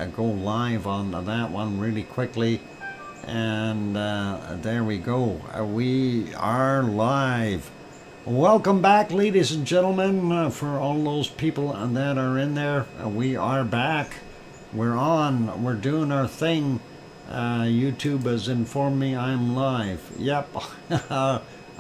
go live on that one really quickly. And there we go. We are live. Welcome back, ladies and gentlemen, for all those people that are in there. We are back. We're on. We're doing our thing. YouTube has informed me I'm live. Yep.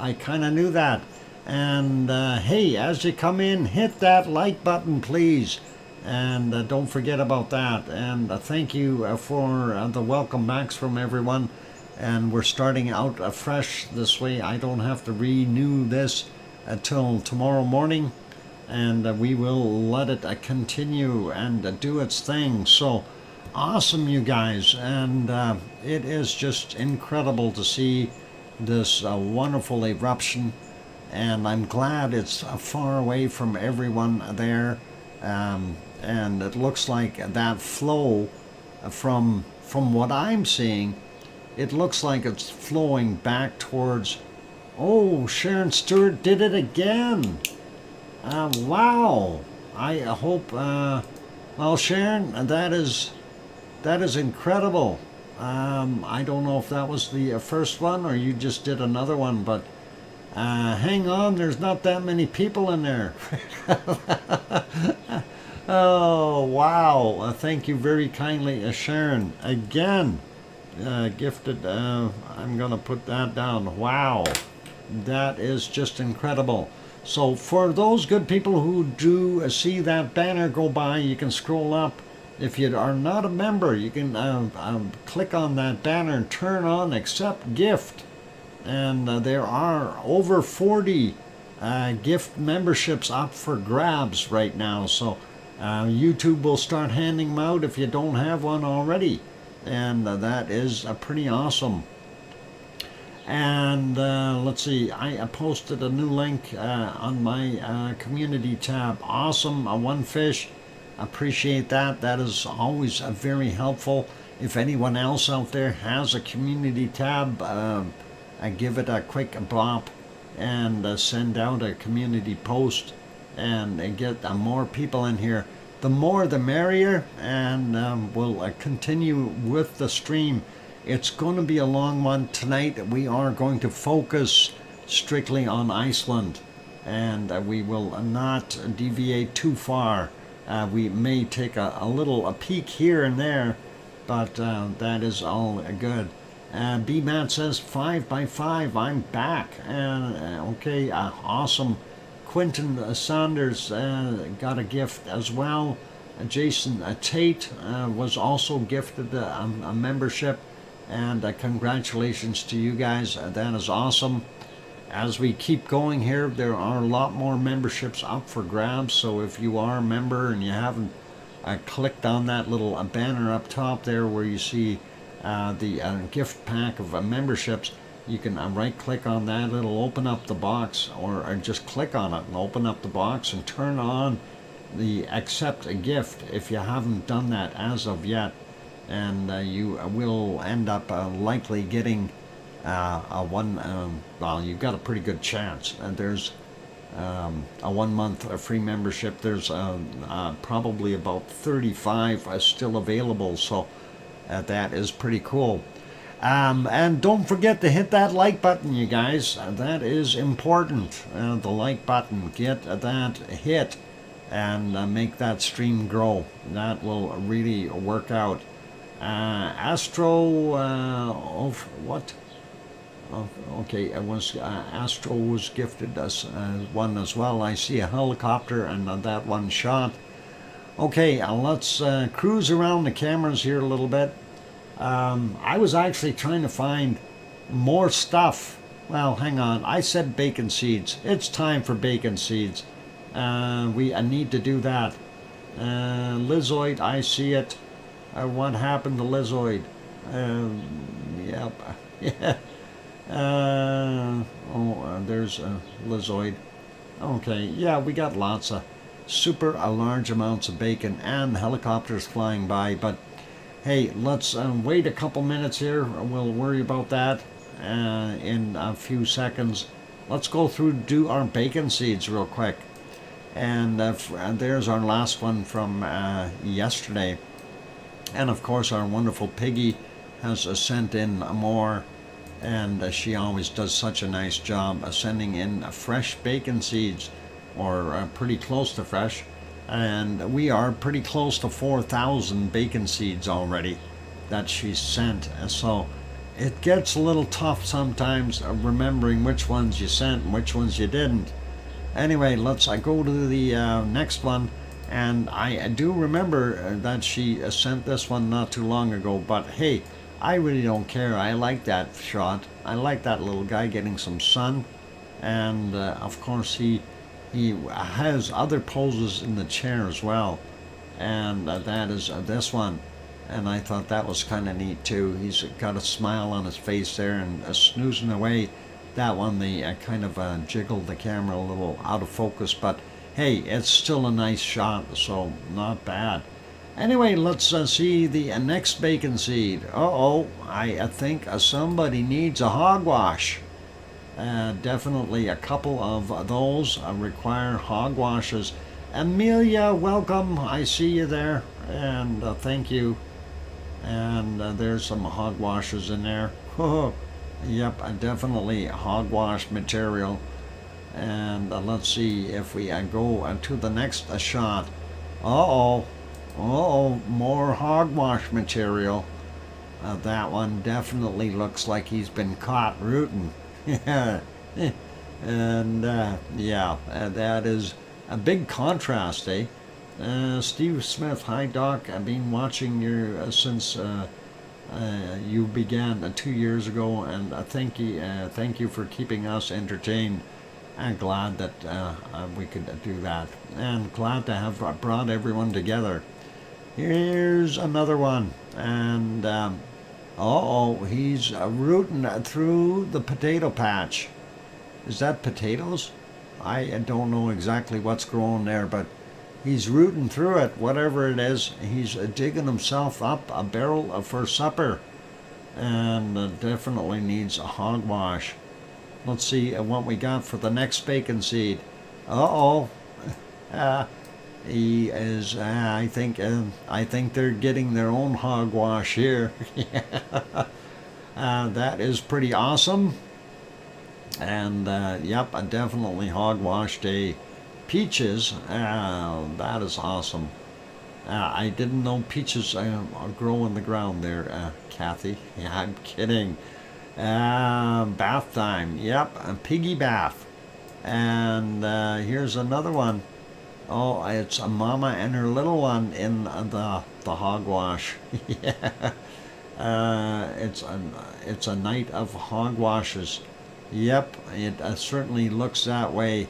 I kind of knew that. And hey, as you come in, hit that like button, please. And don't forget about that. And thank you for the welcome backs from everyone. And we're starting out fresh this way. I don't have to renew this until tomorrow morning. And we will let it continue and do its thing. So awesome, you guys. And it is just incredible to see this wonderful eruption. And I'm glad it's far away from everyone there. And it looks like that flow from what I'm seeing, it looks like it's flowing back towards, oh, Sharon Stewart did it again. Wow. I hope, well, Sharon, that is incredible. I don't know if that was the first one or you just did another one, but hang on, there's not that many people in there. Oh, wow. Thank you very kindly, Sharon. Again, gifted. I'm going to put that down. Wow. That is just incredible. So for those good people who do see that banner go by, you can scroll up. If you are not a member, you can click on that banner and turn on accept gift. And there are over 40 gift memberships up for grabs right now. So YouTube will start handing them out if you don't have one already. And that is pretty awesome. And let's see, I posted a new link on my community tab. Awesome, one fish. Appreciate that. That is always very helpful. If anyone else out there has a community tab, I give it a quick bop and send out a community post and get more people in here. The more the merrier, and we'll continue with the stream. It's going to be a long one tonight. We are going to focus strictly on Iceland, and we will not deviate too far. We may take a little peek here and there, but that is all good. B-Matt says 5x5, I'm back. Okay, awesome. Quentin Saunders got a gift as well. Jason Tate was also gifted a membership. And congratulations to you guys. That is awesome. As we keep going here, there are a lot more memberships up for grabs. So if you are a member and you haven't clicked on that little banner up top there where you see the gift pack of memberships, you can right click on that. It'll open up the box, or just click on it and open up the box and turn on the accept a gift if you haven't done that as of yet. And you will end up likely getting well, you've got a pretty good chance. And there's a 1 month free membership. There's probably about 35 still available, so that is pretty cool. And don't forget to hit that like button, you guys. That is important. The like button, get that hit and make that stream grow. That will really work out. Astro of what? Okay, it was Astro was gifted us one as well. I see a helicopter and that one shot. Okay, let's cruise around the cameras here a little bit. I was actually trying to find more stuff. Well, hang on. I said bacon seeds. It's time for bacon seeds. I need to do that. Lizoid, I see it. What happened to Lizoid? Yep. Yeah. There's Lizoid. Okay, yeah, we got lots of super large amounts of bacon and helicopters flying by, but hey, let's wait a couple minutes here. We'll worry about that in a few seconds. Let's go through do our bacon seeds real quick. And there's our last one from yesterday. And of course, our wonderful Piggy has sent in more, and she always does such a nice job sending in fresh bacon seeds, or pretty close to fresh. And we are pretty close to 4,000 bacon seeds already that she's sent. So it gets a little tough sometimes remembering which ones you sent and which ones you didn't. Anyway, let's go to the next one. And I do remember that she sent this one not too long ago, but hey, I really don't care. I like that shot. I like that little guy getting some sun. And of course he has other poses in the chair as well. And that is this one. And I thought that was kind of neat too. He's got a smile on his face there and snoozing away. That one, they kind of jiggled the camera a little out of focus, but hey, it's still a nice shot, so not bad. Anyway, let's see the next bacon seed. I think somebody needs a hogwash. Definitely a couple of those require hogwashes. Amelia, welcome. I see you there, and thank you. And there's some hogwashes in there. Yep, definitely hogwash material. And let's see if we go to the next shot. More hogwash material. That one definitely looks like he's been caught rooting. And yeah, that is a big contrast, eh? Steve Smith, hi Doc. I've been watching you since you began 2 years ago, and thank you for keeping us entertained. I'm glad that we could do that, and glad to have brought everyone together. Here's another one, and he's rooting through the potato patch. Is that potatoes? I don't know exactly what's growing there, but he's rooting through it, whatever it is. He's digging himself up a barrel for supper, and definitely needs a hogwash. Let's see what we got for the next bacon seed. He is. I think they're getting their own hogwash here. That is pretty awesome. And yep, definitely hogwash day. Peaches. That is awesome. I didn't know peaches grow in the ground there, Kathy. Yeah, I'm kidding. Bath time. Yep, a piggy bath. And here's another one. It's a mama and her little one in the hogwash. Yeah. It's a night of hogwashes. Yep, it certainly looks that way.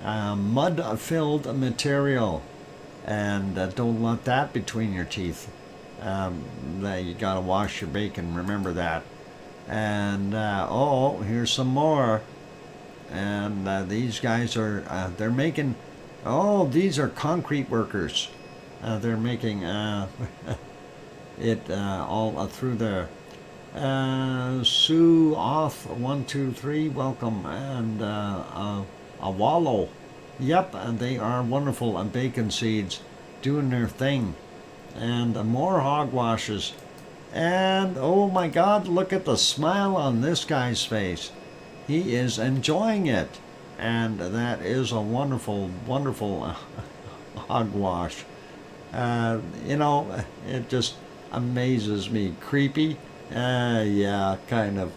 Mud-filled material, and don't let that between your teeth. You gotta wash your bacon. Remember that. And here's some more. And these guys are they're making. These are concrete workers. They're making it all through there. Sue Off 123, welcome, and a wallow. Yep, and they are wonderful. Bacon seeds doing their thing, and more hogwashes. And oh my God, look at the smile on this guy's face. He is enjoying it, and that is a wonderful, wonderful hogwash. It just amazes me. Creepy. Yeah, kind of.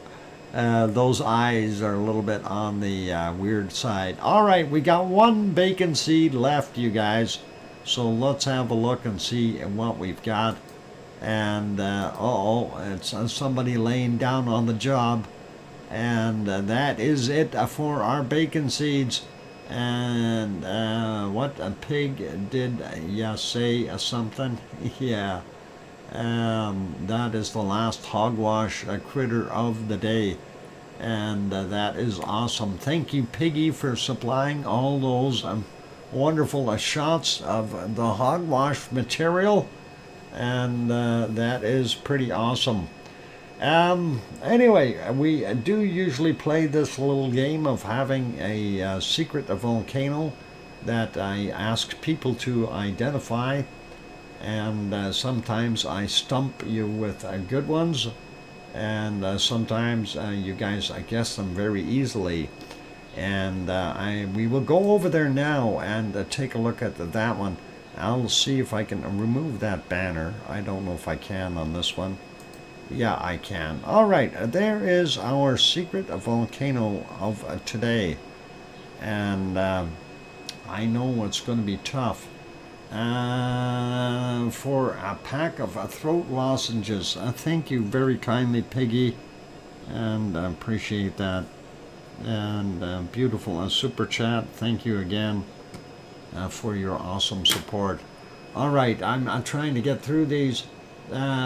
Those eyes are a little bit on the weird side. All right, we got one bacon seed left, you guys. So let's have a look and see what we've got. And it's somebody laying down on the job. And that is it for our bacon seeds. And what a pig did say something? Yeah. That is the last hogwash critter of the day, and that is awesome. Thank you, Piggy, for supplying all those wonderful shots of the hogwash material, and that is pretty awesome. Anyway, we do usually play this little game of having a secret volcano that I ask people to identify. and sometimes I stump you with good ones, and sometimes you guys guess them very easily. And we will go over there now and take a look at that one. I'll see if I can remove that banner. I don't know if I can on this one. Yeah, I can. All right, there is our secret volcano of today. And I know it's going to be tough. For a pack of throat lozenges. Thank you very kindly, Piggy. And I appreciate that. And beautiful super chat. Thank you again for your awesome support. All right, I'm trying to get through these.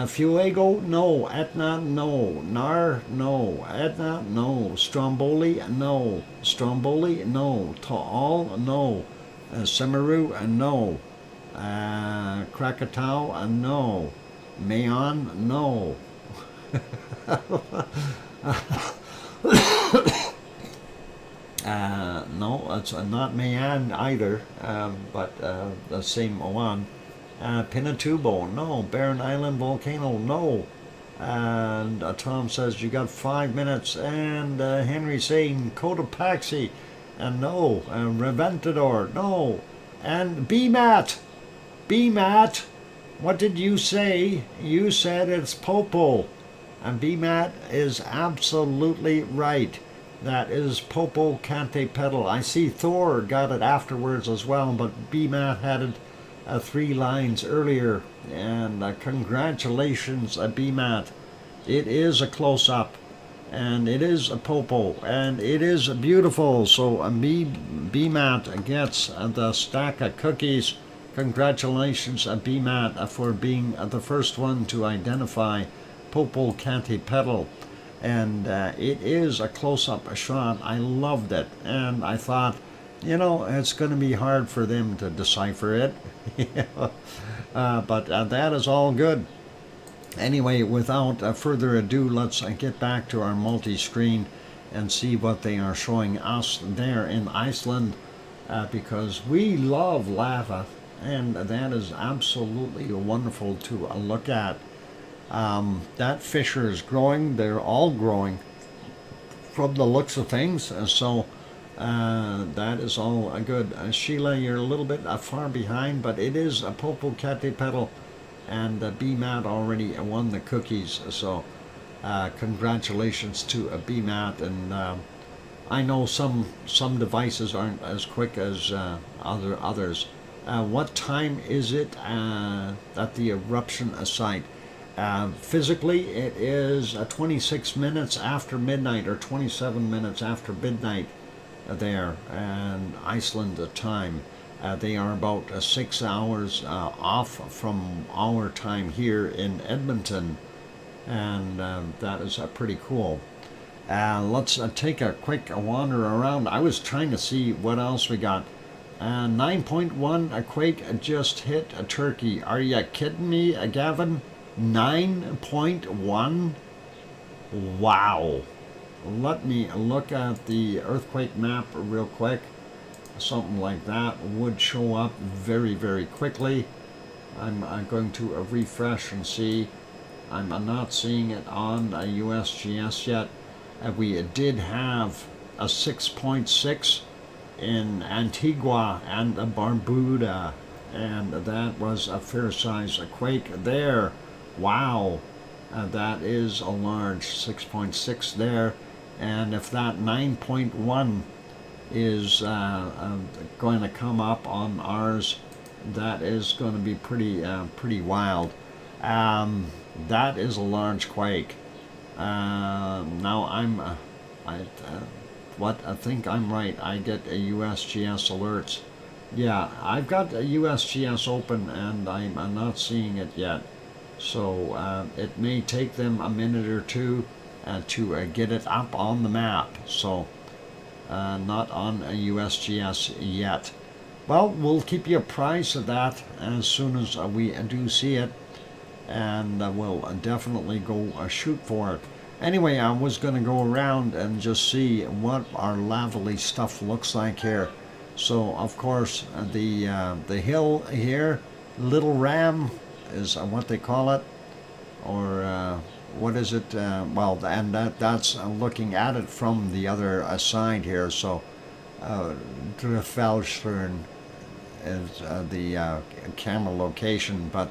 Fuego, no. Etna, no. Nar, no. Etna, no. Stromboli, no. Stromboli, no. Taal, no. Semeru, no. Krakatau, no. Mayon, no. No, it's not Mayan either, but the same one. Pinatubo, no. Barren Island Volcano, no. And Tom says you got 5 minutes. And Henry saying Cotopaxi, no. Reventador, no. And BMAT, what did you say? You said it's Popo. And BMAT is absolutely right. That is Popocatépetl. I see Thor got it afterwards as well, but BMAT had it 3 lines earlier. And congratulations, BMAT. It is a close-up, and it is a Popo, and it is beautiful. So BMAT gets the stack of cookies. Congratulations, BMAT, for being the first one to identify Popocatépetl. And it is a close-up shot. I loved it, and I thought, you know, it's going to be hard for them to decipher it. But that is all good. Anyway, without further ado, let's get back to our multi-screen and see what they are showing us there in Iceland, because we love lava, and that is absolutely wonderful to look at. That fissure is growing. They're all growing from the looks of things. So that is all good. Sheila, you're a little bit far behind, but it is a Popocatépetl, and BMAT already won the cookies. So congratulations to BMAT. And I know some devices aren't as quick as others. What time is it at the eruption site? Physically, it is 26 minutes after midnight, or 27 minutes after midnight there, and Iceland time. They are about 6 hours off from our time here in Edmonton, and that is pretty cool. Let's take a quick wander around. I was trying to see what else we got. 9.1, a quake just hit Turkey. Are you kidding me, Gavin? 9.1? Wow. Let me look at the earthquake map real quick. Something like that would show up very, very quickly. I'm going to refresh and see. I'm not seeing it on USGS yet. We did have a 6.6 in Antigua and Barbuda, and that was a fair size quake there. Wow, that is a large 6.6 there. And if that 9.1 is going to come up on ours, that is going to be pretty wild. That is a large quake. Now I think I'm right. I get a USGS alerts. Yeah, I've got a USGS open and I'm not seeing it yet. So it may take them a minute or two to get it up on the map. So not on a USGS yet. Well, we'll keep you apprised of that as soon as we do see it, and we'll definitely go shoot for it. Anyway, I was going to go around and just see what our lavally stuff looks like here. So, of course, the hill here, Little Ram, is what they call it, or what is it? Well, and that's looking at it from the other side here. So DrFox2000 is the camera location, but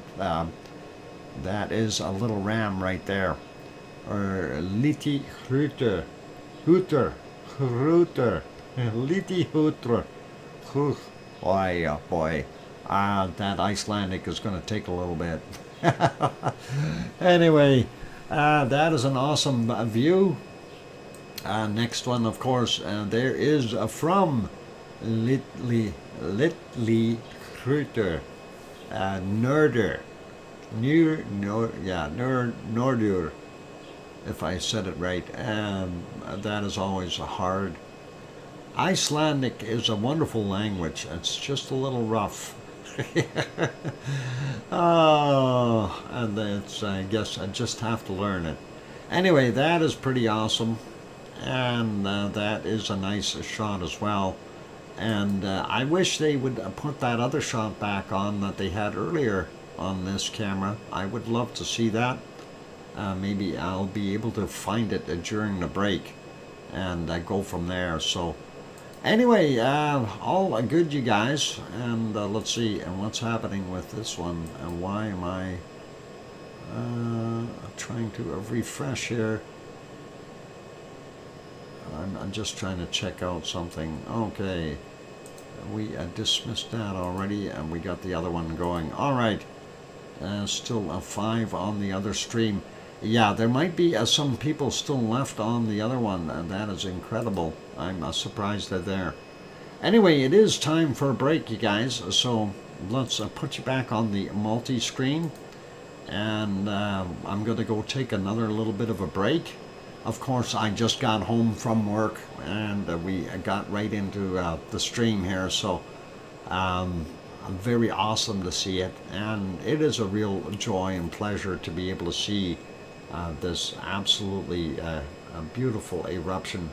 that is a little ram right there, or Liti Hooter, Liti Hooter. Boy, oh boy, that Icelandic is going to take a little bit. Anyway, that is an awesome view. Next one, of course, there is from Litli Hooter, Norder. Nordur, if I said it right. That is always hard. Icelandic is a wonderful language. It's just a little rough. Oh, and it's, I guess I just have to learn it. Anyway, that is pretty awesome. And that is a nice shot as well. And I wish they would put that other shot back on that they had earlier on this camera. I would love to see that. Maybe I'll be able to find it during the break and go from there. So anyway, all good, you guys. And let's see, and what's happening with this one, and why am I trying to refresh here? I'm just trying to check out something. Okay, we dismissed that already, and we got the other one going. All right, still a 5 on the other stream. Yeah, there might be some people still left on the other one, and that is incredible. I'm surprised they're there. Anyway, it is time for a break, you guys, so let's put you back on the multi-screen, and I'm going to go take another little bit of a break. Of course, I just got home from work, and we got right into the stream here, so very awesome to see it, and it is a real joy and pleasure to be able to see this absolutely beautiful eruption.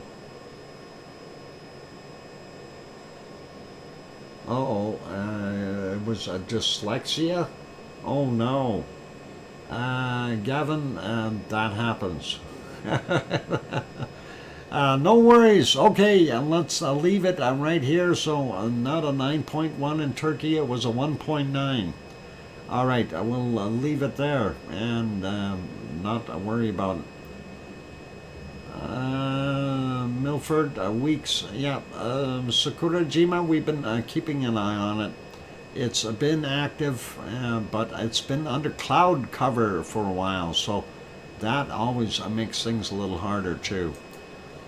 It was dyslexia? Oh no. Gavin, that happens. No worries. Okay, let's leave it right here. So not a 9.1 in Turkey, it was a 1.9. All right, I will leave it there and not worry about it. Milford, Weeks, yeah. Sakurajima, we've been keeping an eye on it. It's been active, but it's been under cloud cover for a while, so that always makes things a little harder too.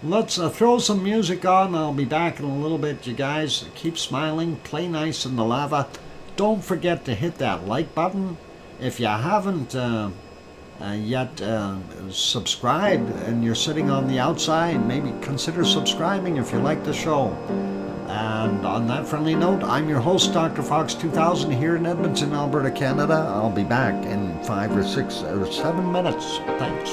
Let's throw some music on. I'll be back in a little bit, you guys. Keep smiling, play nice in the lava. Don't forget to hit that like button. If you haven't yet subscribed and you're sitting on the outside, maybe consider subscribing if you like the show. And on that friendly note, I'm your host, DrFox2000, here in Edmonton, Alberta, Canada. I'll be back in 5 or 6 or 7 minutes. Thanks.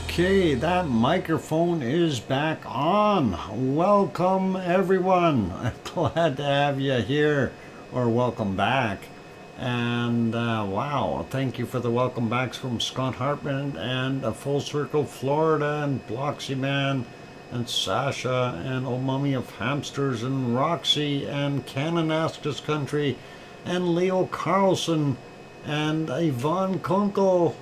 Okay, that microphone is back on. Welcome, everyone. I'm glad to have you here, or welcome back. And wow, thank you for the welcome backs from Scott Hartman and Full Circle Florida and Bloxy Man and Sasha and Old Mummy of Hamsters and Roxy and Kananaskis Country and Leo Carlson and Yvonne Kunkel.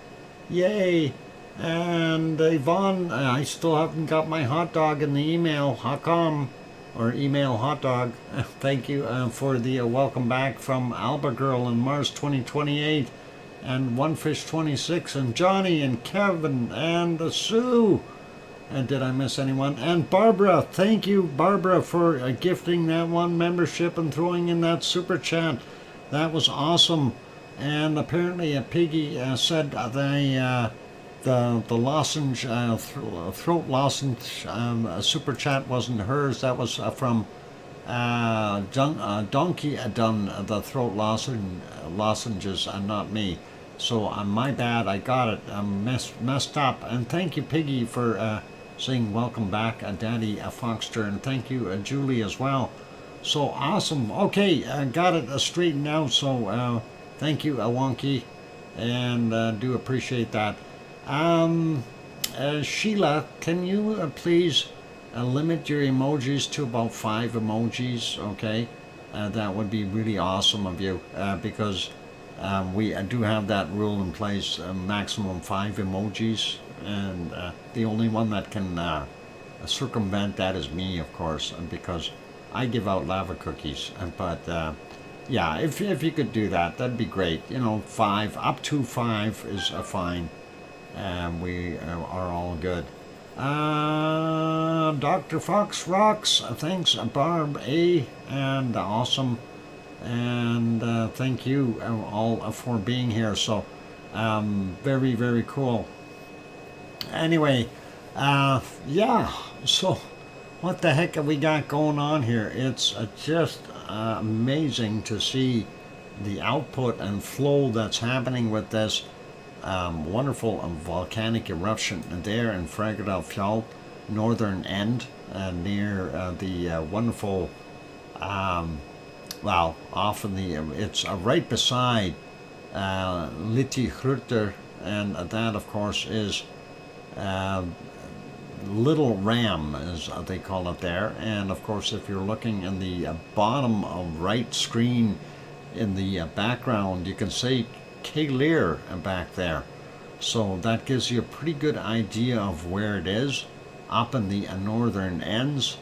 Yay! And Yvonne, I still haven't got my hot dog in the email. How come? Or email hot dog. Thank you for the welcome back from Alba Girl in Mars 2028 and OneFish26 and Johnny and Kevin and Sue. And did I miss anyone? And Barbara. Thank you, Barbara, for gifting that one membership and throwing in that super chat. That was awesome. And apparently Piggy said the lozenge, throat lozenge super chat wasn't hers. That was from Donkey done the throat lozenges and not me. So my bad, I got it messed up. And thank you, Piggy, for saying welcome back, Daddy Foxter, and thank you, Julie, as well. So awesome. Okay, got it straightened out. So thank you, Wonky, and do appreciate that. Sheila, can you please limit your emojis to about 5 emojis, okay? That would be really awesome of you, because we do have that rule in place, maximum 5 emojis, and the only one that can circumvent that is me, of course, because I give out lava cookies. But yeah, if you could do that, that'd be great. 5, up to 5 is fine. We are all good. Dr. Fox rocks. Thanks, Barb A. And awesome. And thank you all for being here. So very, very cool. Anyway, yeah. So what the heck have we got going on here? It's just amazing to see the output and flow that's happening with this wonderful volcanic eruption there in Fragedal Fjall, northern end, near the wonderful, well, often it's right beside Liti Hruther, and that, of course, is Little Ram, as they call it there. And of course, if you're looking in the bottom of right screen in the background, you can see Kaleer back there. So that gives you a pretty good idea of where it is, up in the northern ends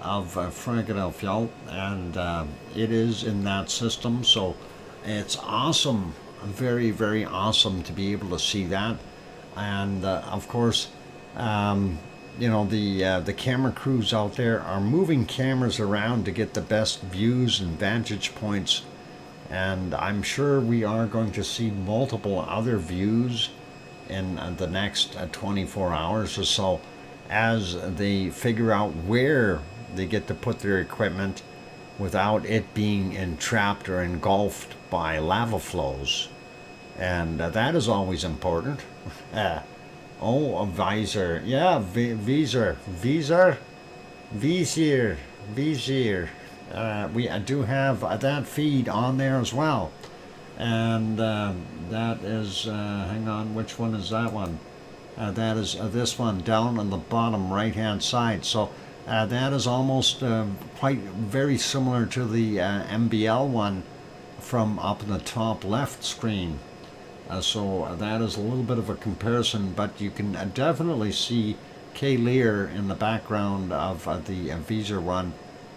of Fragedal Fjall, and it is in that system. So it's awesome, very, very awesome to be able to see that. And of course, the camera crews out there are moving cameras around to get the best views and vantage points. And I'm sure we are going to see multiple other views in the next 24 hours or so, as they figure out where they get to put their equipment without it being entrapped or engulfed by lava flows. And that is always important. Oh, a visor. Yeah, visor. We do have that feed on there as well. And that is, hang on, which one is that one? That is this one down on the bottom right hand side. So that is almost quite very similar to the MBL one from up in the top left screen. So that is a little bit of a comparison, but you can definitely see Kaleer in the background of the visor one,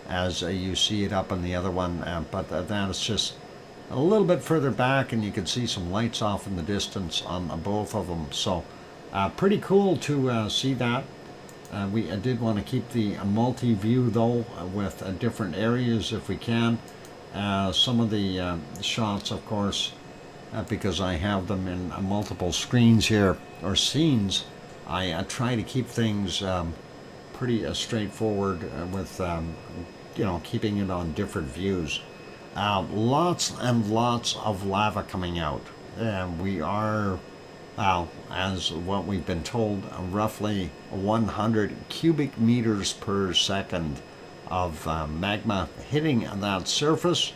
as you see it up in the other one, but that is just a little bit further back, and you can see some lights off in the distance on both of them. So pretty cool to see that. We did want to keep the multi-view though, with different areas if we can. Some of the shots, of course, because I have them in multiple screens here, or scenes, I try to keep things pretty straightforward with keeping it on different views. Lots and lots of lava coming out. We are Well, as what we've been told, roughly 100 cubic meters per second of magma hitting that surface,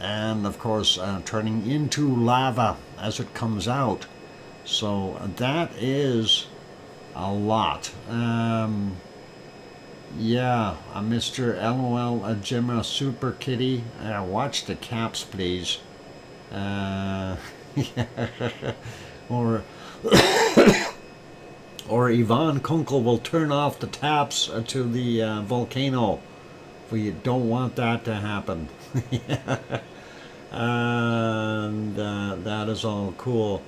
and of course turning into lava as it comes out. So that is a lot. Yeah, Mr. LOL Gemma Super Kitty, watch the caps, please. Yeah. or or Yvonne Kunkel will turn off the taps to the volcano. We don't want that to happen. And that is all cool.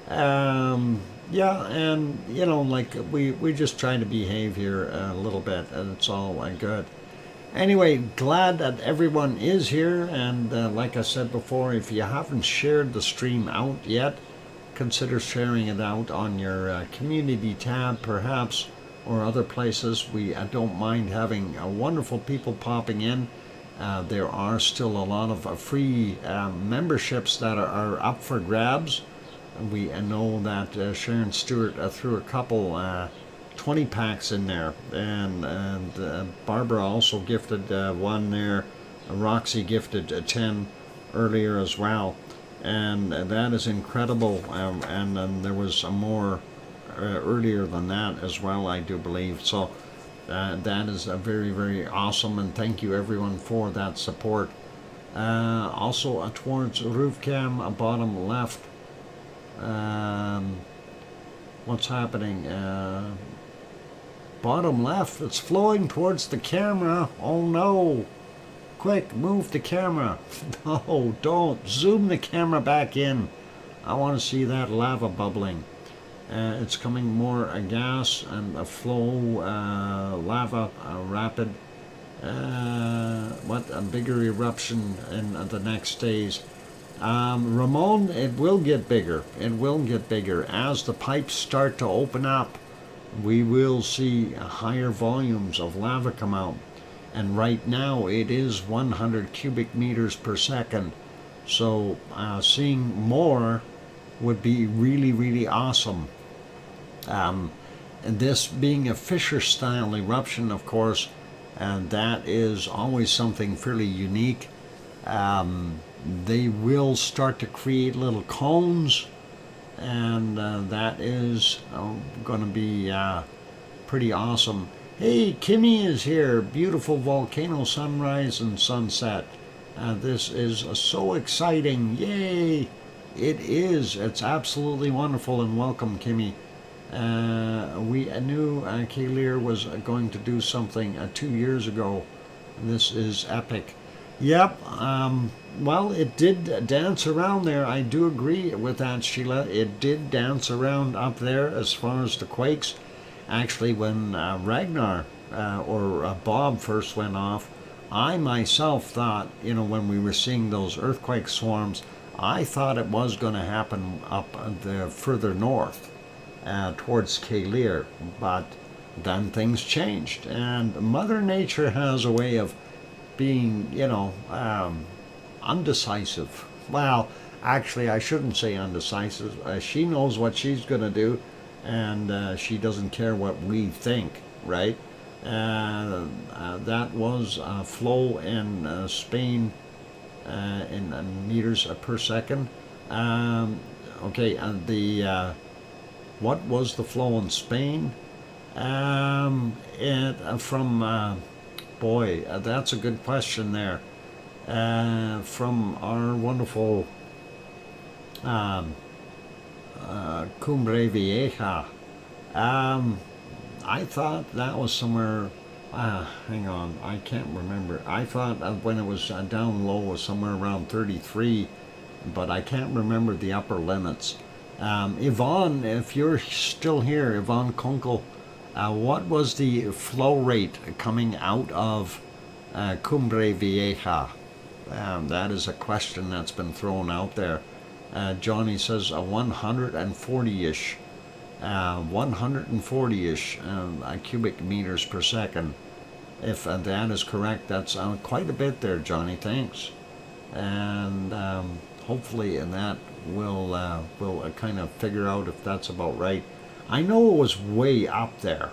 Yeah, and like we just try to behave here a little bit, and it's all good. Anyway, glad that everyone is here, and like I said before, if you haven't shared the stream out yet, consider sharing it out on your community tab, perhaps, or other places. We don't mind having wonderful people popping in. There are still a lot of free memberships that are up for grabs. We know that Sharon Stewart threw a couple 20 packs in there, and Barbara also gifted one there. Roxy gifted 10 earlier as well, and that is incredible. And then there was more earlier than that as well, I do believe. So that is very, very awesome, and thank you everyone for that support. Also towards roof cam, bottom left. What's happening? Bottom left, it's flowing towards the camera. Oh no! Quick, move the camera. No, don't. Zoom the camera back in. I want to see that lava bubbling. It's coming more gas and a flow, lava, rapid. What a bigger eruption in the next days. Ramon, it will get bigger. It will get bigger. As the pipes start to open up, we will see higher volumes of lava come out. And right now it is 100 cubic meters per second. So seeing more would be really, really awesome. And this being a fissure-style eruption, of course, and that is always something fairly unique. They will start to create little cones, and that is going to be pretty awesome. Hey, Kimmy is here. Beautiful volcano sunrise and sunset. This is so exciting. Yay! It is. It's absolutely wonderful, and welcome, Kimmy. We knew Kalir was going to do something 2 years ago. This is epic. Yep. Well, it did dance around there. I do agree with that, Sheila. It did dance around up there as far as the quakes. Actually, when Ragnar or Bob first went off, I myself thought, when we were seeing those earthquake swarms, I thought it was going to happen up the further north towards Kalir, but then things changed, and Mother Nature has a way of being, undecisive. Well, actually, I shouldn't say undecisive. She knows what she's going to do, and she doesn't care what we think, right? That was flow in Spain in meters per second. Okay, what was the flow in Spain? Boy, that's a good question there. From our wonderful Cumbre Vieja. I thought that was somewhere, hang on, I can't remember. I thought when it was down low was somewhere around 33, but I can't remember the upper limits. Yvonne, if you're still here, Yvonne Kunkel, what was the flow rate coming out of Cumbre Vieja? That is a question that's been thrown out there. Johnny says 140-ish. 140-ish cubic meters per second. If that is correct, that's quite a bit there, Johnny. Thanks. And hopefully that we'll kind of figure out if that's about right. I know it was way up there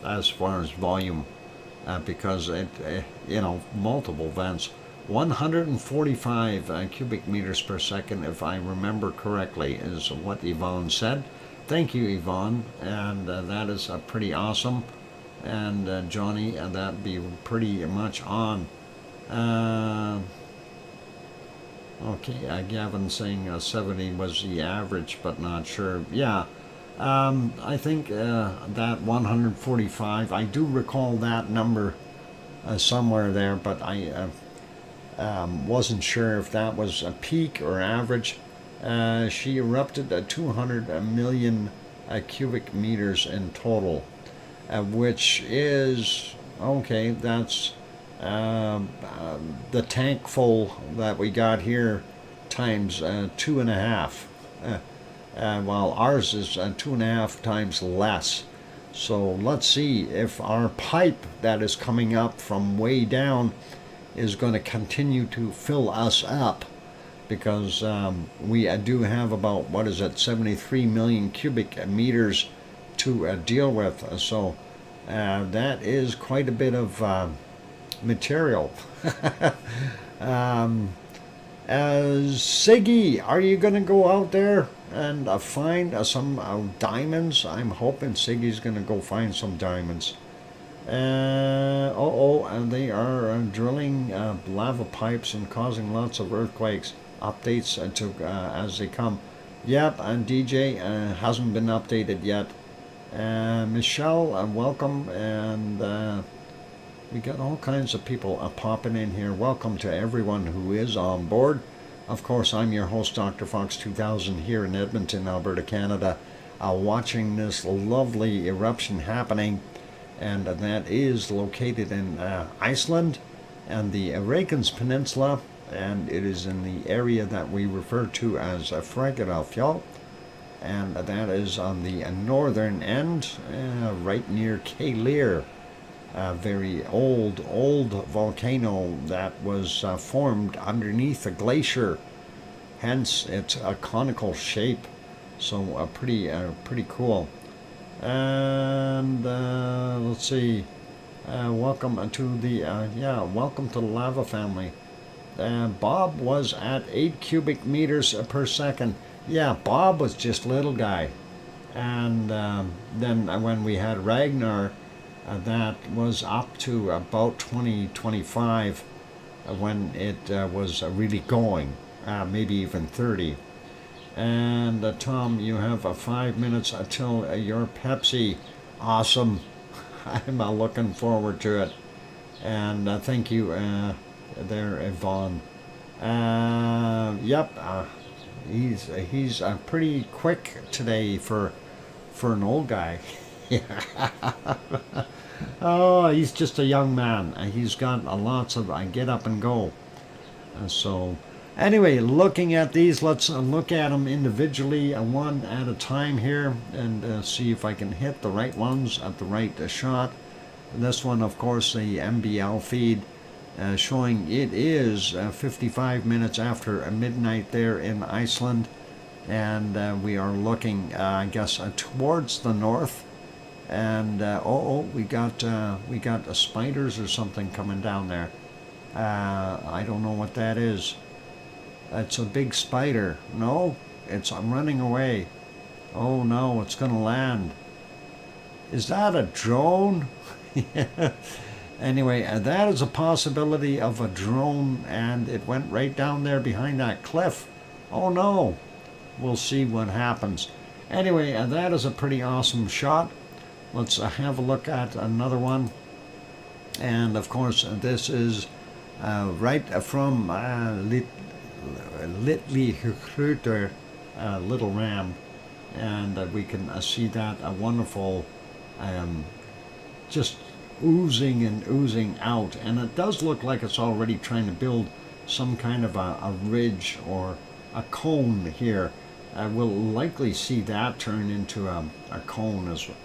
as far as volume, because it, multiple vents. 145 cubic meters per second, if I remember correctly, is what Yvonne said. Thank you, Yvonne, and that is pretty awesome. And Johnny, that'd be pretty much on. Okay, Gavin saying 70 was the average, but not sure. Yeah, I think that 145, I do recall that number somewhere there, but I wasn't sure if that was a peak or average. She erupted 200 million cubic meters in total, which is, okay, that's the tank full that we got here times 2.5, while ours is 2.5 times less. So let's see if our pipe that is coming up from way down is going to continue to fill us up, because we do have about, 73 million cubic meters to deal with. So that is quite a bit of material. Siggy, are you going to go out there and find some diamonds? I'm hoping Siggy's going to go find some diamonds. And they are drilling lava pipes and causing lots of earthquakes. Updates as they come. Yep, and DJ hasn't been updated yet. Michelle, welcome, and we got all kinds of people popping in here. Welcome to everyone who is on board. Of course, I'm your host, DrFox2000, here in Edmonton, Alberta, Canada, watching this lovely eruption happening, and that is located in Iceland and the Reykjanes Peninsula, and it is in the area that we refer to as Eruption, and that is on the northern end, right near Keilir. A very old volcano that was formed underneath a glacier, hence its conical shape. So pretty cool. And let's see. Welcome to the welcome to the lava family. Bob was at 8 cubic meters per second. Yeah, Bob was just little guy. And then when we had Ragnar, that was up to about 2025 when it was really going, maybe even 30. And Tom, you have 5 minutes until your Pepsi. Awesome. I'm looking forward to it. And thank you there, Yvonne. Yep, he's pretty quick today for an old guy. Oh, he's just a young man. He's got lots of get up and go. So anyway, looking at these, let's look at them individually, one at a time here, and see if I can hit the right ones at the right shot. This one, of course, the MBL feed, showing it is 55 minutes after midnight there in Iceland, and we are looking, I guess, towards the north. And we got spiders or something coming down there. I don't know what that is. It's a big spider. No, I'm running away. Oh no, it's gonna land. Is that a drone? Anyway, that is a possibility of a drone, and it went right down there behind that cliff. Oh no. We'll see what happens. Anyway, that is a pretty awesome shot. Let's have a look at another one. And of course, this is right from Litli Little Ram. And we can see that a wonderful, just oozing and oozing out. And it does look like it's already trying to build some kind of a ridge or a cone here. We'll likely see that turn into a cone as well.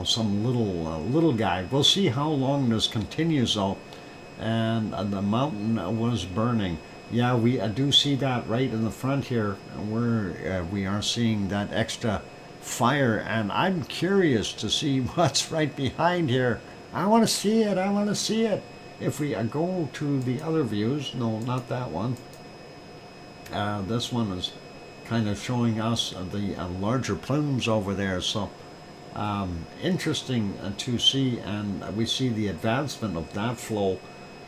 Some little guy. We'll see how long this continues though. And the mountain was burning. Yeah, we do see that right in the front here, where we are seeing that extra fire, and I'm curious to see what's right behind here. I want to see it. I want to see it. If we go to the other views, no, not that one. This one is kind of showing us the larger plumes over there. So interesting to see, and we see the advancement of that flow.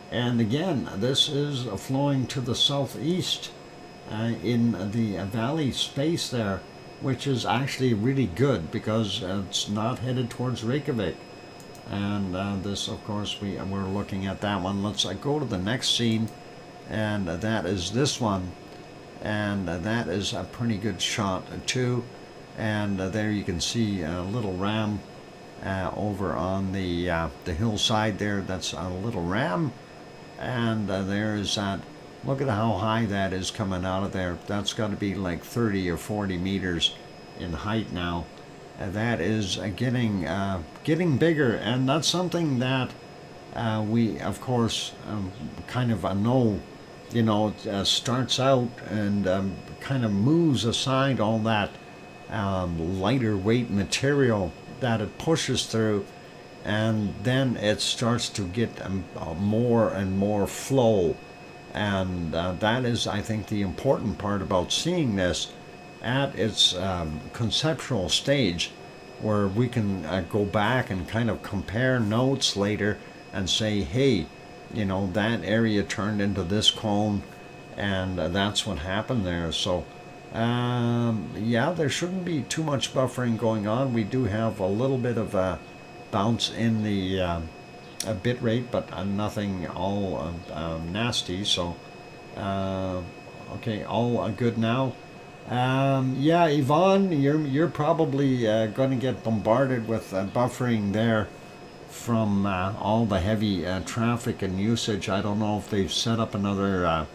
And again, this is flowing to the southeast in the valley space there, which is actually really good because it's not headed towards Reykjavik. And this, of course, we're looking at that one. Let's go to the next scene, and that is this one. And that is a pretty good shot too. And there you can see a little ram over on the hillside there. That's a little ram. And there's that. Look at how high that is coming out of there. That's got to be like 30 or 40 meters in height now. That is getting bigger, and that's something that we, of course, kind of know. You know, it starts out and kind of moves aside all that lighter weight material that it pushes through, and then it starts to get more and more flow. And that is, I think, the important part about seeing this at its conceptual stage, where we can go back and kind of compare notes later and say, hey, you know, that area turned into this cone, and that's what happened there. So yeah, there shouldn't be too much buffering going on. We do have a little bit of a bounce in the bit rate, but nothing all nasty. So okay, all good now. Yeah, Yvonne, you're probably going to get bombarded with buffering there from all the heavy traffic and usage. I don't know if they've set up another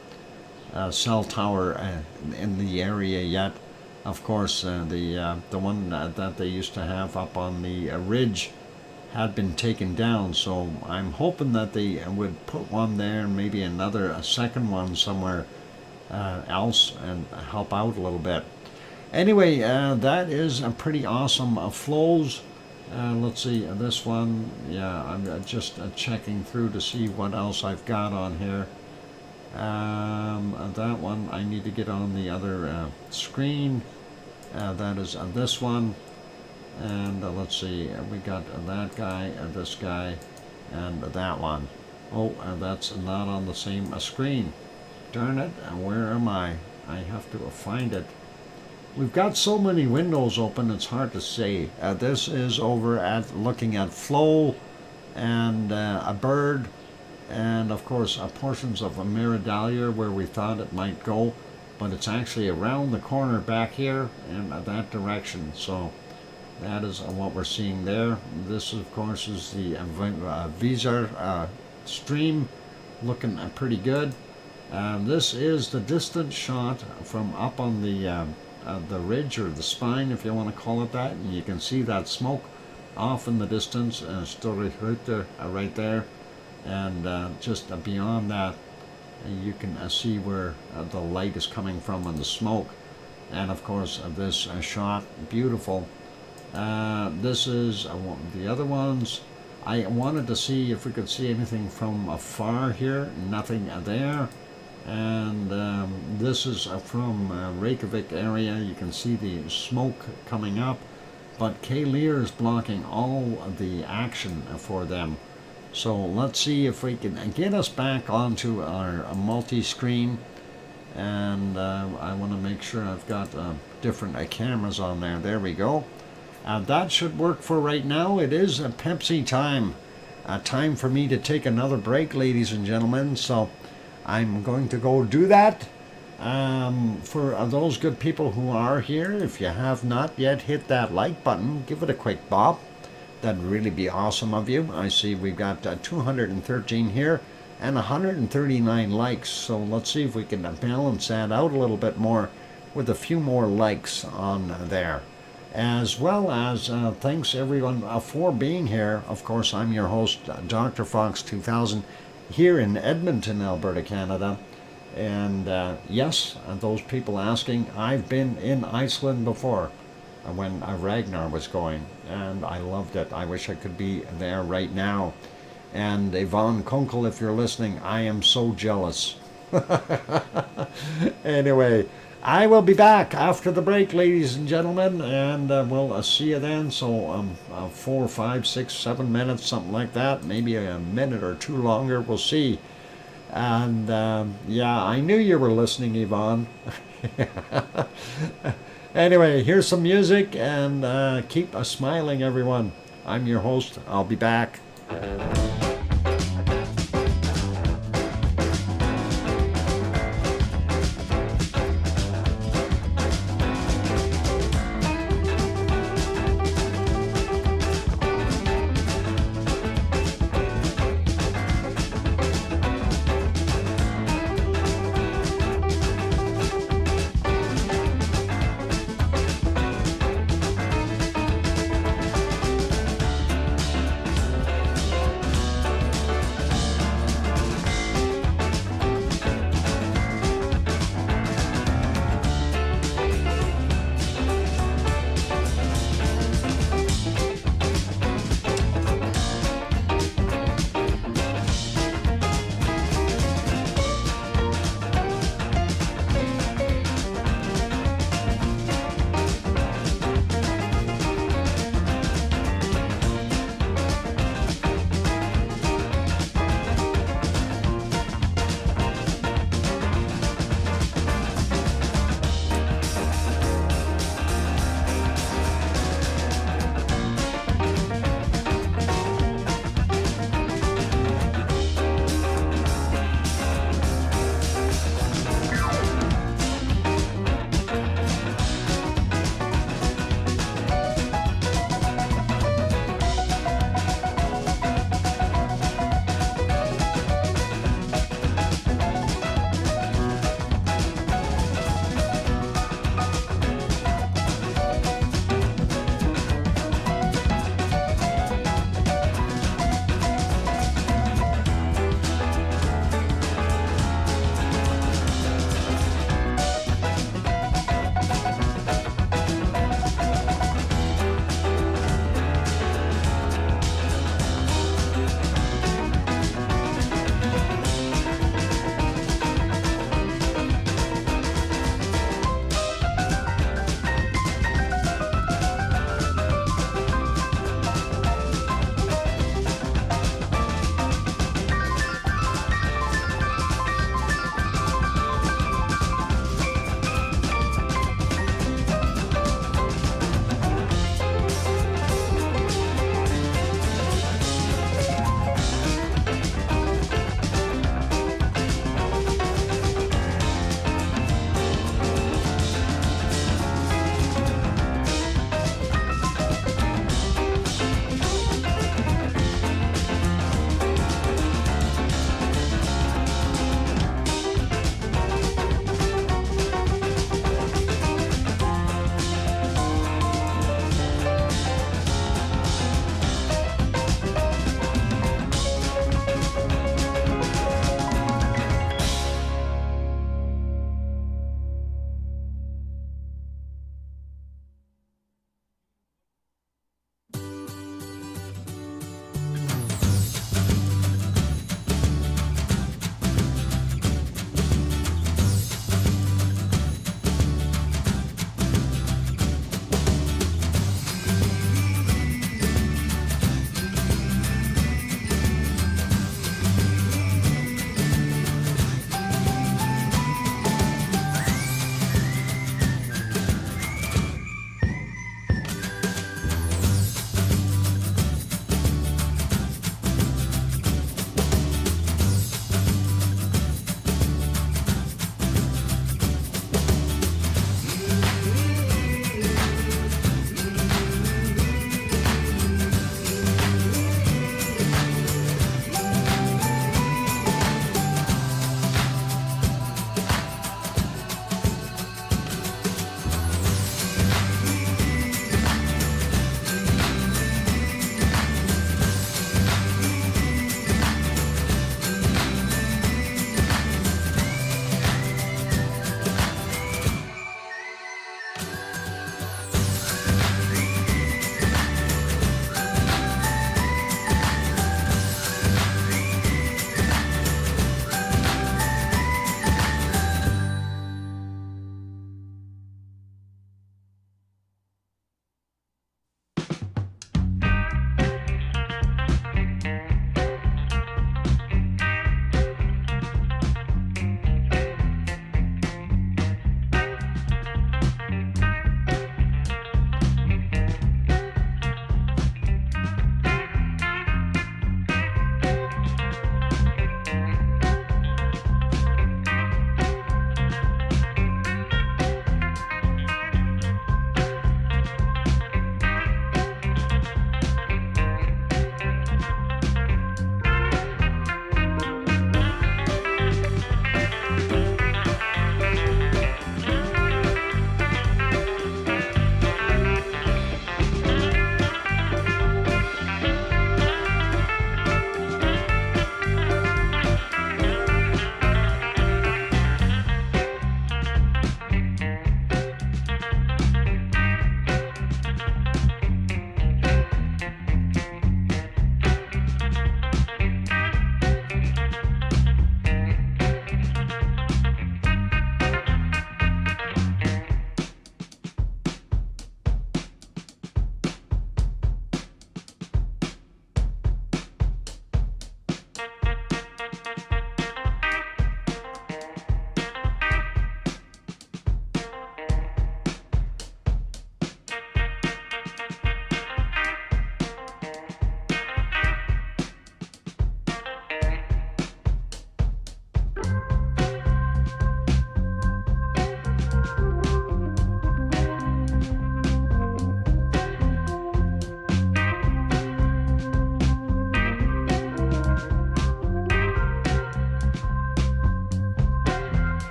cell tower in the area yet. Of course, the one that they used to have up on the ridge had been taken down, so I'm hoping that they would put one there and maybe a second one somewhere else and help out a little bit. Anyway, that is a pretty awesome flows. Let's see, this one, yeah, I'm just checking through to see what else I've got on here. That one, I need to get on the other screen. That is this one. And let's see, we got that guy, this guy, and that one. Oh, that's not on the same screen. Darn it, where am I? I have to find it. We've got so many windows open, it's hard to say. This is over at looking at flow and a bird, and of course portions of a Meridalia where we thought it might go, but it's actually around the corner back here in that direction. So that is what we're seeing there. This, of course, is the Visar stream, looking pretty good. This is the distant shot from up on the ridge, or the spine, if you want to call it that. And you can see that smoke off in the distance, Storihruta right there. And just beyond that, you can see where the light is coming from and the smoke. And of course, this shot, beautiful. This is the other ones. I wanted to see if we could see anything from afar here. Nothing there. And this is from Reykjavik area. You can see the smoke coming up, but K-Lear is blocking all of the action for them. So let's see if we can get us back onto our multi-screen. And I want to make sure I've got different cameras on there. There we go. That should work for right now. It is a Pepsi time. Time for me to take another break, ladies and gentlemen. So I'm going to go do that. For those good people who are here, if you have not yet hit that like button, give it a quick bop. That'd really be awesome of you. I see we've got 213 here and 139 likes. So let's see if we can balance that out a little bit more with a few more likes on there. As well as thanks everyone for being here. Of course, I'm your host, DrFox2000, here in Edmonton, Alberta, Canada. And yes, those people asking, I've been in Iceland before when Ragnar was going, and I loved it. I wish I could be there right now. And Yvonne Kunkel, if you're listening, I am so jealous. Anyway, I will be back after the break, ladies and gentlemen, and we'll see you then. So 4, 5, 6, 7 minutes, something like that. Maybe a minute or two longer. We'll see. And yeah, I knew you were listening, Yvonne. Anyway, here's some music, and keep smiling, everyone. I'm your host. I'll be back.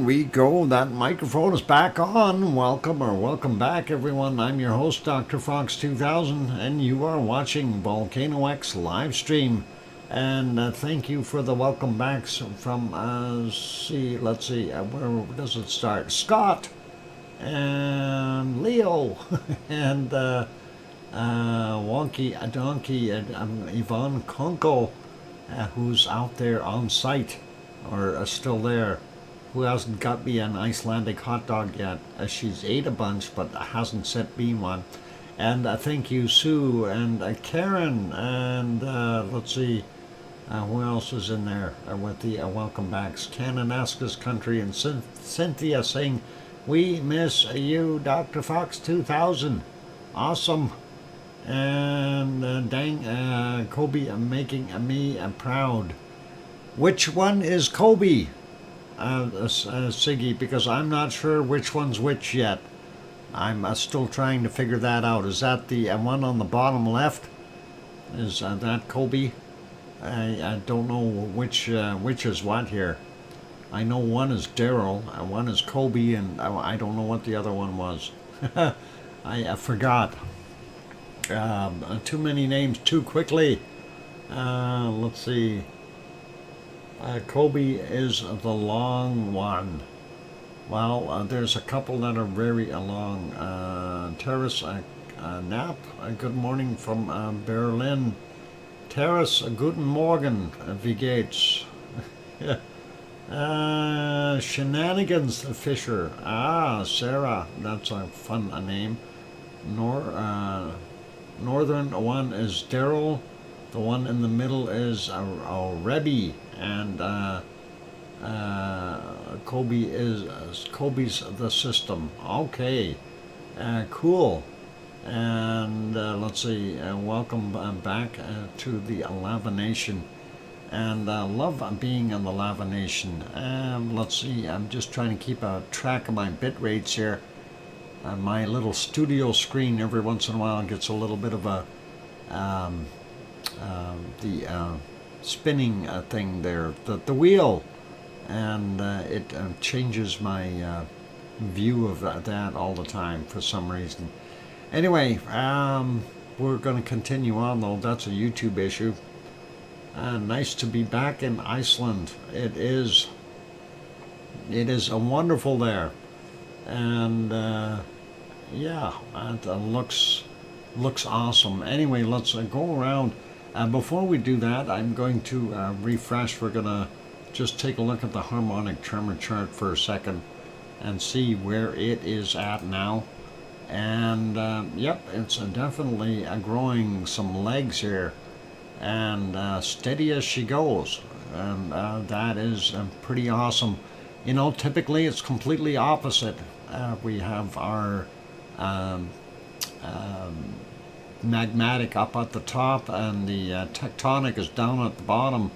we go. That microphone is back on. Welcome back, everyone. I'm your host, DrFox2000, and you are watching VolcanoX live stream. And thank you for the welcome backs from, let's see, where does it start? Scott, and Leo, and Wonky Donkey, and Yvonne Kunkel, who's out there on site, or still there, who hasn't got me an Icelandic hot dog yet. She's ate a bunch, but hasn't sent me one. And thank you, Sue, and Karen, and let's see, who else is in there with the welcome backs? Cananaska's Country, and Cynthia saying, we miss you, Dr. Fox 2000. Awesome. And Kobe making me proud. Which one is Kobe, Siggy? Because I'm not sure which one's which yet. I'm still trying to figure that out. Is that the one on the bottom left? Is that Kobe? I don't know which is what here. I know one is Daryl, and one is Kobe, and I don't know what the other one was. I forgot. Too many names too quickly. Let's see. Kobe is the long one. Well, there's a couple that are very long. Terrace Nap, good morning from Berlin. Terrace, guten Morgen, wie geht's? Shenanigans Fisher. Sarah, that's a fun name. Northern one is Daryl. The one in the middle is Rebbe, and Kobe's the system. Okay, cool. And let's see. Welcome back to the Lava Nation, and love being in the Lava Nation. Let's see. I'm just trying to keep a track of my bit rates here. My little studio screen every once in a while gets a little bit of a spinning thing there, the wheel, and it changes my view of that all the time for some reason. Anyway, we're going to continue on, though. That's a YouTube issue. Nice to be back in Iceland. It is a wonderful there, and yeah, it looks awesome. Anyway, let's go around. Before we do that, I'm going to refresh. We're going to just take a look at the harmonic tremor chart for a second and see where it is at now. And yep, it's definitely growing some legs here, and steady as she goes. And that is pretty awesome. You know, typically it's completely opposite. We have our magmatic up at the top, and the tectonic is down at the bottom,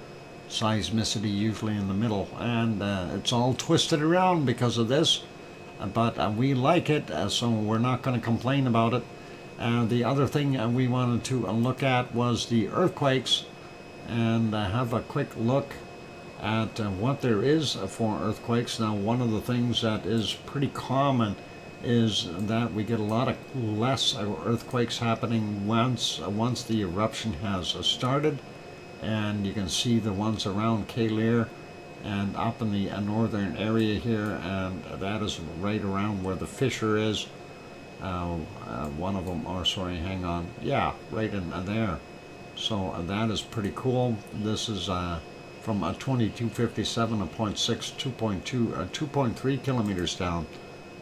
seismicity usually in the middle, and it's all twisted around because of this, but we like it, so we're not going to complain about it. The other thing we wanted to look at was the earthquakes, and have a quick look at what there is for earthquakes. Now, one of the things that is pretty common is that we get a lot of less earthquakes happening once the eruption has started, and you can see the ones around Kalir and up in the northern area here, and that is right around where the fissure is. One of them, or sorry, hang on, yeah, right in there. So that is pretty cool. This is from 2257, a 0.6, 2.2, 2.3 kilometers down.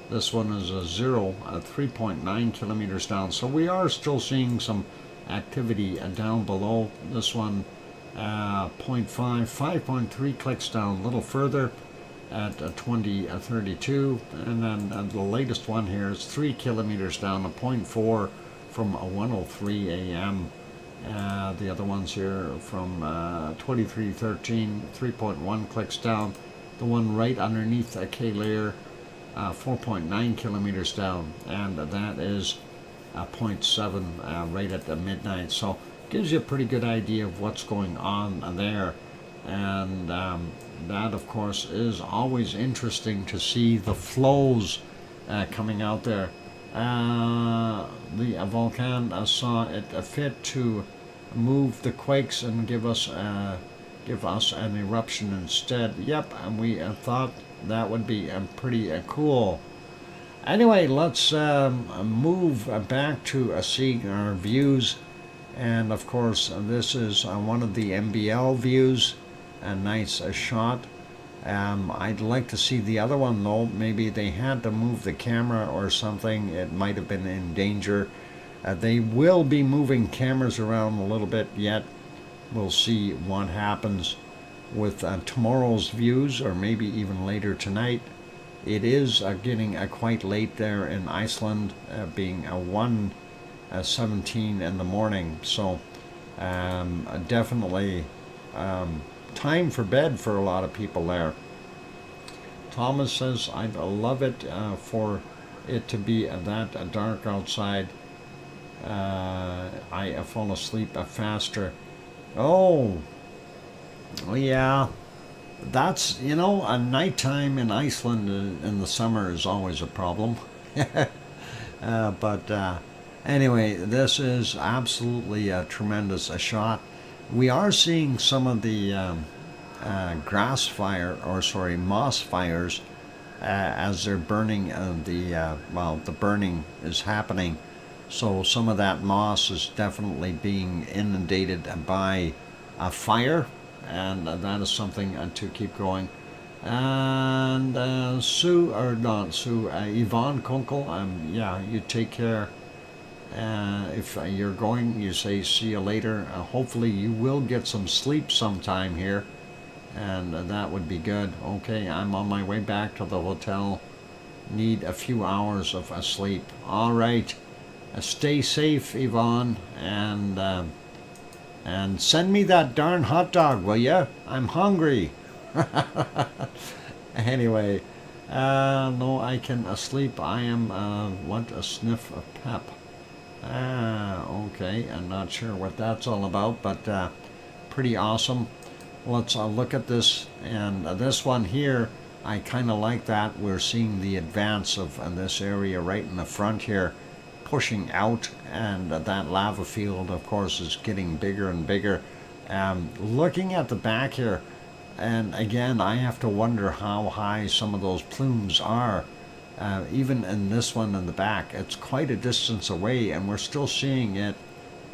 This one is a 3.9 kilometers down. So we are still seeing some activity down below. This one, 5.3 clicks down a little further at 2032. And then the latest one here is 3 kilometers down, a 0.4 from 1:03 a.m. The other ones here from 2313, 3.1 clicks down. The one right underneath the K-layer, 4.9 kilometers down, and that is 0.7 right at the midnight. So gives you a pretty good idea of what's going on there. and that of course is always interesting to see the flows coming out there. The volcano saw it fit to move the quakes and give us an eruption instead. Yep, and we thought that would be pretty cool. Anyway, let's move back to seeing our views. And of course, this is one of the MBL views. A nice shot. I'd like to see the other one though. Maybe they had to move the camera or something. It might have been in danger. They will be moving cameras around a little bit yet. We'll see what happens with tomorrow's views, or maybe even later tonight. It is getting quite late there in Iceland, being 1:17 in the morning. So definitely time for bed for a lot of people there. Thomas says, I'd love it for it to be that dark outside. I fall asleep faster. Oh, yeah. That's, a nighttime in Iceland in the summer is always a problem. But anyway, this is absolutely a tremendous shot. We are seeing some of the moss fires as they're burning. The burning is happening. So some of that moss is definitely being inundated by a fire, and that is something to keep going. And Yvonne Kunkel, yeah, you take care. If you're going, you say see you later. Hopefully you will get some sleep sometime here, and that would be good. Okay, I'm on my way back to the hotel. Need a few hours of sleep. All right. Stay safe, Yvonne, and send me that darn hot dog, will ya? I'm hungry. Anyway, no, I can sleep. I am, want a sniff of pep. Okay, I'm not sure what that's all about, but pretty awesome. Let's look at this, and this one here, I kind of like that. We're seeing the advance of this area right in the front here, pushing out, and that lava field of course is getting bigger and bigger. Looking at the back here, and again I have to wonder how high some of those plumes are. Even in this one in the back, it's quite a distance away, and we're still seeing it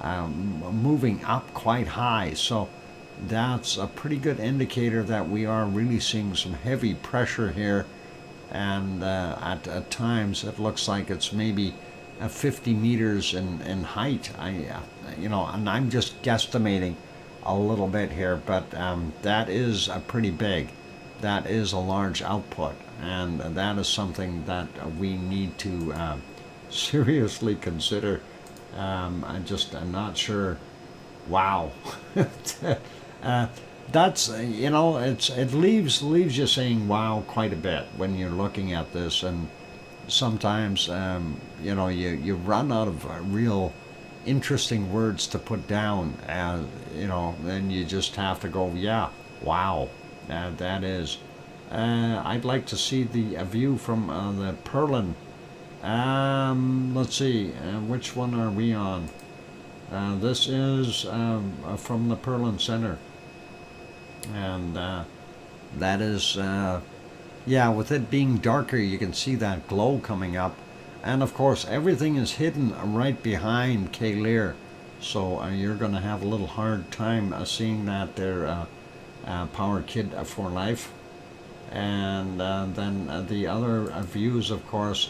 moving up quite high. So that's a pretty good indicator that we are really seeing some heavy pressure here, and at times it looks like it's maybe 50 meters in height. And I'm just guesstimating a little bit here, but that is pretty big. That is a large output, and that is something that we need to seriously consider. I'm not sure. Wow. That's it leaves you saying wow quite a bit when you're looking at this, and sometimes you run out of real interesting words to put down, then you just have to go, yeah, wow, that is. I'd like to see the view from the Perlin. Let's see, which one are we on? This is from the Perlin Center, and that is yeah, with it being darker, you can see that glow coming up. And of course, everything is hidden right behind K Lear. So you're going to have a little hard time seeing that there, Power Kid for Life. And then the other views, of course,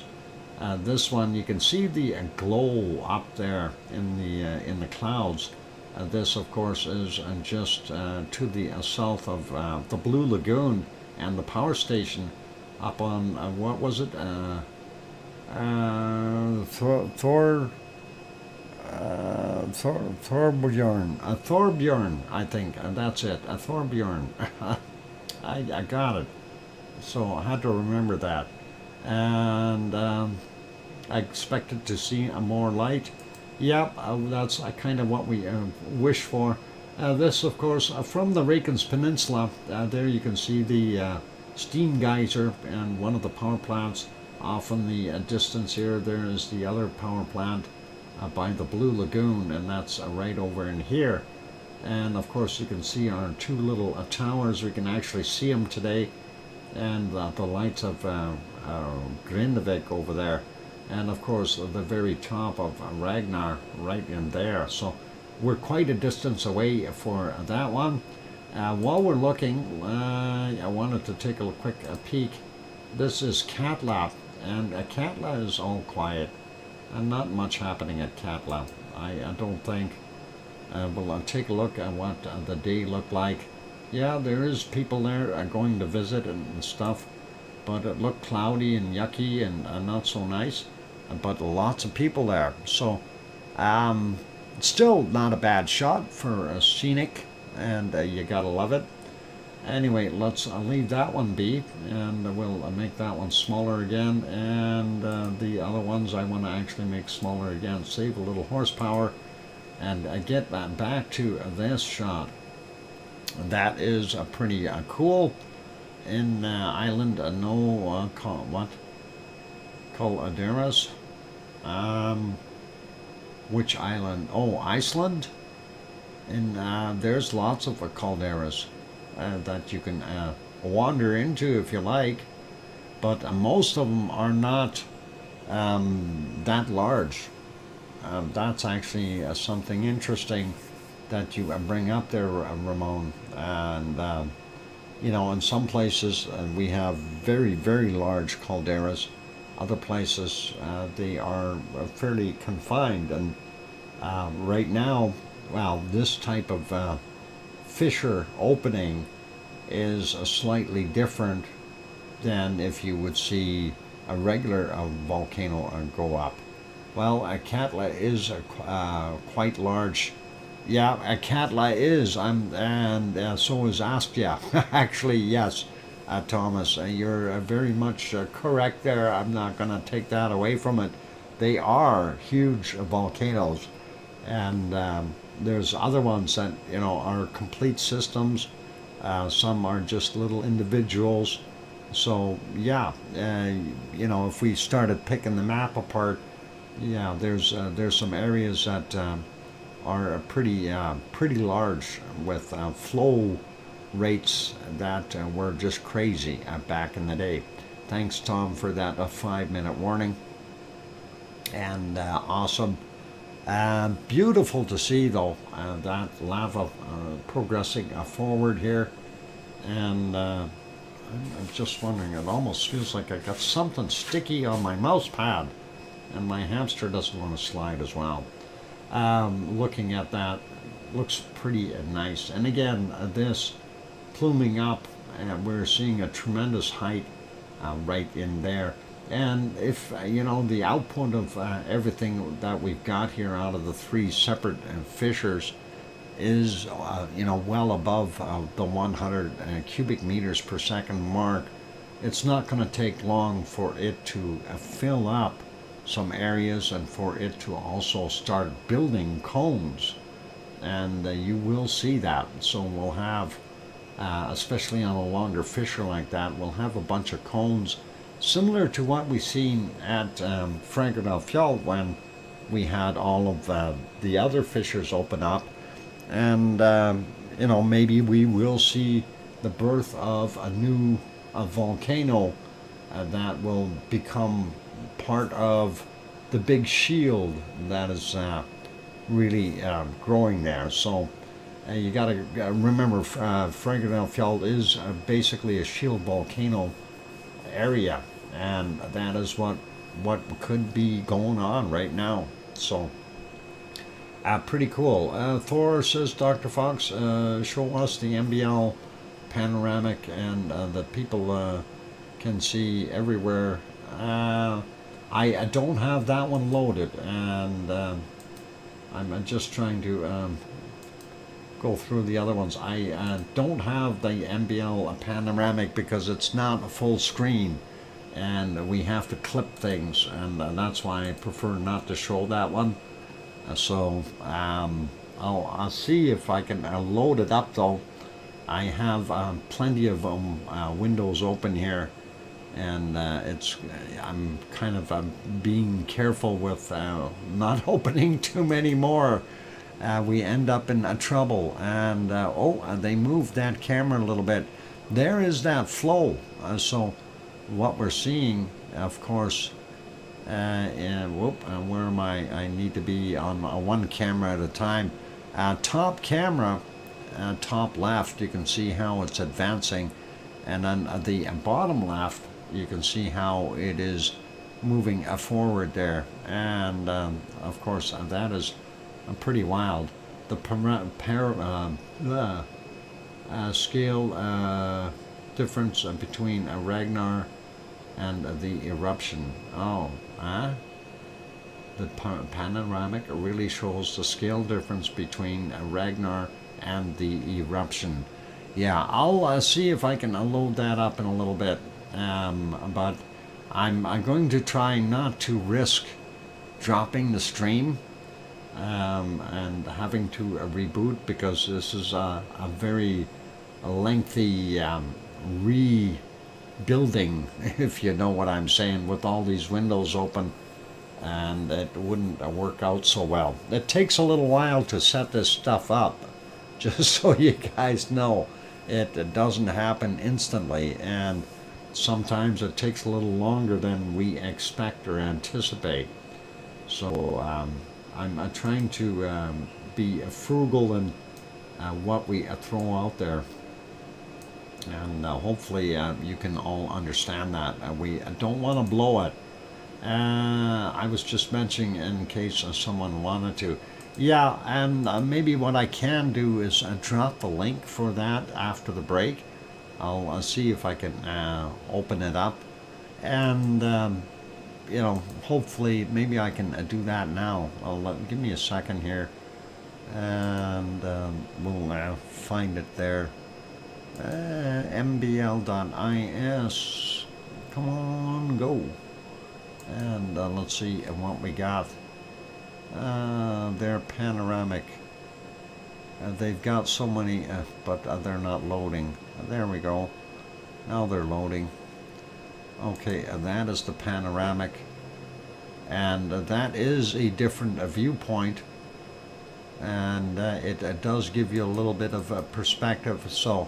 this one, you can see the glow up there in the clouds. This, of course, is just to the south of the Blue Lagoon and the power station up on what was it? Thorbjorn, I think. That's it. Thorbjorn. I got it. So I had to remember that. And I expected to see more light. Yep, that's kind of what we wish for. This, of course, from the Reykjanes Peninsula. There you can see the steam geyser and one of the power plants. Off in the distance here, there is the other power plant by the Blue Lagoon, and that's right over in here. And of course, you can see our two little towers. We can actually see them today, and the lights of Grindavik over there, and of course the very top of Ragnar right in there. So we're quite a distance away for that one. While we're looking, I wanted to take a quick peek. This is Katla, and Katla is all quiet, and not much happening at Katla. I don't think. We'll take a look at what the day looked like. Yeah, there is people there going to visit and stuff, but it looked cloudy and yucky and not so nice. But lots of people there, so still not a bad shot for a scenic, and you gotta love it. Anyway, let's leave that one be, and we'll make that one smaller again, and the other ones I want to actually make smaller again, save a little horsepower, and get that back to this shot. That is pretty cool. In island no Calderas. Which island? Oh, Iceland. And there's lots of calderas that you can wander into if you like, but most of them are not that large. That's actually something interesting that you bring up there, Ramon. And you know, in some places we have very, very large calderas. Other places they are fairly confined. And right now, well, this type of fissure opening is slightly different than if you would see a regular volcano go up. Well, Katla is quite large. Yeah, Katla is, and so is Askja. Actually, yes, Thomas, you're very much correct there. I'm not going to take that away from it. They are huge volcanoes, and there's other ones that, you know, are complete systems. Some are just little individuals. So yeah, you know, if we started picking the map apart, yeah, there's some areas that are pretty large with flow rates that were just crazy back in the day. Thanks, Tom, for that 5-minute warning. And awesome. Beautiful to see, though, that lava progressing forward here. And I'm just wondering, it almost feels like I got something sticky on my mouse pad, and my hamster doesn't want to slide as well. Looking at that, looks pretty nice. And again, this pluming up, and we're seeing a tremendous height right in there. And if you know, the output of everything that we've got here out of the 3 separate fissures is you know, well above the 100 cubic meters per second mark, it's not going to take long for it to fill up some areas and for it to also start building cones. And you will see that. So we'll have, especially on a longer fissure like that, we'll have a bunch of cones similar to what we've seen at Fræðarfjall when we had all of the other fissures open up. And you know, maybe we will see the birth of a new volcano that will become part of the big shield that is really growing there. So you got to remember, Fræðarfjall is basically a shield volcano area, and that is what could be going on right now. So pretty cool. Thor says, Dr. Fox, show us the MBL panoramic and that people can see everywhere. I don't have that one loaded, and I'm just trying to go through the other ones. I don't have the MBL panoramic because it's not a full screen, and we have to clip things, and that's why I prefer not to show that one. So I'll see if I can load it up though. I have plenty of windows open here, and I'm kind of being careful with not opening too many more. We end up in trouble. And they moved that camera a little bit. There is that flow. So what we're seeing, of course, where am I? I need to be on one camera at a time. Top camera, top left, you can see how it's advancing, and on the bottom left, you can see how it is moving forward there. And of course, that is pretty wild. The scale difference between a Ragnar and the eruption. The panoramic really shows the scale difference between a Ragnar and the eruption. Yeah, I'll see if I can load that up in a little bit. But I'm going to try not to risk dropping the stream and having to reboot, because this is a very lengthy rebuilding, if you know what I'm saying, with all these windows open, and it wouldn't work out so well. It takes a little while to set this stuff up, just so you guys know. It doesn't happen instantly, and sometimes it takes a little longer than we expect or anticipate. So I'm trying to be frugal in what we throw out there, and hopefully you can all understand that. We don't want to blow it. I was just mentioning in case someone wanted to. Yeah, and maybe what I can do is drop the link for that after the break. I'll see if I can open it up, and hopefully maybe I can do that now. Give me a second here, and we'll find it there. mbl.is, come on, go. And let's see what we got. They're panoramic. They've got so many, but they're not loading. There we go. Now they're loading. Okay, that is the panoramic. And that is a different viewpoint. And it does give you a little bit of a perspective. So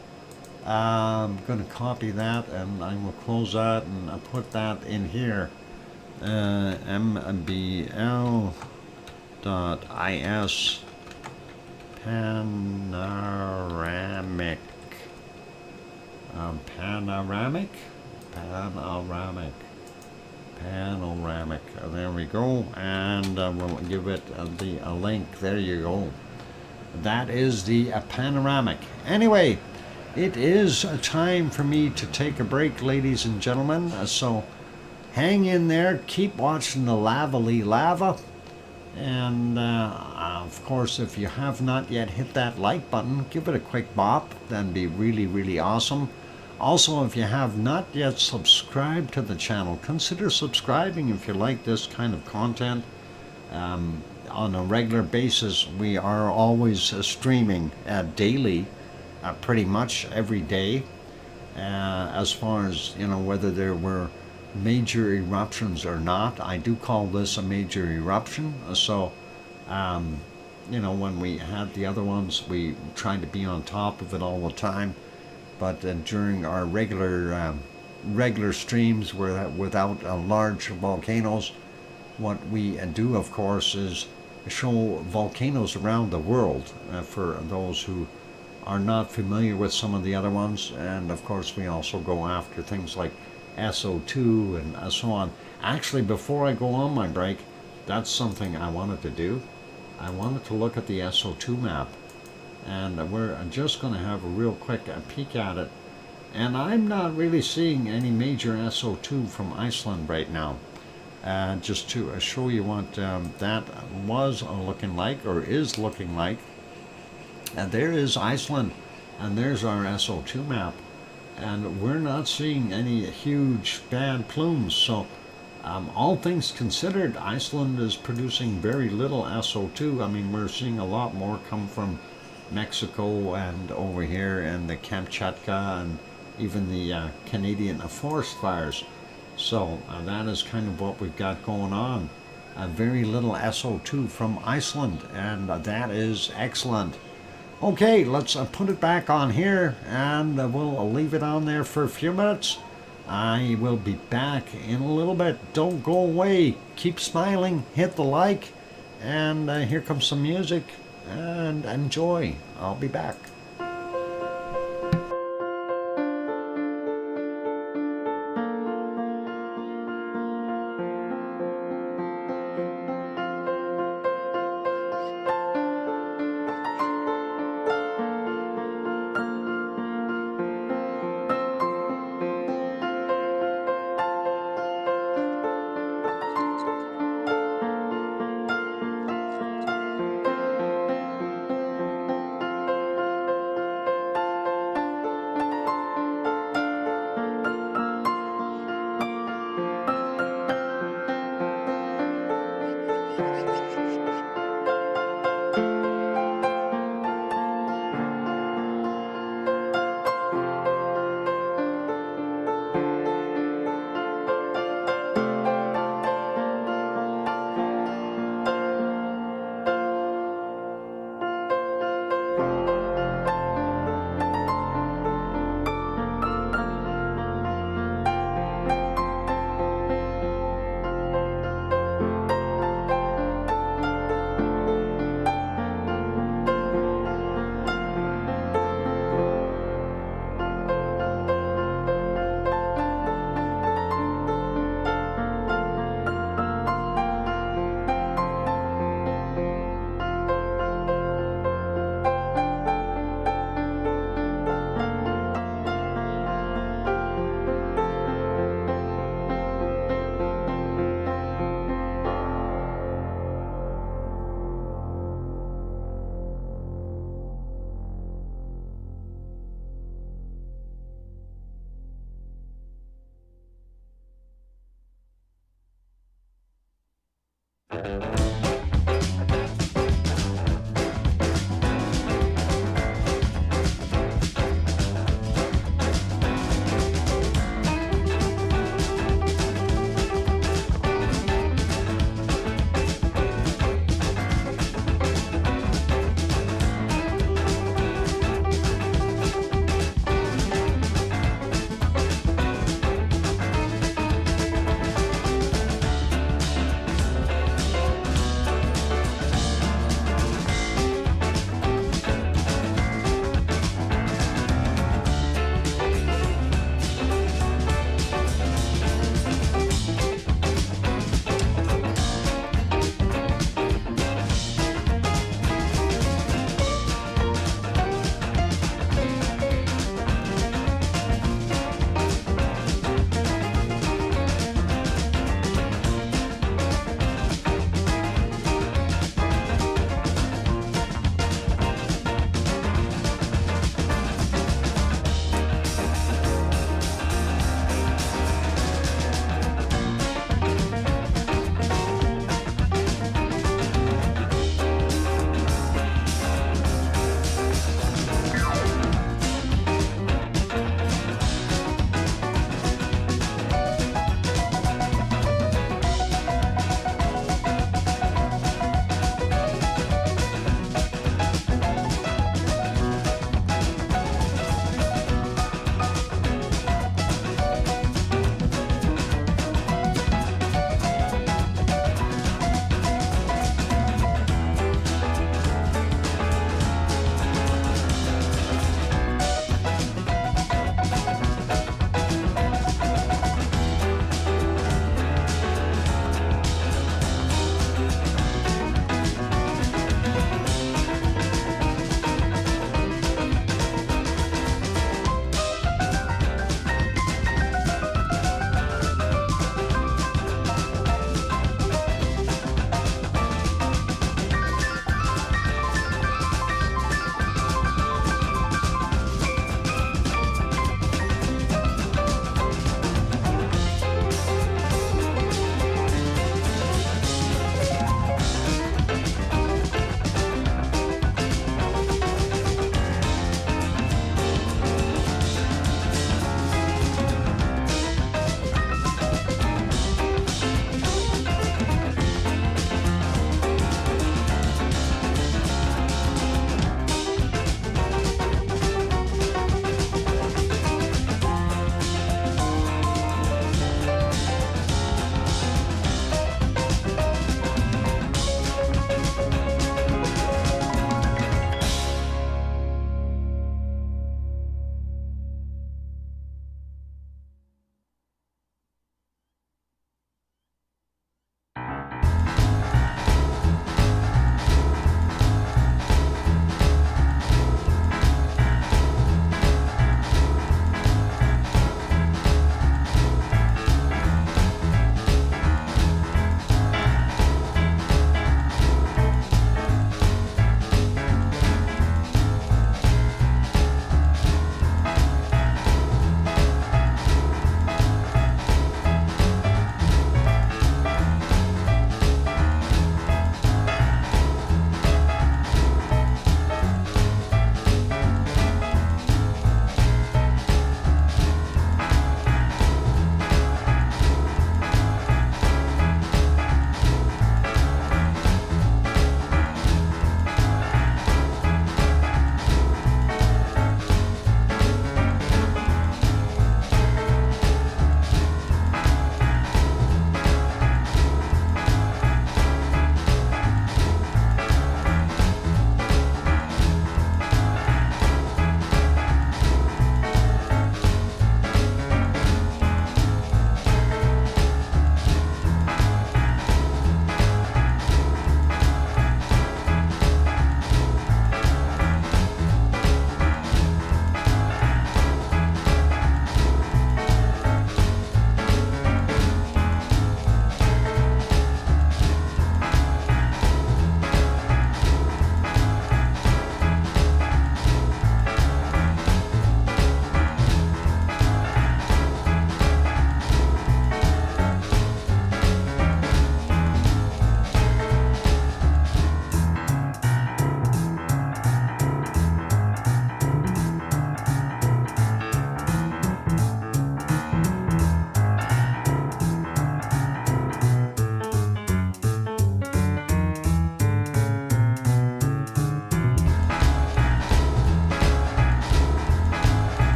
I'm going to copy that, and I will close that and put that in here. mbl.is panoramic. Panoramic. There we go, and we'll give it the link. There you go. That is the panoramic. Anyway, it is time for me to take a break, ladies and gentlemen. So hang in there. Keep watching the lava. And of course, if you have not yet hit that like button, give it a quick bop. That'd be really, really awesome. Also, if you have not yet subscribed to the channel, consider subscribing if you like this kind of content. On a regular basis, we are always streaming daily, pretty much every day. As far as, whether there were major eruptions or not, I do call this a major eruption. So, when we had the other ones, we tried to be on top of it all the time. But during our regular streams without large volcanoes, what we do, of course, is show volcanoes around the world for those who are not familiar with some of the other ones. And of course, we also go after things like SO2 and so on. Actually, before I go on my break, that's something I wanted to do. I wanted to look at the SO2 map, and we're just going to have a real quick peek at it. And I'm not really seeing any major SO2 from Iceland right now. Just to show you what that was looking like, or is looking like. And there is Iceland, and there's our SO2 map. And we're not seeing any huge bad plumes. So All things considered, Iceland is producing very little SO2. I mean, we're seeing a lot more come from Mexico and over here and the Kamchatka and even the Canadian forest fires. So that is kind of what we've got going on. Very little SO2 from Iceland, and that is excellent. Okay, let's put it back on here, and we'll leave it on there for a few minutes. I will be back in a little bit. Don't go away. Keep smiling. Hit the like. And here comes some music. And enjoy. I'll be back.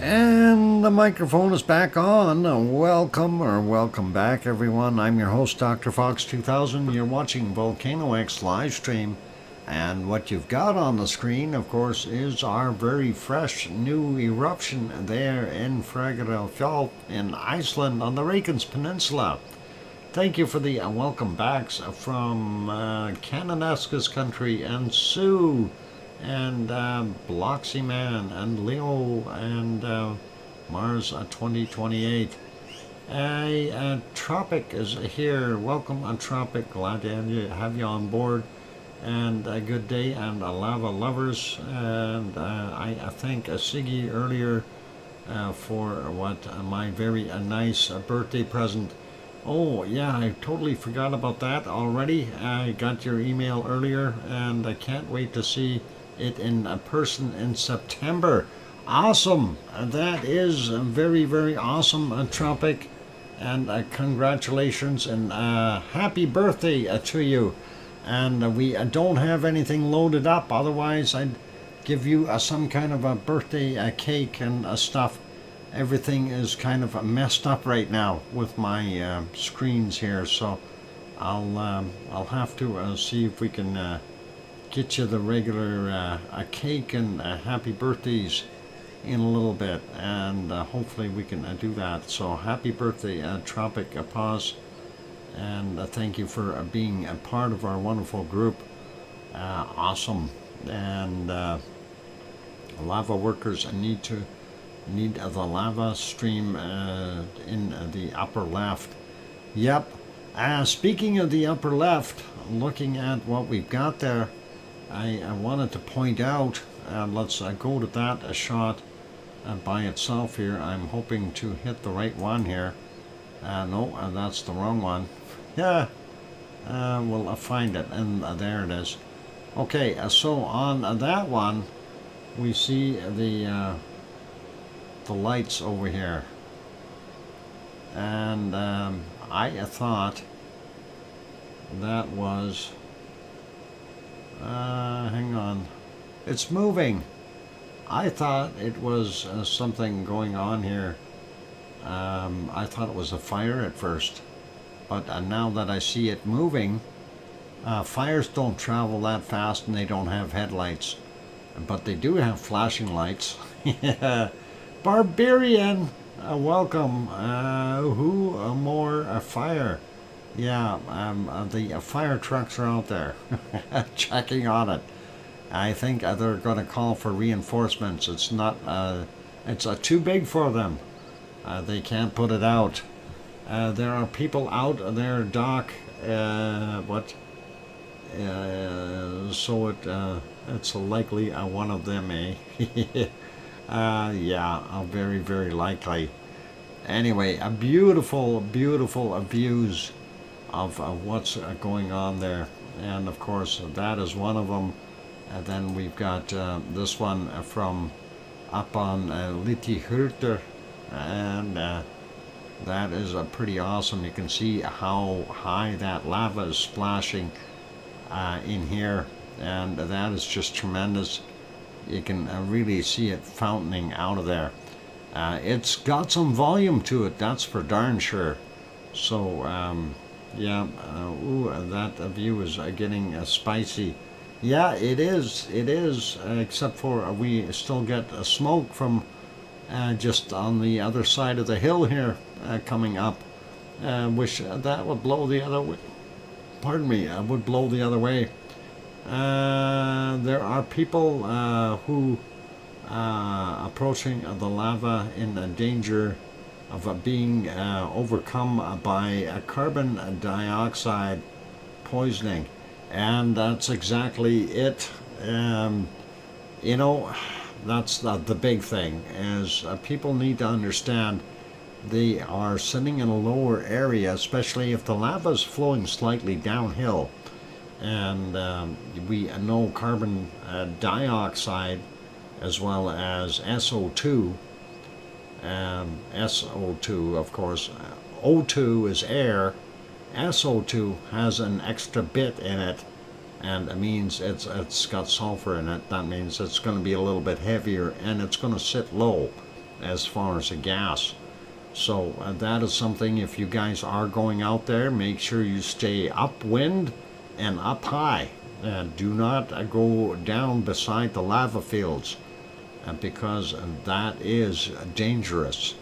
And the microphone is back on. Welcome back, everyone. I'm your host, DrFox2000. You're watching VolcanoX live stream. And what you've got on the screen, of course, is our very fresh new eruption there in Eruption in Iceland on the Reykjanes Peninsula. Thank you for the welcome backs from Canada's country and Sue and Bloxy Man and Leo and Mars 2028. Tropic is here. Welcome, Tropic. Glad to have you on board. And a good day, and lava lovers. And I thank Siggy earlier for my very nice birthday present. Oh, yeah, I totally forgot about that already. I got your email earlier, and I can't wait to see it in person in September. Awesome. That is very, very awesome, Tropic. And congratulations and happy birthday to you. And we don't have anything loaded up. Otherwise, I'd give you some kind of a birthday cake and stuff. Everything is kind of messed up right now with my screens here, so I'll have to see if we can get you the regular cake and happy birthdays in a little bit, and hopefully we can do that. So happy birthday, Tropic Pause, and thank you for being a part of our wonderful group. Awesome. And lava workers need the lava stream in the upper left. Yep. Speaking of the upper left, looking at what we've got there, I wanted to point out, let's go to that shot by itself here. I'm hoping to hit the right one here. No, that's the wrong one. Yeah, we'll find it, and there it is. Okay, so on that one, we see the lights over here, and I thought that was hang on, it's moving. I thought it was something going on here. I thought it was a fire at first, but now that I see it moving, fires don't travel that fast and they don't have headlights, but they do have flashing lights. Yeah. Barbarian, welcome. Who more fire? Yeah, the fire trucks are out there checking on it. I think they're going to call for reinforcements. It's not. It's too big for them. They can't put it out. There are people out there, Doc. So it's likely one of them, eh? Yeah, very, very likely. Anyway, a beautiful views of what's going on there, and of course that is one of them. And then we've got this one from up on Litihurter, and that is pretty awesome. You can see how high that lava is splashing in here, and that is just tremendous. You can really see it fountaining out of there. It's got some volume to it, that's for darn sure. So yeah, that view is getting spicy. Yeah, it is, except for we still get smoke from just on the other side of the hill here coming up. Wish that would blow the other way. Pardon me, would blow the other way. There are people who approaching the lava in danger of being overcome by carbon dioxide poisoning, and that's exactly it. You know, that's the big thing, is people need to understand they are sitting in a lower area, especially if the lava is flowing slightly downhill. And we know carbon dioxide as well as SO2. SO2, of course, O2 is air, SO2 has an extra bit in it, and it means it's got sulfur in it. That means it's going to be a little bit heavier, and it's going to sit low. as far as a gas. So that is something, if you guys are going out there, make sure you stay upwind and up high. Do not go down beside the lava fields because that is dangerous.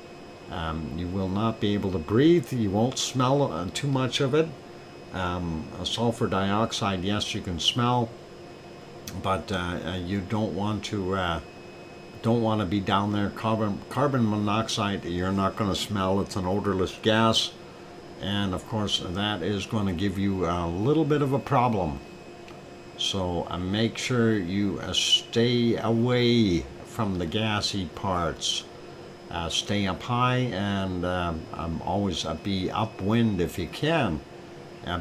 You will not be able to breathe. You won't smell too much of it. Sulfur dioxide, yes, you can smell, but you don't want to be down there. Carbon monoxide, you're not going to smell. It's an odorless gas, and of course that is going to give you a little bit of a problem. So make sure you stay away from the gassy parts. Stay up high, and always be upwind if you can.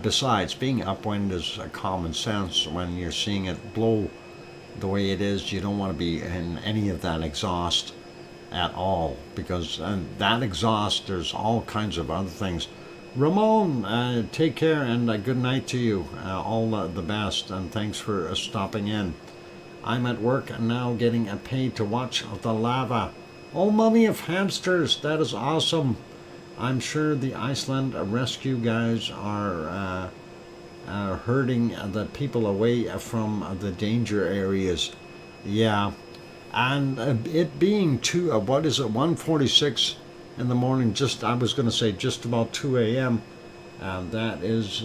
Besides, being upwind is common sense. When you're seeing it blow the way it is, you don't want to be in any of that exhaust at all, because that exhaust, there's all kinds of other things. Ramon, take care, and good night to you. All the best, and thanks for stopping in. I'm at work now, getting paid to watch the lava. Oh, mummy of hamsters, that is awesome. I'm sure the Iceland rescue guys are herding the people away from the danger areas. Yeah, and it being 1:46 in the morning, I was going to say just about 2 a.m. That is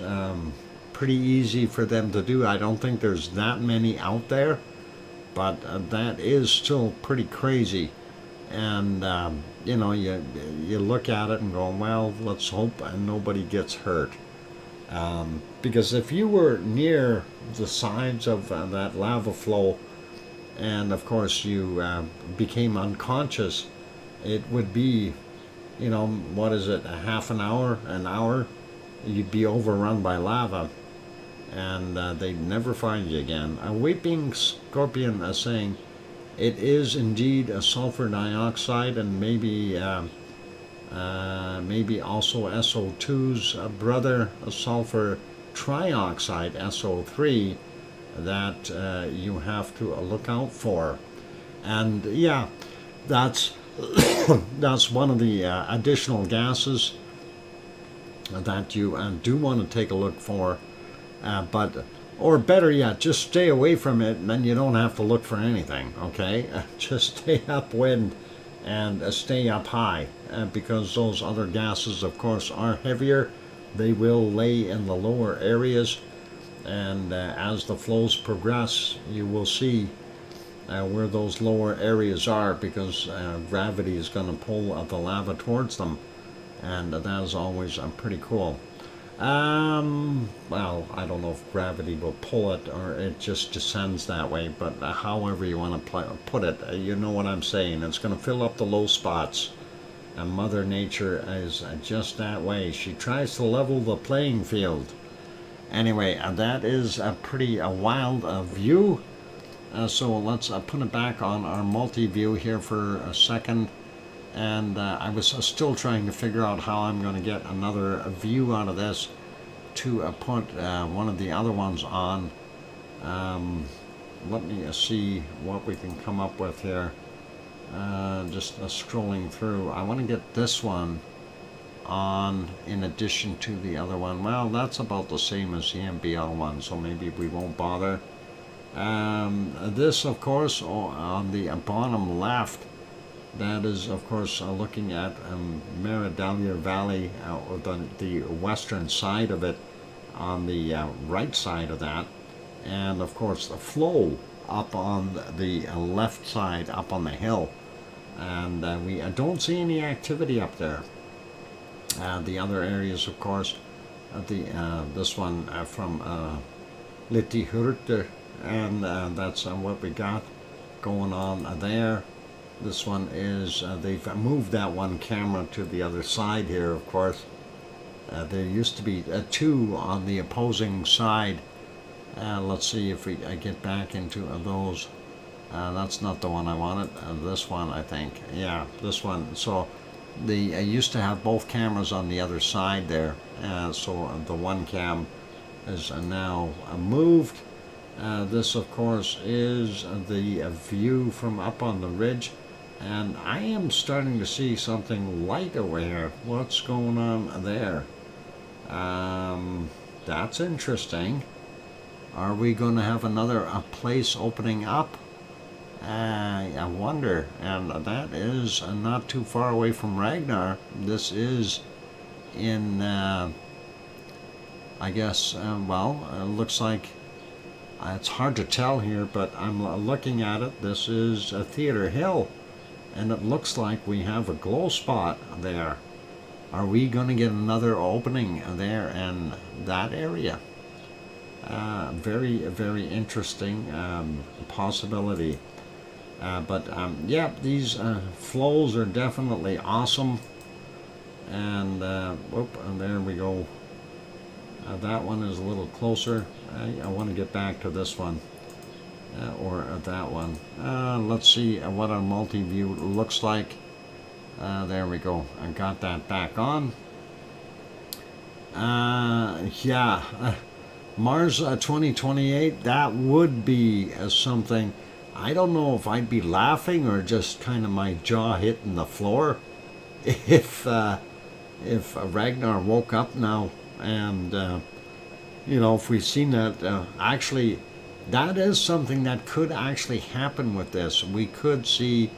pretty easy for them to do. I don't think there's that many out there, but that is still pretty crazy. And you look at it and go, well, let's hope nobody gets hurt. Because if you were near the sides of that lava flow, and of course you became unconscious, it would be, what is it, a half an hour, you'd be overrun by lava, and they'd never find you again. A weeping scorpion saying, it is indeed a sulfur dioxide, and maybe also SO2's brother, a sulfur trioxide, SO3, that you have to look out for. And yeah, that's that's one of the additional gases that you do want to take a look for. Or better yet, just stay away from it, and then you don't have to look for anything, okay? Just stay upwind and stay up high, because those other gases, of course, are heavier. They will lay in the lower areas, and as the flows progress, you will see where those lower areas are, because gravity is going to pull the lava towards them, and that is always pretty cool. Well, I don't know if gravity will pull it or it just descends that way, but however you want to put it, you know what I'm saying. It's going to fill up the low spots, and Mother Nature is just that way. She tries to level the playing field. Anyway, that is a pretty wild view. So let's put it back on our multi-view here for a second. And I was still trying to figure out how I'm going to get another view out of this to put one of the other ones on. Let me see what we can come up with here. Just scrolling through. I want to get this one on in addition to the other one. Well, that's about the same as the MBL one, so maybe we won't bother. This, of course, on the bottom left, that is, of course, looking at Meridalier Valley, or the western side of it, on the right side of that, and of course the flow up on the left side, up on the hill, and we don't see any activity up there. The other areas, of course, this one from Litihurte, and that's what we got going on there. This one is, they've moved that one camera to the other side here, of course. There used to be two on the opposing side. Let's see if we get back into those. That's not the one I wanted. This one, I think. Yeah, this one. So they used to have both cameras on the other side there. So the one cam is now moved. This, of course, is the view from up on the ridge. And I am starting to see something light over here. What's going on there? That's interesting. Are we going to have another place opening up? I wonder. And that is not too far away from Ragnar. This is in, I guess, well, it looks like it's hard to tell here, but I'm looking at it. This is a Theater Hill, and it looks like we have a glow spot there. Are we going to get another opening there in that area? Very, very interesting possibility. But yeah, these flows are definitely awesome. And there we go. That one is a little closer. I want to get back to this one. Or that one. Let's see what our multi-view looks like. There we go. I got that back on. Yeah. Mars 2028, that would be something. I don't know if I'd be laughing or just kind of my jaw hitting the floor if Ragnar woke up now and you know, if we've seen that. Actually, that is something that could actually happen with this. We could see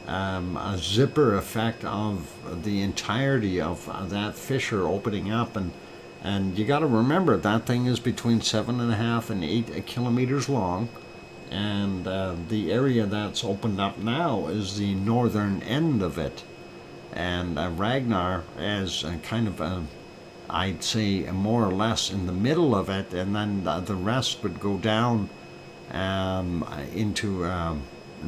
a zipper effect of the entirety of that fissure opening up, and you got to remember that thing is between 7.5 and 8 kilometers long, and the area that's opened up now is the northern end of it, and Ragnar is kind of I'd say more or less in the middle of it, and then the rest would go down into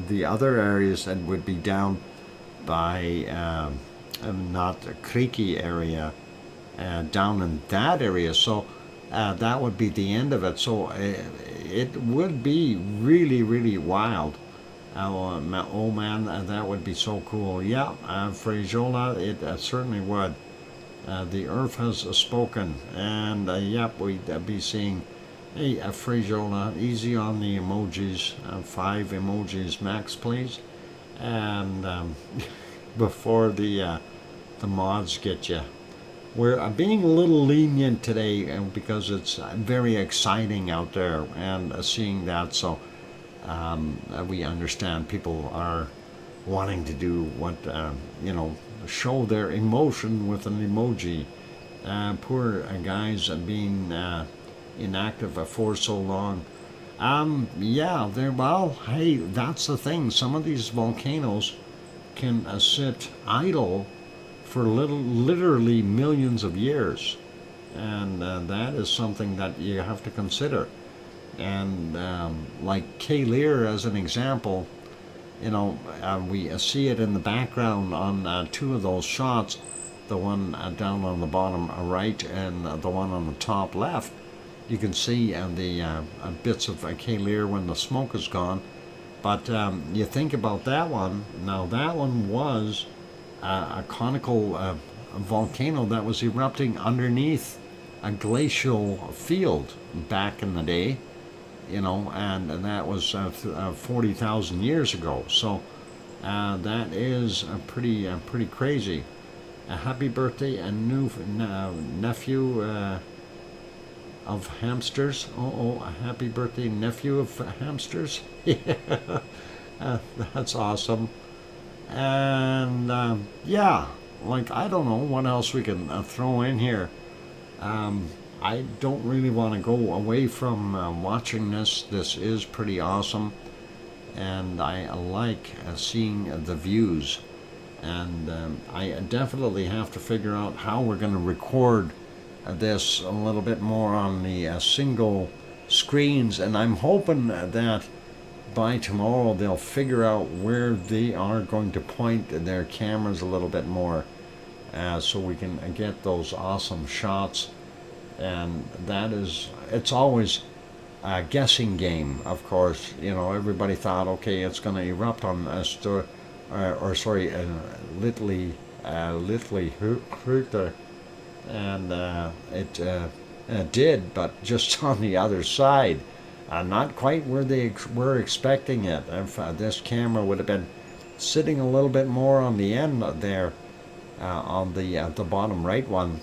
the other areas that would be down by not a creaky area, down in that area. So that would be the end of it. So it would be really, really wild. Oh man, that would be so cool. Yeah, Frajola, it certainly would. The Earth has spoken, and yep, we'd be seeing. Hey, Frajola, easy on the emojis. 5 emojis max, please. And before the mods get you. We're being a little lenient today because it's very exciting out there and seeing that. So we understand people are wanting to do what, you know, show their emotion with an emoji. Poor guys being inactive for so long. Yeah, well, hey, that's the thing. Some of these volcanoes can sit idle for literally millions of years, and that is something that you have to consider. And like Lear as an example, you know, we see it in the background on 2 of those shots, the one down on the bottom right and the one on the top left. You can see the bits of Lear when the smoke is gone. But you think about that one. Now that one was a conical volcano that was erupting underneath a glacial field back in the day, you know, and that was 40,000 years ago. So that is pretty crazy. Happy birthday, a new nephew of hamsters. Oh, a happy birthday, nephew of hamsters. Yeah, that's awesome. And yeah, like, I don't know what else we can throw in here. I don't really want to go away from watching this. This is pretty awesome, and I like seeing the views. And I definitely have to figure out how we're going to record this a little bit more on the single screens, and I'm hoping that by tomorrow they'll figure out where they are going to point their cameras a little bit more, so we can get those awesome shots. And that is, it's always a guessing game, of course. You know, everybody thought, okay, it's going to erupt on Little Hruter, and it did, but just on the other side, not quite where they were expecting it. If this camera would have been sitting a little bit more on the end there, on the bottom right one.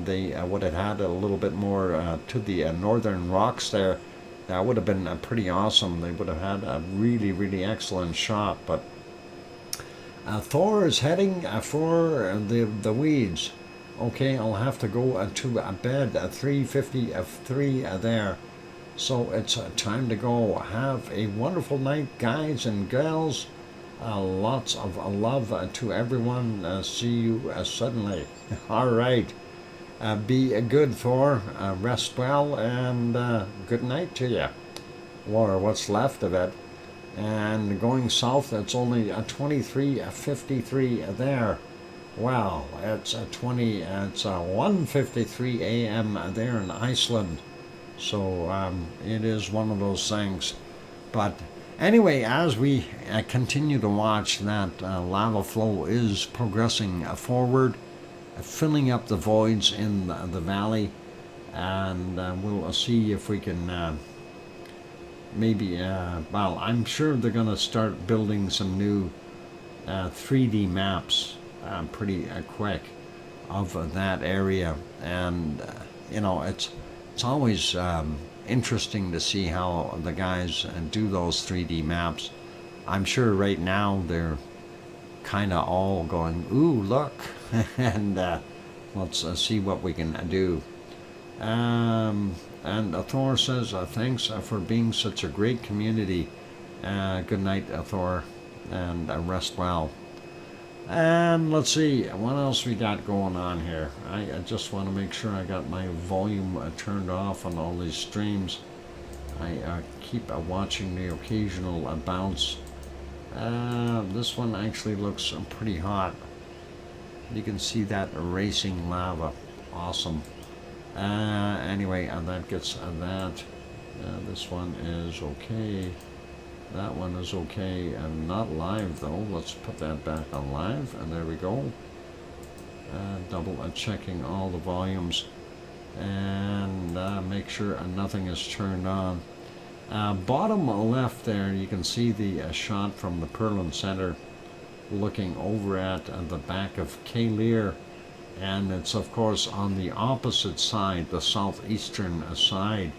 They would have had a little bit more to the northern rocks there. That would have been pretty awesome. They would have had a really, really excellent shot. But Thor is heading for the weeds. Okay, I'll have to go to bed at 3:53 there. So it's time to go. Have a wonderful night, guys and gals. Lots of love to everyone. See you suddenly. All right. Be good, Thor. Rest well, and good night to you. Or what's left of it. And going south, it's only 23:53 there. Wow, it's 1:53 a.m. there in Iceland. So it is one of those things. But anyway, as we continue to watch, that lava flow is progressing forward, filling up the voids in the valley, and we'll see if we can maybe, well, I'm sure they're going to start building some new 3D maps pretty quick of that area. And you know, it's always interesting to see how the guys do those 3D maps. I'm sure right now they're kind of all going, ooh, look, and let's see what we can do. And Thor says, thanks for being such a great community. Good night, Thor, and rest well. And let's see, what else we got going on here? I just want to make sure I got my volume turned off on all these streams. I keep watching the occasional bounce. This one actually looks pretty hot. You can see that racing lava. Awesome. Anyway, that gets that. This one is okay. That one is okay, and not live though. Let's put that back on live, and there we go. Double checking all the volumes, and make sure nothing is turned on. Bottom left there, you can see the shot from the Perlin Center, looking over at the back of Calir, and it's of course on the opposite side, the southeastern side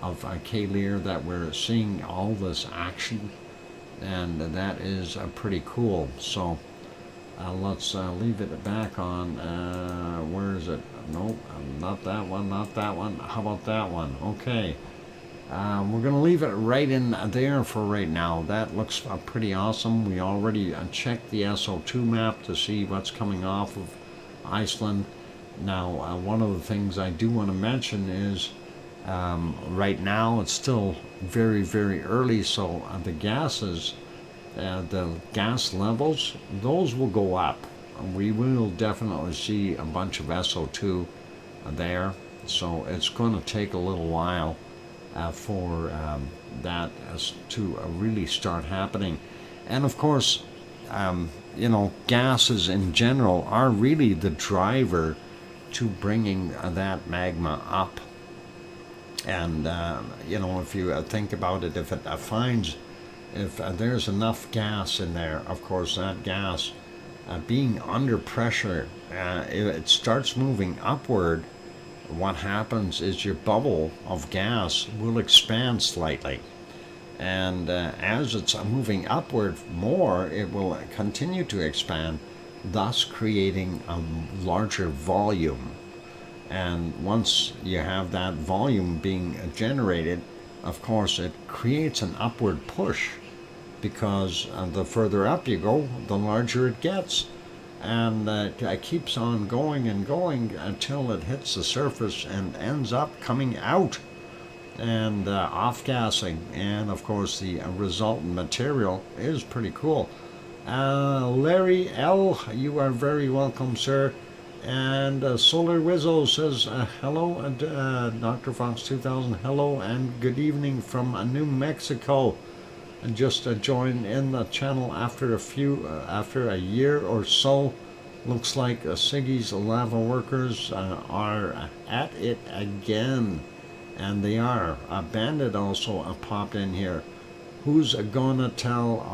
of Calir, that we're seeing all this action, and that is pretty cool. So let's leave it back on. Where is it? Nope, not that one, not that one. How about that one? Okay. We're going to leave it right in there for right now. That looks pretty awesome. We already checked the SO2 map to see what's coming off of Iceland. Now, one of the things I do want to mention is right now it's still very, very early, so the gases, the gas levels, those will go up. We will definitely see a bunch of SO2 there, so it's going to take a little while for that to really start happening. And of course, you know, gases in general are really the driver to bringing that magma up. And you know, if you think about it, if it finds, if there's enough gas in there, of course that gas being under pressure, if it starts moving upward, what happens is your bubble of gas will expand slightly, and as it's moving upward more, it will continue to expand, thus creating a larger volume. And once you have that volume being generated, of course it creates an upward push, because the further up you go, the larger it gets. And it keeps on going and going until it hits the surface and ends up coming out and off-gassing. And of course the resultant material is pretty cool. Larry L., you are very welcome, sir. And Solar Wizzo says, hello, DrFox2000, hello and good evening from New Mexico. And just joined in the channel after a year or so. Looks like Siggy's lava workers are at it again, and they are. Bandit also popped in here. who's gonna tell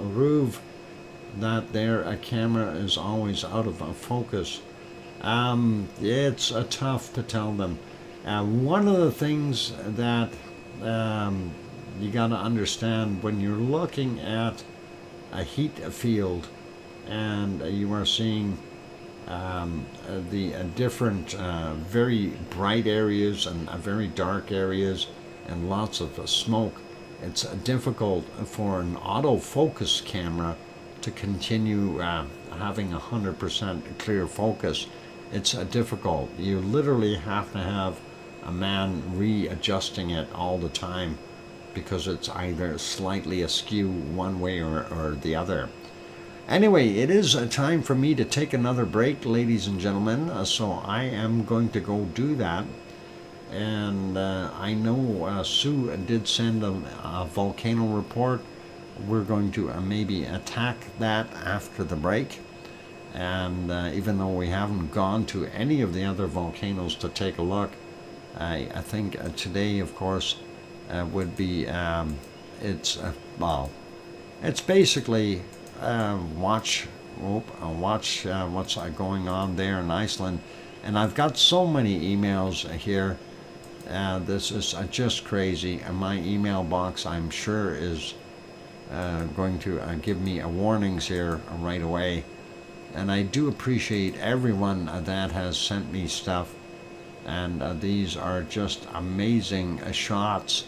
Ruv that their camera is always out of focus? It's tough to tell them. One of the things that you got to understand when you're looking at a heat field and you are seeing the different very bright areas and very dark areas and lots of smoke, it's difficult for an autofocus camera to continue having 100% clear focus. It's difficult. You literally have to have a man readjusting it all the time because it's either slightly askew one way or the other. Anyway, it is time for me to take another break, ladies and gentlemen, so I am going to go do that. And I know Sue did send a volcano report. We're going to maybe attack that after the break. And even though we haven't gone to any of the other volcanoes to take a look, I think today, of course, would be, it's basically watch what's going on there in Iceland. And I've got so many emails here. This is just crazy. And my email box, I'm sure, is going to give me warnings here right away. And I do appreciate everyone that has sent me stuff. And these are just amazing shots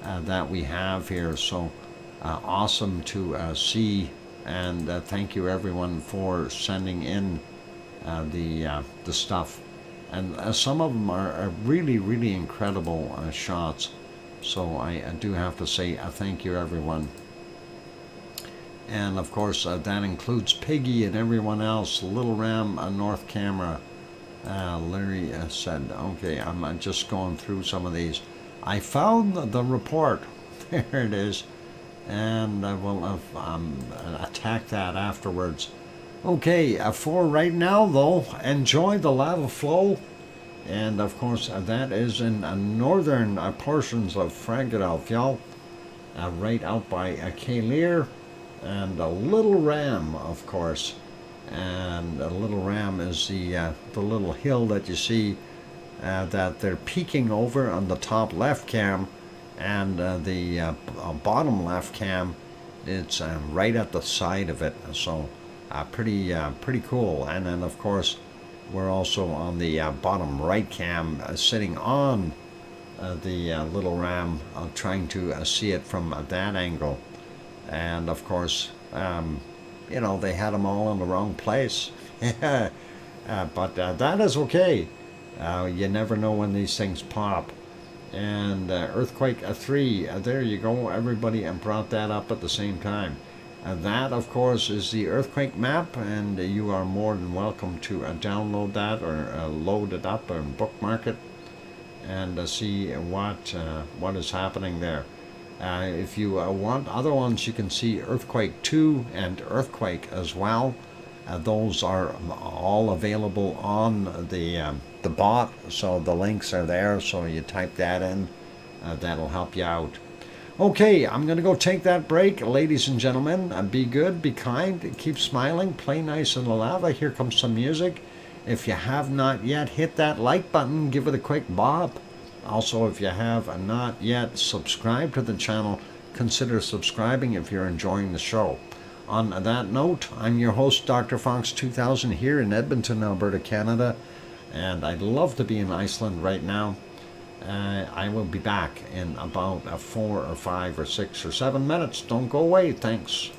that we have here. So awesome to see. And thank you everyone for sending in the stuff. And some of them are really, really incredible shots. So I do have to say thank you everyone. And of course that includes Piggy and everyone else. Little Ram North Camera. Larry said, okay, I'm just going through some of these. I found the report. There it is. And I will attack that afterwards. Okay, for right now though, enjoy the lava flow. And of course that is in northern portions of Fragadalfjall, right out by Keilir. And a Little Ram, of course. And a Little Ram is the little hill that you see that they're peeking over on the top left cam, and the bottom left cam, it's right at the side of it. So pretty cool. And then of course we're also on the bottom right cam, sitting on the Little Ram, trying to see it from that angle. And of course, you know, they had them all in the wrong place. But that is okay. You never know when these things pop. And Earthquake 3, there you go, everybody, and brought that up at the same time. That, of course, is the earthquake map, and you are more than welcome to download that or load it up and bookmark it and see what is happening there. If you want other ones, you can see Earthquake 2 and Earthquake as well. Those are all available on the bot, so the links are there, so you type that in. That'll help you out. Okay, I'm going to go take that break, ladies and gentlemen. Be good, be kind, keep smiling, play nice in the lava. Here comes some music. If you have not yet hit that like button, give it a quick bop. Also, if you have not yet subscribed to the channel, consider subscribing if you're enjoying the show. On that note, I'm your host, DrFox2000, here in Edmonton, Alberta, Canada, and I'd love to be in Iceland right now. I will be back in about 4 or 5 or 6 or 7 minutes. Don't go away. Thanks.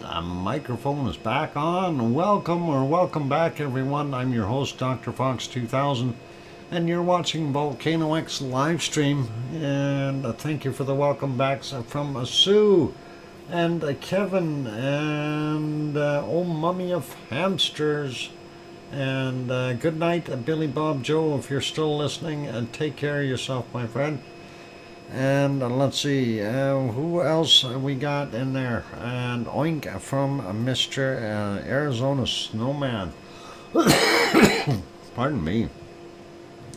that microphone is back on. Welcome back, everyone. I'm your host, DrFox2000, and you're watching VolcanoX live stream. And thank you for the welcome backs from Sue and Kevin and Oh Mummy of Hamsters. And good night, Billy Bob Joe, if you're still listening. And take care of yourself, my friend. And let's see, who else we got in there? And Oink from Mr. Arizona Snowman. Pardon me.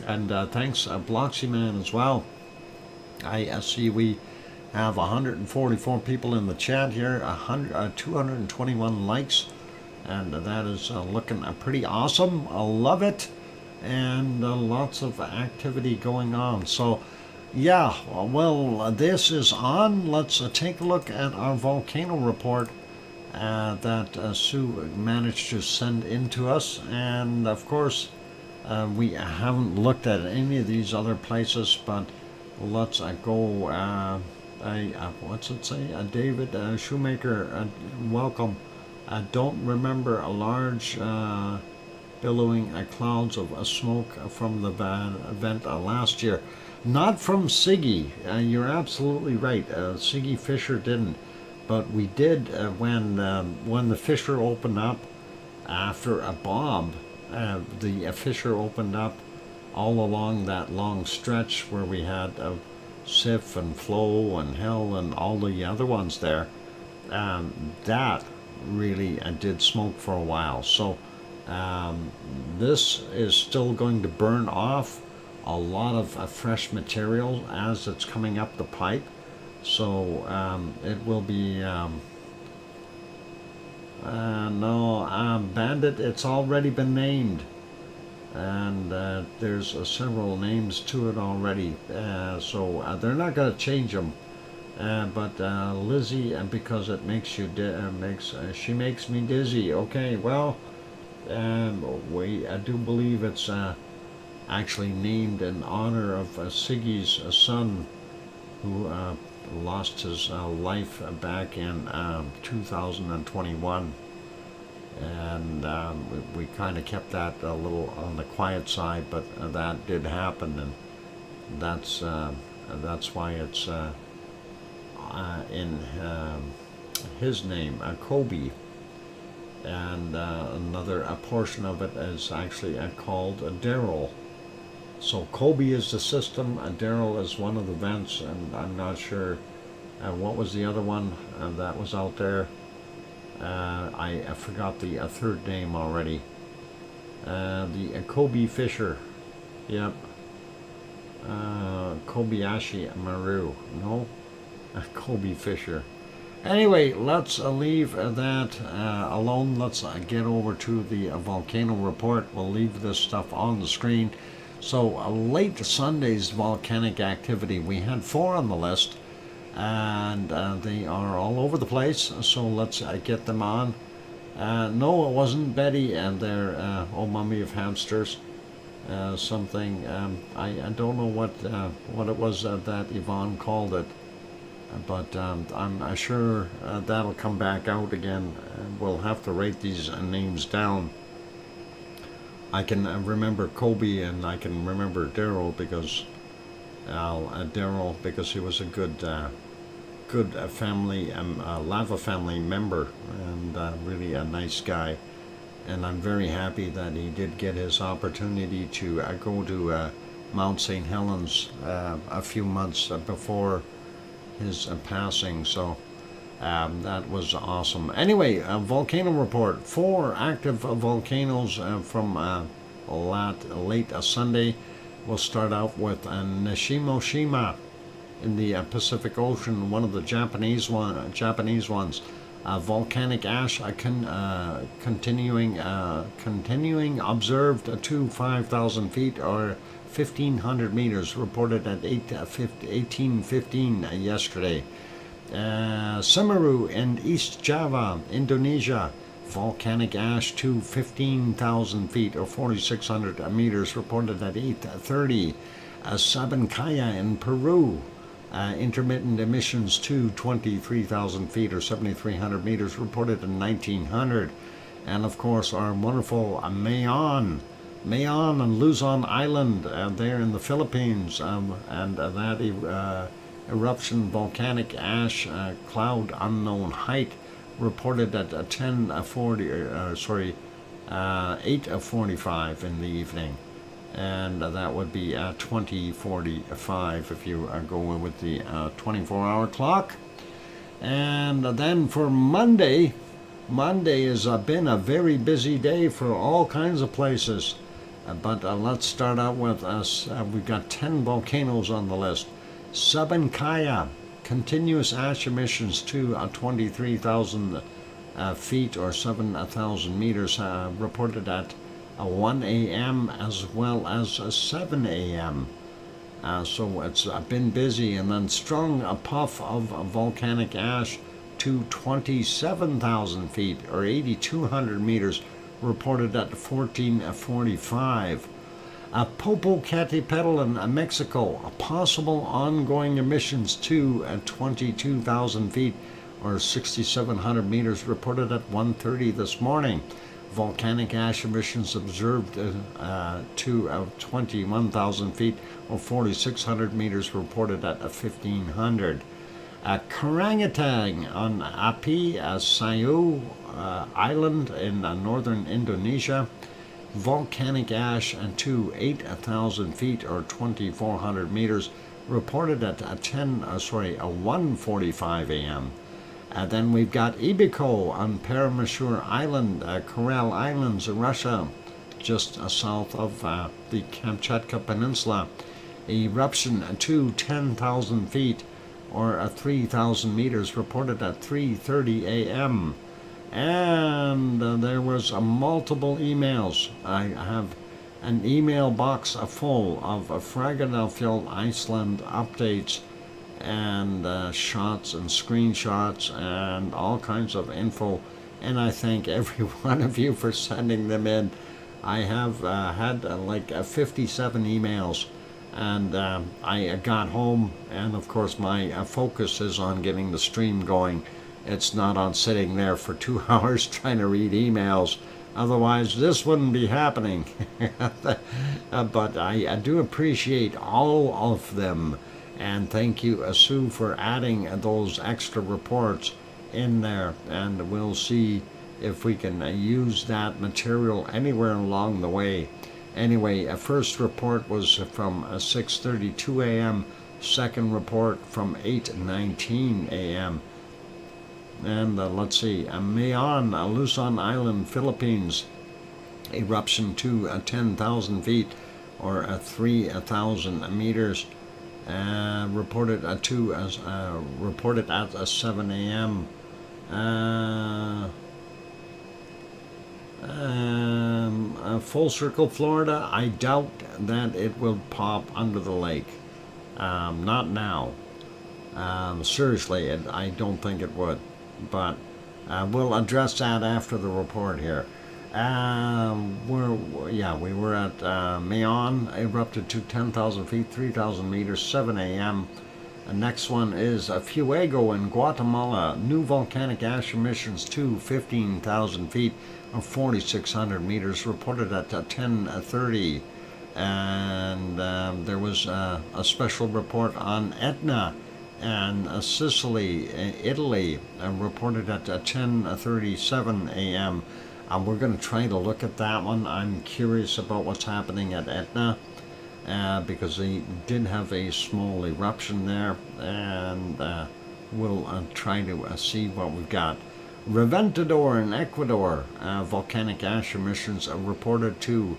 And thanks, Bloxy Man, as well. I see we have 144 people in the chat here, 221 likes. And that is looking pretty awesome. I love it. And lots of activity going on. So, yeah, well, this is on. Let's take a look at our volcano report that Sue managed to send in to us. And, of course, we haven't looked at any of these other places, but let's go. What's it say? David Shoemaker, welcome. I don't remember a large billowing clouds of smoke from the event last year. Not from Siggy. You're absolutely right. Siggy Fisher didn't, but we did when the fissure opened up after a Bob. The fissure opened up all along that long stretch where we had Sif and Flo and Hell and all the other ones there. That really did smoke for a while. So this is still going to burn off a lot of fresh material as it's coming up the pipe. So it will be Bandit. It's already been named, and there's several names to it already. So they're not going to change them. But Lizzie, because it makes you she makes me dizzy. Okay, well, I do believe it's actually named in honor of Siggy's son, who lost his life back in 2021, and we kind of kept that a little on the quiet side, but that did happen, and that's why it's in his name, Kobe. And another portion of it is actually called Daryl. So Kobe is the system, Daryl is one of the vents, and I'm not sure what was the other one that was out there. I forgot the third name already. The Kobe Fisher. Yep. Kobayashi Maru. No? Kobe Fisher. Anyway, let's leave that alone. Let's get over to the volcano report. We'll leave this stuff on the screen. So late Sunday's volcanic activity, we had 4 on the list, and they are all over the place. So let's get them on. No, it wasn't Betty and their Oh Mummy of Hamsters. Something I don't know what it was that Yvonne called it. But I'm sure that'll come back out again. We'll have to write these names down. I can remember Kobe, and I can remember Daryl because he was a good family, lava family member, and really a nice guy. And I'm very happy that he did get his opportunity to go to Mount St. Helens a few months before his passing. So that was awesome. Anyway, volcano report. 4 active volcanoes from late Sunday. We'll start out with Nishimoshima in the Pacific Ocean, one of the Japanese ones. Volcanic ash continuing observed to 5,000 feet or 1,500 meters, reported at 18:15 yesterday. Semeru in East Java, Indonesia, volcanic ash to 15,000 feet or 4,600 meters, reported at 8:30. Sabancaya in Peru, Intermittent emissions to 23,000 feet or 7,300 meters reported in 1900. And of course our wonderful Mayon and Luzon Island there in the Philippines, and that eruption, volcanic ash cloud unknown height, reported at 8:45 in the evening, and that would be 20:45 if you go with the 24-hour clock. And then for Monday has been a very busy day for all kinds of places. But let's start out with we've got 10 volcanoes on the list. Sabancaya, continuous ash emissions to 23,000 feet or 7,000 meters, reported at 1 a.m. as well as 7 a.m. So it's been busy. And then strong a puff of volcanic ash to 27,000 feet or 8,200 meters, reported at 14:45. Popocatépetl in Mexico, a possible ongoing emissions to 22,000 feet or 6,700 meters, reported at 1:30 this morning. Volcanic ash emissions observed to 21,000 feet or 4,600 meters, reported at 1,500. Karangetang on Api Sayu Island in northern Indonesia, volcanic ash to 8,000 feet or 2,400 meters, reported at 1:45 a.m. Then we've got Ibico on Parameshur Island, Kuril Islands, Russia, just south of the Kamchatka Peninsula. Eruption to 10,000 feet or 3,000 meters, reported at 3:30 a.m. And there was multiple emails. I have an email box full of Fragadalfjall Iceland updates and shots and screenshots and all kinds of info, and I thank every one of you for sending them in. I have had like 57 emails, and I got home, and of course my focus is on getting the stream going. It's not on sitting there for 2 hours trying to read emails. Otherwise, this wouldn't be happening. But I do appreciate all of them. And thank you, Sue, for adding those extra reports in there. And we'll see if we can use that material anywhere along the way. Anyway, a first report was from 6:32 a.m. Second report from 8:19 a.m. And let's see, Mayon, Luzon Island, Philippines, eruption to 10,000 feet or 3,000 meters, reported at 7 a.m. Full Circle, Florida, I doubt that it will pop under the lake. Not now. Seriously, I don't think it would. But we'll address that after the report here. We were at Mayon, erupted to 10,000 feet, 3,000 meters, 7 a.m. The next one is Fuego in Guatemala, new volcanic ash emissions to 15,000 feet, or 4,600 meters, reported at 10:30. And there was a special report on Etna and Sicily, Italy, reported at 10:37 a.m. We're going to try to look at that one. I'm curious about what's happening at Etna, because they did have a small eruption there, and we'll try to see what we've got. Reventador in Ecuador, volcanic ash emissions reported to,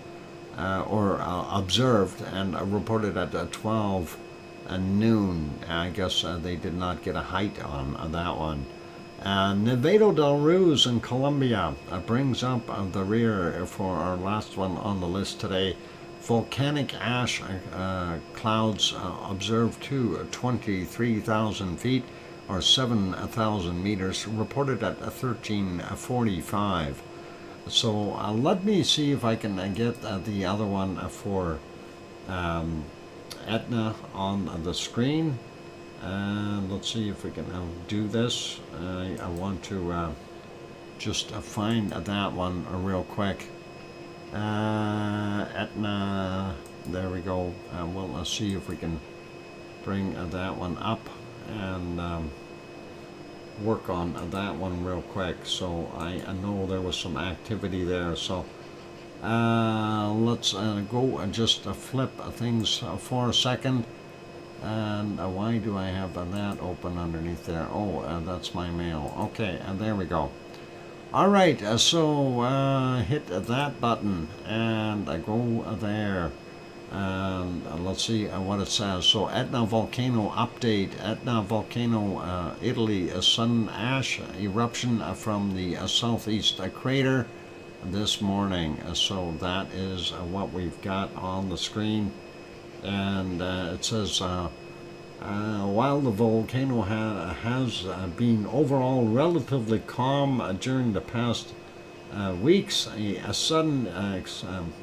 observed and reported at 12 noon. I guess they did not get a height on that one. Nevado del Ruiz in Colombia brings up the rear for our last one on the list today. Volcanic ash clouds observed to 23,000 feet or 7,000 meters, reported at 13:45. So let me see if I can get the other one for Etna on the screen. And let's see if we can do this. I want to just find that one real quick. Etna, there we go. We'll see if we can bring that one up and work on that one real quick. So I know there was some activity there. So let's go and just flip things for a second. And why do I have that open underneath there? Oh, that's my mail. Okay, and there we go. All right, so hit that button and go there. And let's see what it says. So Etna volcano update. Etna volcano, Italy, a sudden ash eruption from the southeast crater this morning. So that is what we've got on the screen. And it says, while the volcano has been overall relatively calm during the past weeks, a sudden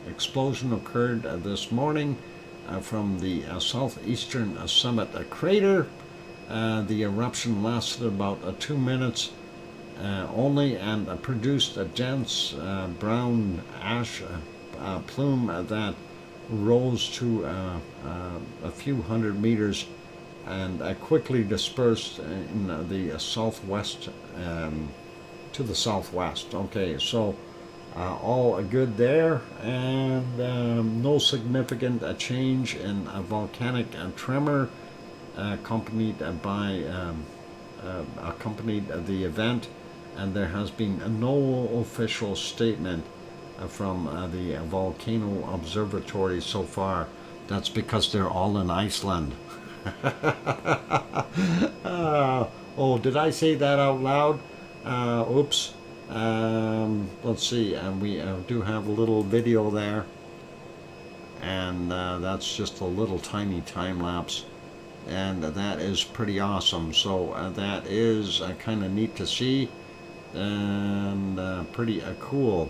explosion occurred this morning from the southeastern summit crater. The eruption lasted about 2 minutes only and produced a dense brown ash plume that rose to a few hundred meters and quickly dispersed in the southwest, to the southwest. Okay, so all good there, and no significant change in a volcanic tremor accompanied the event, and there has been no official statement from the volcano observatory so far. That's because they're all in Iceland. Oh, did I say that out loud? Oops. Let's see, and we do have a little video there, and that's just a little tiny time lapse, and that is pretty awesome. So that is kind of neat to see, and pretty cool.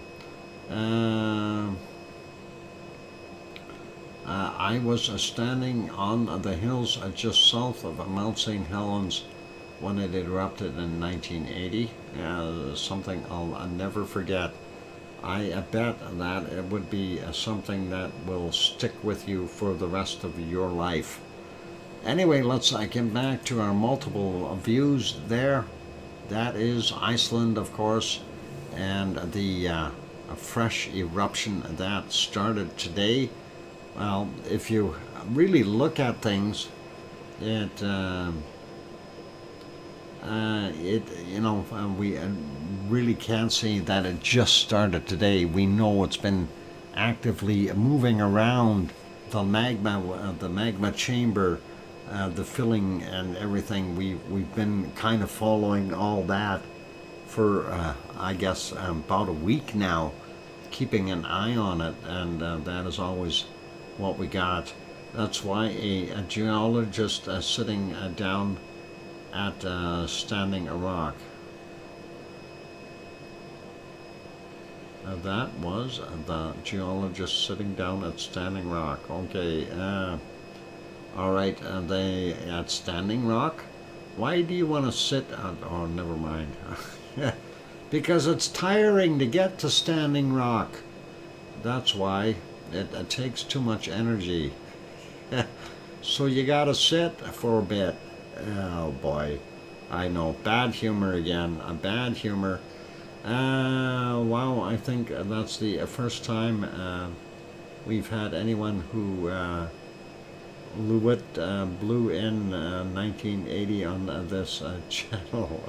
I was standing on the hills just south of Mount St. Helens when it erupted in 1980. Something I'll never forget. I bet that it would be something that will stick with you for the rest of your life. Anyway, let's get back to our multiple views there. That is Iceland, of course, and the a fresh eruption that started today. Well, if you really look at things, we really can't say that it just started today. We know it's been actively moving around the magma chamber, the filling and everything. We've been kind of following all that for I guess about a week now, keeping an eye on it, and that is always what we got. That's why a geologist sitting down at Standing Rock. That was the geologist sitting down at Standing Rock. Okay, all right, they at Standing Rock. Why do you want to sit at, oh, never mind. Because it's tiring to get to Standing Rock. That's why. It takes too much energy. So you gotta sit for a bit. Oh boy. I know. Bad humor again. Bad humor. Wow, I think that's the first time we've had anyone who blew in 1980 on this channel.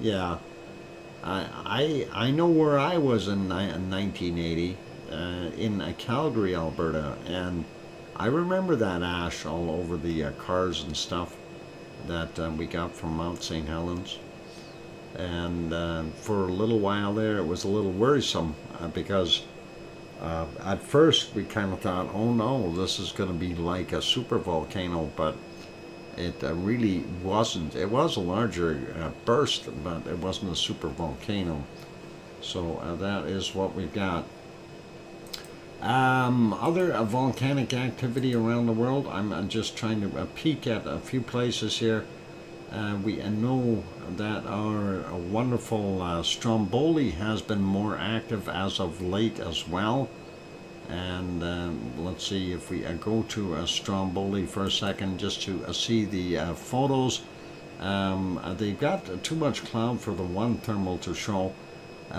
Yeah. I know where I was in 1980, in Calgary, Alberta, and I remember that ash all over the cars and stuff that we got from Mount St. Helens. And for a little while there, it was a little worrisome because at first we kind of thought, oh no, this is going to be like a super volcano, but it really wasn't. It was a larger burst, but it wasn't a super volcano. So that is what we've got. Other volcanic activity around the world, I'm just trying to peek at a few places here. We know that our wonderful Stromboli has been more active as of late as well. And let's see if we go to Stromboli for a second just to see the photos. They've got too much cloud for the one thermal to show,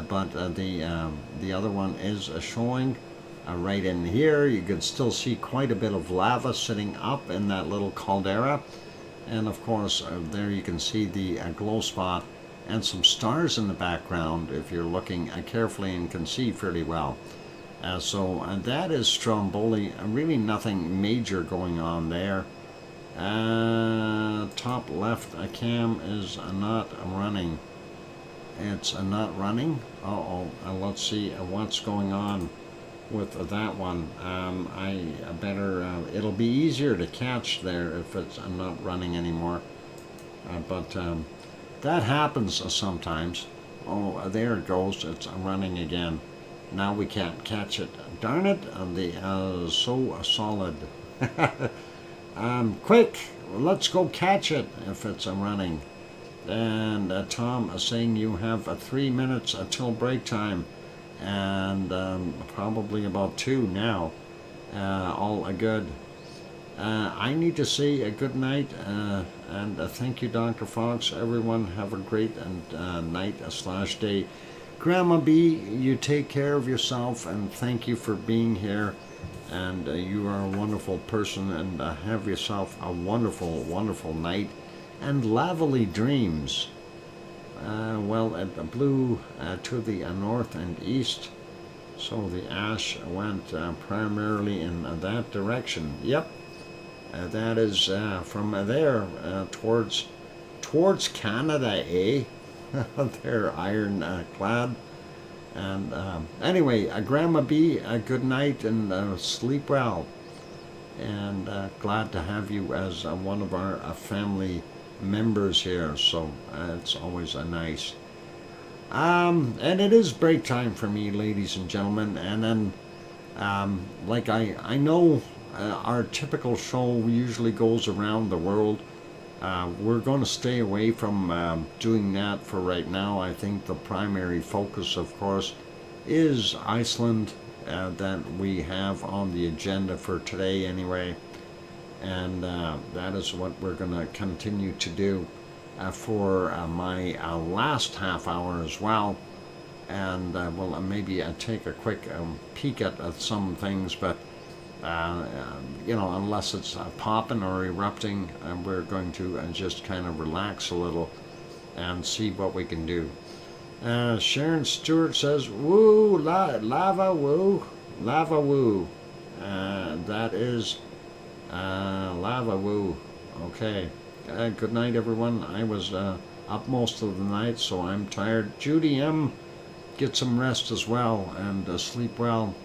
but the other one is showing. Right in here, you can still see quite a bit of lava sitting up in that little caldera. And of course, there you can see the glow spot and some stars in the background if you're looking carefully and can see fairly well. So that is Stromboli. Really nothing major going on there. Top left cam is not running. It's not running. Let's see what's going on with that one. I better, it'll be easier to catch there if it's not running anymore. But that happens sometimes. Oh, there it goes. It's running again. Now we can't catch it. Darn it, so solid. Quick, let's go catch it if it's running. And Tom is saying you have 3 minutes until break time. And probably about 2 now. All good. I need to say a good night and thank you, Dr. Fox. Everyone have a great night/day. Grandma B, you take care of yourself and thank you for being here. And you are a wonderful person, and have yourself a wonderful, wonderful night and lovely dreams. Well, it blew to the north and east, so the ash went primarily in that direction. Yep, that is from there towards Canada, eh? They're ironclad. And anyway, Grandma B, good night and sleep well. And glad to have you as one of our family members here, so it's always nice. And it is break time for me, ladies and gentlemen. And then, like I know our typical show usually goes around the world. We're going to stay away from doing that for right now. I think the primary focus, of course, is Iceland that we have on the agenda for today anyway. And that is what we're going to continue to do for my last half hour as well. And we'll maybe take a quick peek at some things, but you know, unless it's popping or erupting, we're going to just kind of relax a little and see what we can do. Sharon Stewart says, woo, lava woo, lava woo. That is lava woo. Okay. Good night, everyone. I was up most of the night, so I'm tired. Judy M, get some rest as well and sleep well.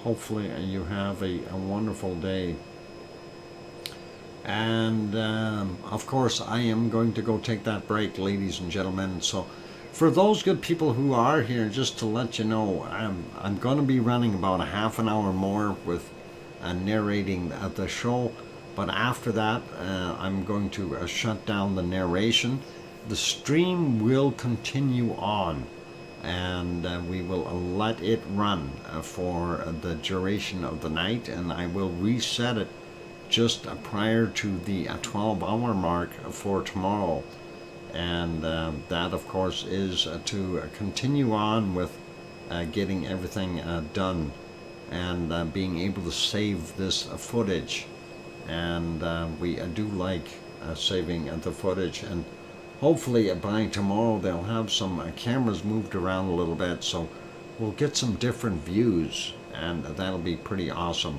Hopefully you have a wonderful day. And of course I am going to go take that break, ladies and gentlemen. So for those good people who are here, just to let you know, I'm going to be running about a half an hour more with narrating the show. But after that, I'm going to shut down the narration. The stream will continue on. And we will let it run for the duration of the night, and I will reset it just prior to the 12-hour mark for tomorrow. And that, of course, is to continue on with getting everything done and being able to save this footage. And we do like saving the footage, and hopefully by tomorrow they'll have some cameras moved around a little bit, so we'll get some different views, and that'll be pretty awesome.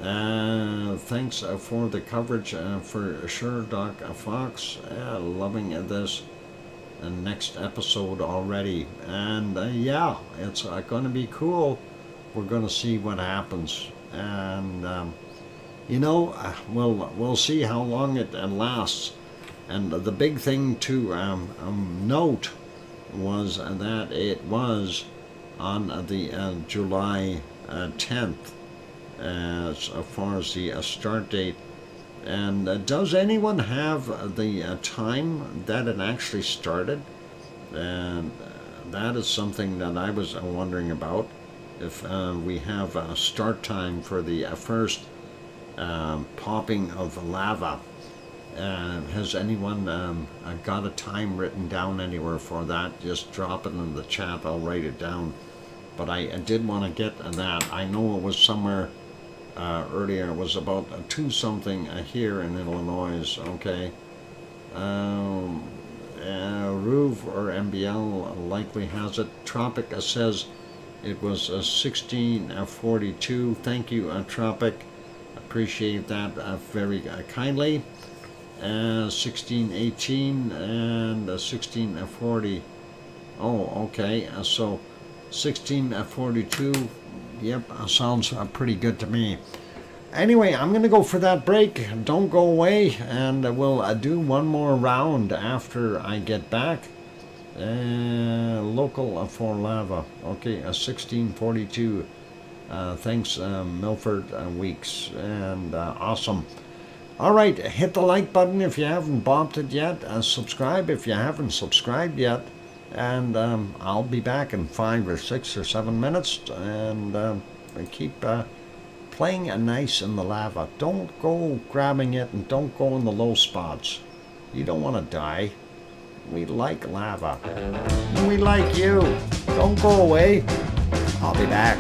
Thanks for the coverage for sure, Doc Fox. Loving this next episode already, and yeah, it's going to be cool. We're going to see what happens, and you know, we'll see how long it lasts. And the big thing to note was that it was on the July 10th as far as the start date. And does anyone have the time that it actually started? And that is something that I was wondering about. If we have a start time for the first popping of lava. Has anyone got a time written down anywhere for that? Just drop it in the chat, I'll write it down. But I did want to get that. I know it was somewhere earlier. It was about 2 something here in Illinois, okay? Ruve or MBL likely has it. Tropic says it was 1642. Thank you, Tropic. Appreciate that very kindly. 1618 and 1640. Oh, okay. So 1642. Yep, sounds pretty good to me. Anyway, I'm going to go for that break. Don't go away, and we'll do one more round after I get back. Local for lava. Okay, 1642. Thanks, Milford Weeks, and awesome. All right, hit the like button if you haven't bopped it yet. Subscribe if you haven't subscribed yet. And I'll be back in 5 or 6 or 7 minutes, and keep playing nice in the lava. Don't go grabbing it, and don't go in the low spots. You don't want to die. We like lava. We like you. Don't go away. I'll be back.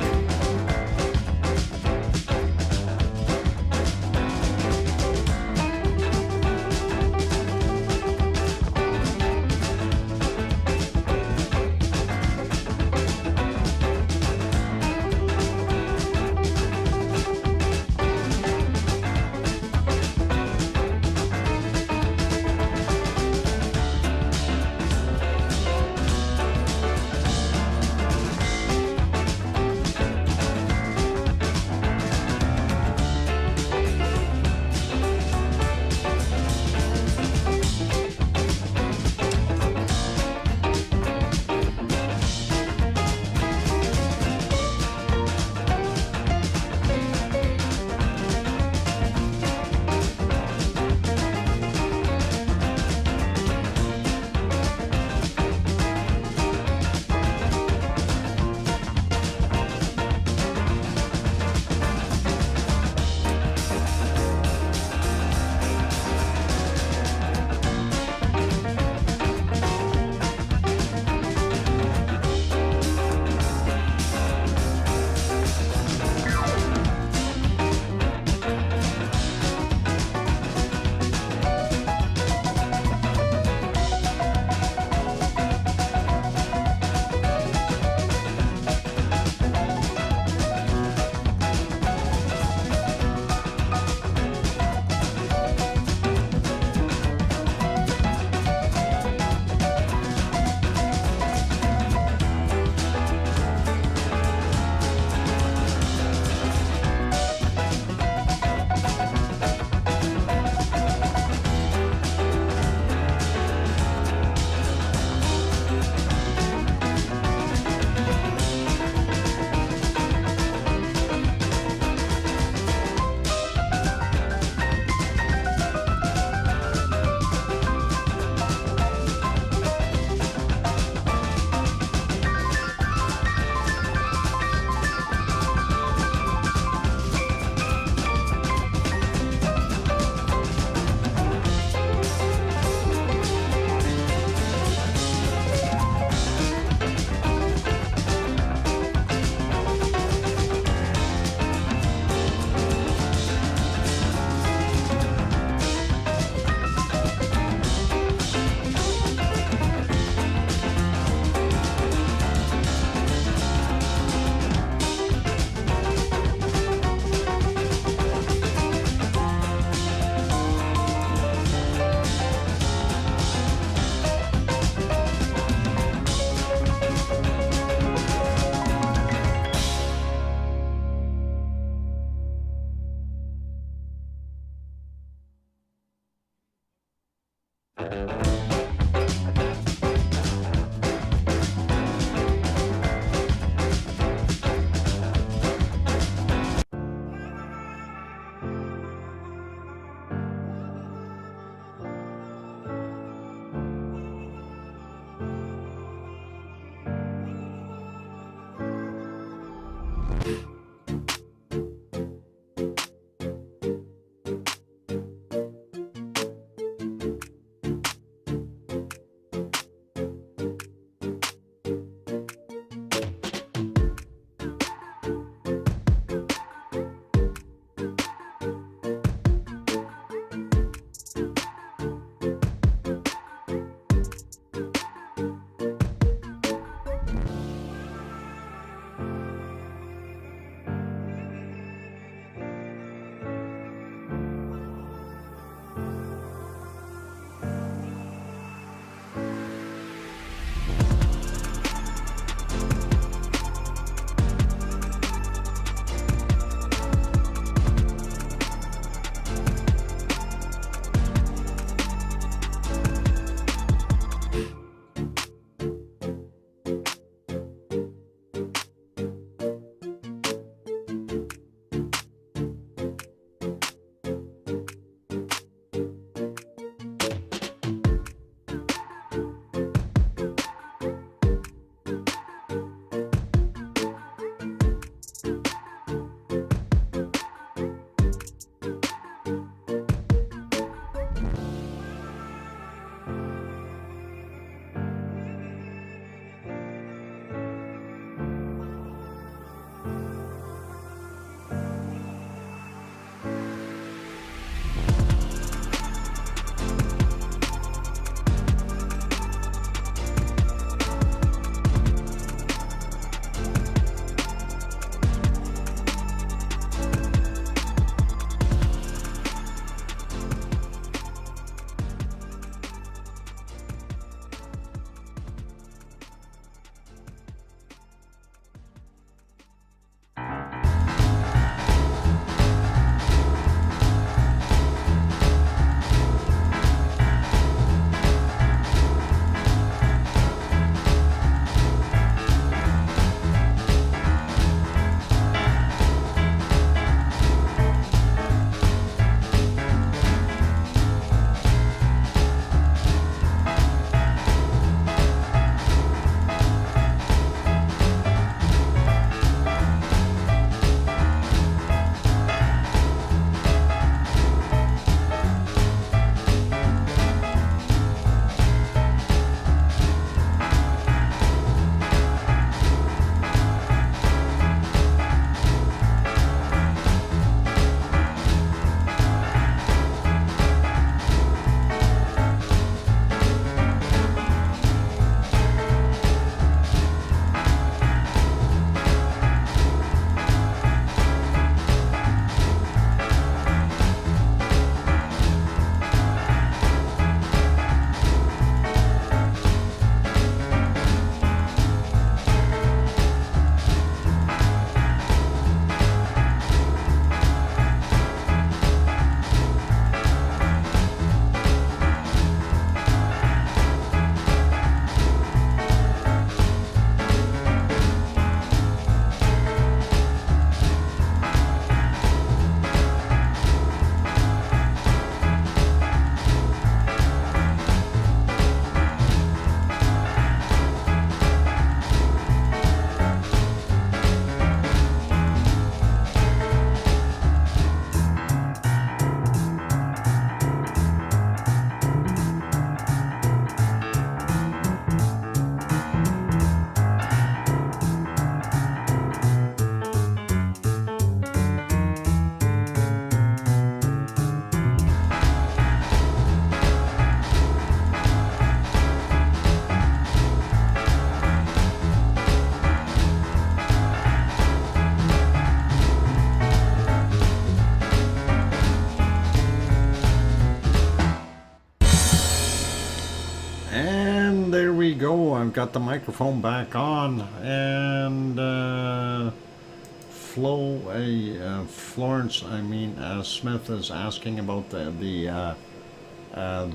go. I've got the microphone back on, and Florence, Smith is asking about the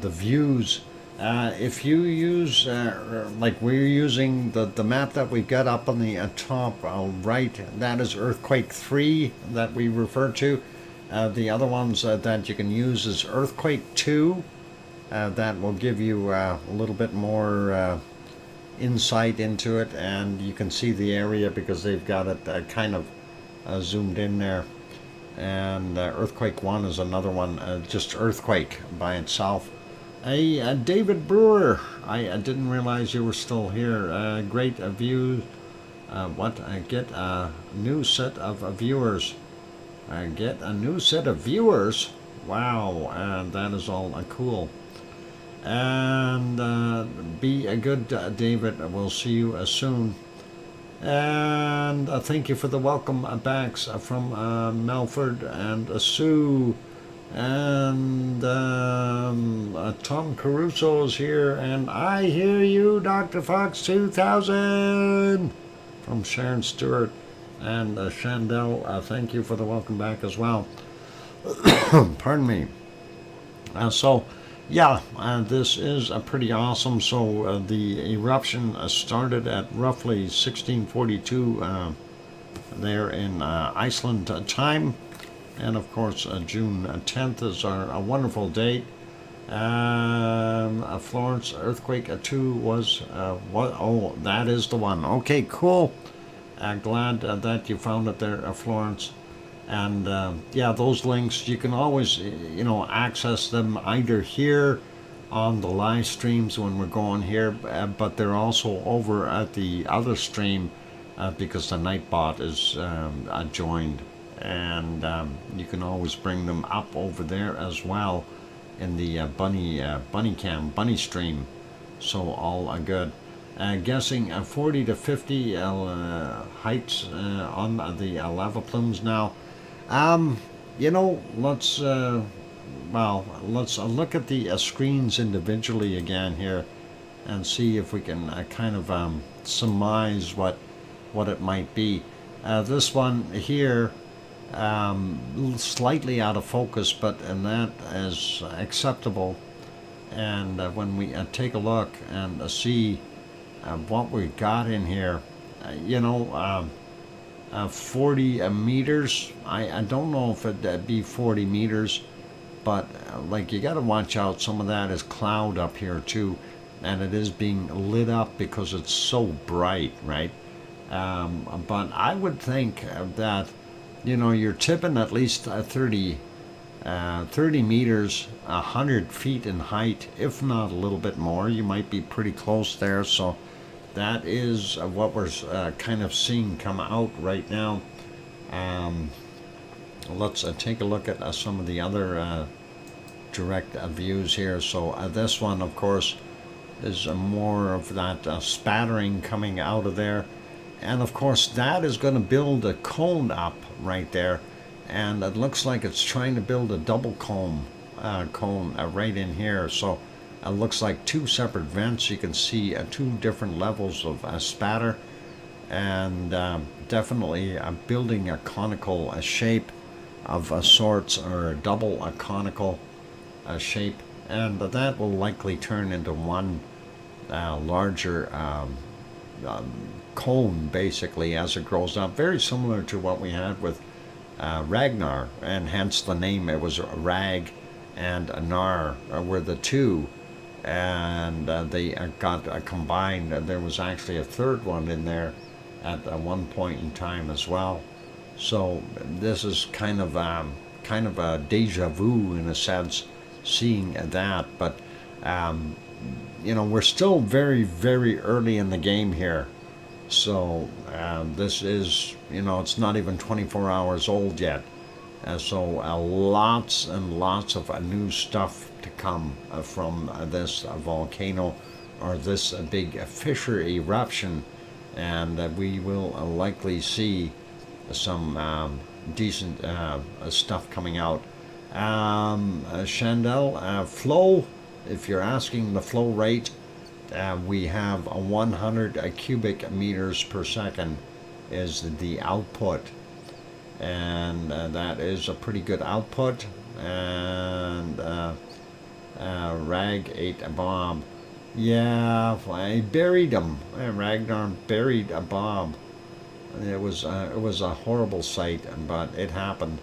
views. If you use, like we're using the map that we've got up on the top right, that is Earthquake 3 that we refer to. The other ones that you can use is Earthquake 2. That will give you a little bit more insight into it, and you can see the area because they've got it kind of zoomed in there. And Earthquake 1 is another one, just Earthquake by itself. David Brewer, I didn't realize you were still here. Great views. Get a new set of viewers. Get a new set of viewers. Wow, that is all cool. And be a good David. We'll see you soon. And thank you for the welcome backs from Melford and Sue. And Tom Caruso is here. And I hear you, DrFox2000 from Sharon Stewart. And Chandel, thank you for the welcome back as well. Pardon me. This is pretty awesome. So the eruption started at roughly 1642 there in Iceland Time. And of course, June 10th is a wonderful date. Florence earthquake 2 was what? Oh, that is the one. Okay, cool. Glad that you found it there, Florence. And those links, you can always, access them either here on the live streams when we're going here, but they're also over at the other stream because the Nightbot is joined. And you can always bring them up over there as well in the bunny stream. So all good. Guessing 40 to 50 heights on the lava plumes now. Let's look at the screens individually again here and see if we can kind of surmise what it might be. This one here, slightly out of focus, but that is acceptable. And when we take a look and see what we got in here, 40 meters. I don't know if it'd be 40 meters, but you got to watch out. Some of that is cloud up here too, and it is being lit up because it's so bright, right? But I would think that you're tipping at least 30 meters, 100 feet in height, if not a little bit more. You might be pretty close there. So that is what we're kind of seeing come out right now. Let's take a look at some of the other direct views here. So this one, of course, is more of that spattering coming out of there. And of course, that is going to build a cone up right there. And it looks like it's trying to build a double cone right in here. So it looks like two separate vents. You can see two different levels of spatter, and definitely building a conical shape of sorts, or a double conical shape, and that will likely turn into one larger cone basically as it grows up, very similar to what we had with Ragnar, and hence the name. It was Rag and Nar were the two, and they got combined. There was actually a third one in there at one point in time as well. So this is kind of a deja vu in a sense, seeing that. But we're still very, very early in the game here. So this is, it's not even 24 hours old yet. So lots and lots of new stuff to come from this volcano, or this big fissure eruption. And we will likely see some decent stuff coming out. Chandel, flow, if you're asking the flow rate, we have a 100 cubic meters per second is the output, and that is a pretty good output. And Rag ate a bomb. Yeah, I buried him. Ragnar buried a bomb. It was a horrible sight, but it happened.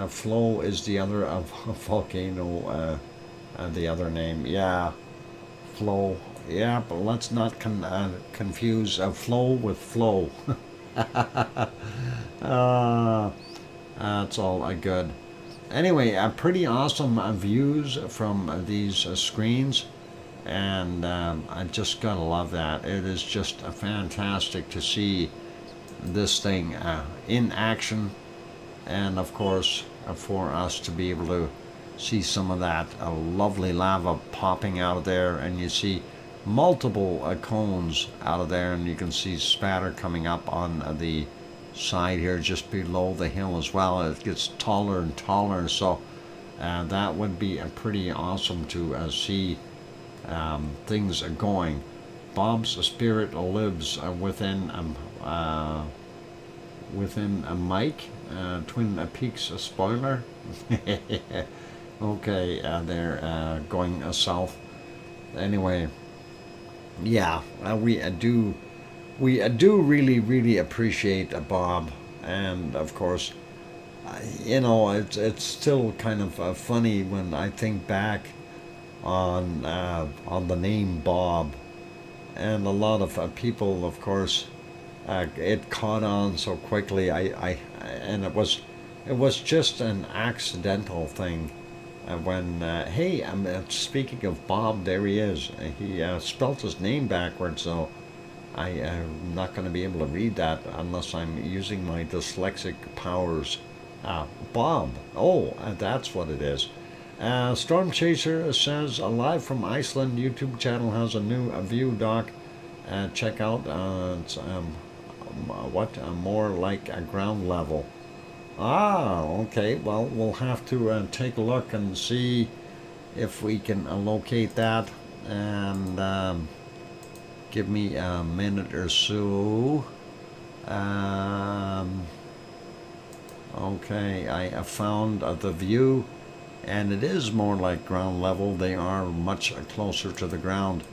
Flow is the other volcano. The other name, yeah, flow. Yeah, but let's not confuse flow with flow. That's all good. Anyway, pretty awesome views from these screens, and I just gotta love that. It is just fantastic to see this thing in action, and of course for us to be able to see some of that lovely lava popping out of there, and you see multiple cones out of there, and you can see spatter coming up on the side here just below the hill as well. It gets taller and taller, so that would be pretty awesome to see things going. Bob's spirit lives within a Mike, Twin Peaks spoiler. Okay, they're going south. Anyway, yeah, we do really appreciate Bob, and of course, it's still kind of funny when I think back on the name Bob, and a lot of people, of course, it caught on so quickly. And it was just an accidental thing. When hey, speaking of Bob, there he is. He spelt his name backwards, so I am not going to be able to read that unless I'm using my dyslexic powers. Bob. Oh, that's what it is. Storm Chaser says, live from Iceland, YouTube channel has a new view, doc. Check out. It's more like a ground level. Okay. Well, we'll have to take a look and see if we can locate that, and give me a minute or so. Okay, I found the view, and it is more like ground level. They are much closer to the ground.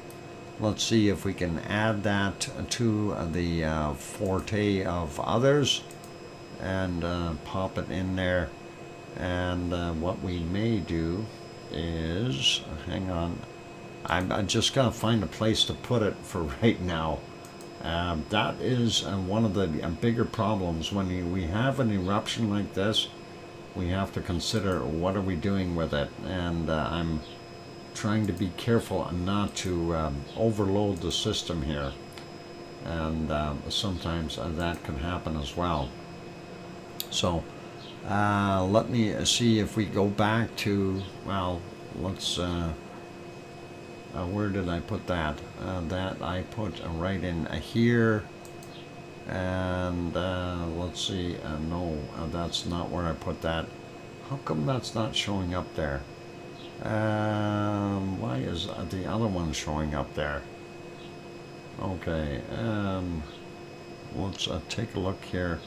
Let's see if we can add that to the forte of others, and pop it in there. And what we may do is, hang on, I'm just gonna find a place to put it for right now. That is one of the bigger problems when we have an eruption like this. We have to consider what are we doing with it, and I'm trying to be careful not to overload the system here, and sometimes that can happen as well. So let me see if we go back to, well, let's where did I put that? That I put right in here, and let's see, no, that's not where I put that. How come that's not showing up there? Why is the other one showing up there? Okay, let's take a look here.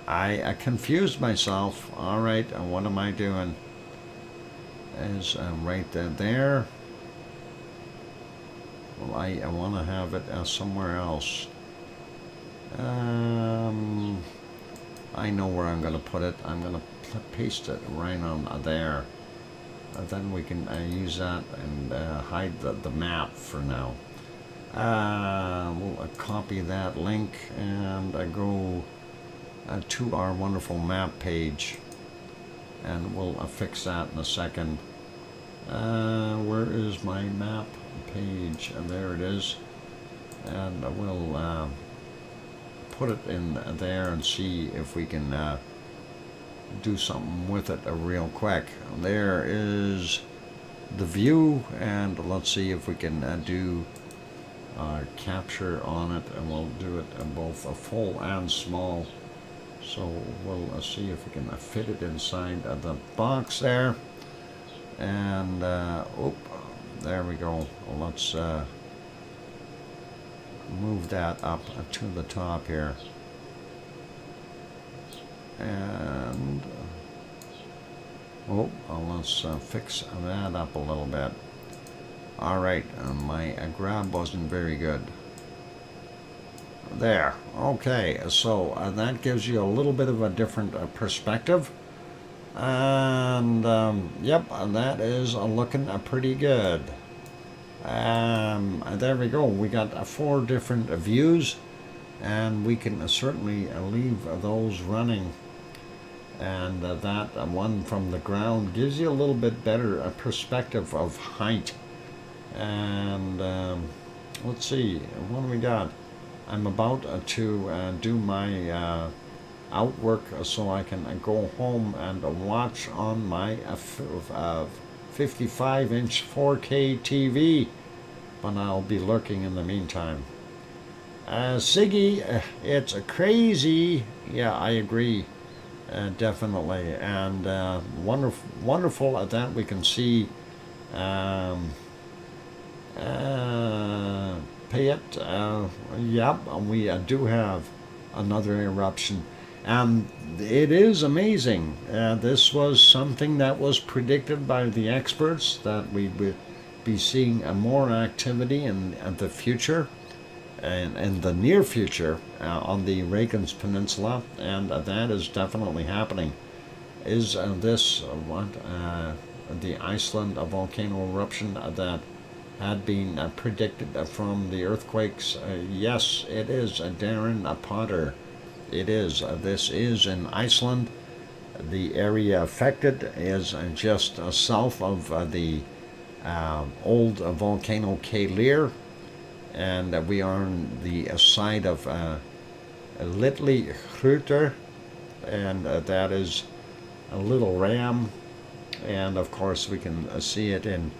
I confused myself. All right, what am I doing? Is right there. Well, I want to have it somewhere else. I know where I'm going to put it. I'm going to paste it right on there. Then we can use that and hide the map for now. We'll copy that link and go to our wonderful map page, and we'll fix that in a second. Where is my map page? There it is, and we'll put it in there and see if we can do something with it real quick. There is the view, and let's see if we can do capture on it, and we'll do it both full and small. So we'll see if we can fit it inside the box there. And there we go. Let's move that up to the top here. And let's fix that up a little bit. All right, my grab wasn't very good. There. Okay, so that gives you a little bit of a different perspective. And yep, that is looking pretty good. There we go. We got 4 different views, and we can certainly leave those running. And that one from the ground gives you a little bit better perspective of height. And let's see, what do we got? I'm about to do my outwork so I can go home and watch on my 55-inch 4K TV, but I'll be lurking in the meantime. Siggy, it's crazy. Yeah, I agree, definitely, and wonderful that we can see Payet. Yep, we do have another eruption. It is amazing. This was something that was predicted by the experts, that we would be seeing more activity in the future, and in the near future, on the Reykjanes Peninsula, and that is definitely happening. Is this the Iceland volcano eruption that had been predicted from the earthquakes? Yes, it is, Darren Potter. It is. This is in Iceland. The area affected is just south of the old volcano Keilir, and we are on the side of Litli Hruter, and that is a little ram, and of course we can see it in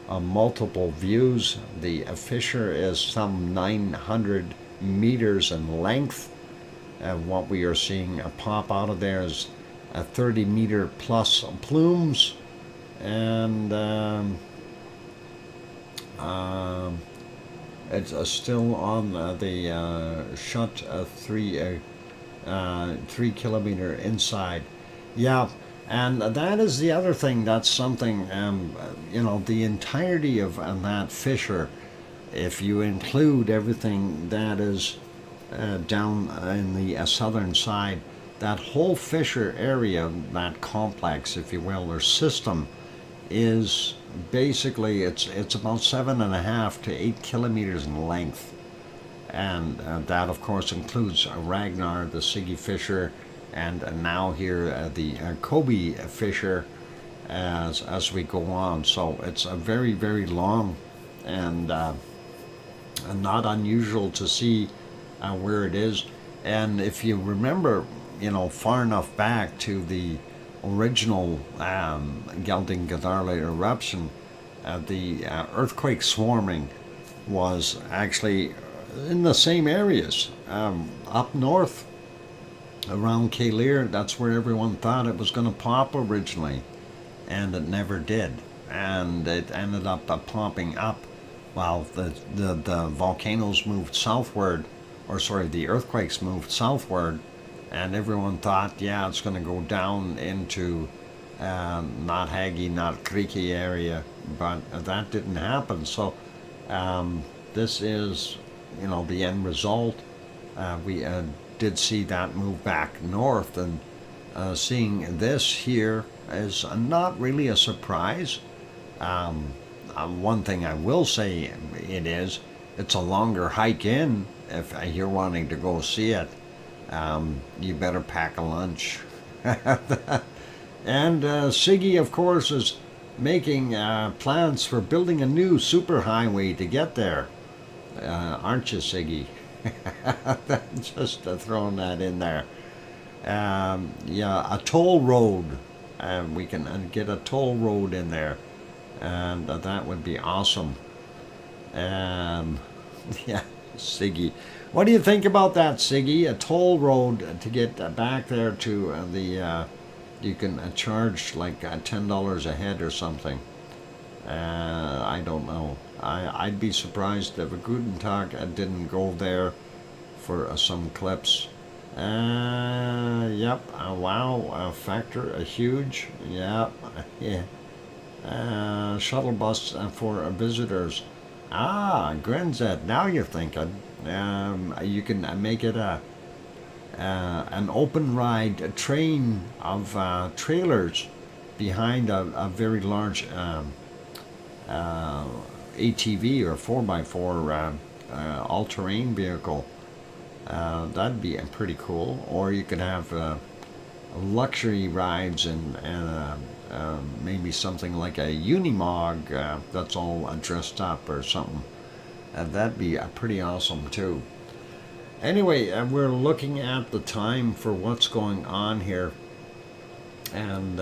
multiple views. The fissure is some 900 meters in length. What we are seeing pop out of there is 30-meter plus plumes, and it's still on the shut 3-kilometer inside. Yeah, and that is the other thing. That's something, the entirety of that fissure, if you include everything that is down in the southern side, that whole fissure area, that complex, if you will, or system, is basically, it's about 7.5 to 8 kilometers in length, and that of course includes Ragnar, the Siggy fissure, and now here the Kobe fissure as we go on. So it's a very, very long, and not unusual to see where it is. And if you remember, far enough back to the original Geldingadarle eruption, the earthquake swarming was actually in the same areas, up north around Keilir. That's where everyone thought it was going to pop originally, and it never did, and it ended up popping up while the volcanoes moved southward, or sorry, the earthquakes moved southward, and everyone thought, yeah, it's going to go down into not Hagi, not Kriki area, but that didn't happen. So this is, the end result. We did see that move back north, and seeing this here is not really a surprise. One thing I will say, it's a longer hike in. If you're wanting to go see it, you better pack a lunch. And Siggy, of course, is making plans for building a new superhighway to get there. Aren't you, Siggy? Just throwing that in there. Yeah, a toll road. We can get a toll road in there, and that would be awesome. Yeah, Siggy. What do you think about that, Siggy? A toll road to get back there to the... you can charge like $10 a head or something. I don't know. I'd be surprised if a Guten Tag didn't go there for some clips. Yep. Wow. Factor huge. Yep. Yeah. Shuttle bus for visitors. Ah, Grenset. Now you're thinking. You can make it an open ride train of trailers behind a very large ATV or 4x4 all-terrain vehicle. That'd be pretty cool. Or you could have luxury rides and maybe something like a Unimog that's all dressed up or something. That'd be pretty awesome too. Anyway, we're looking at the time for what's going on here. And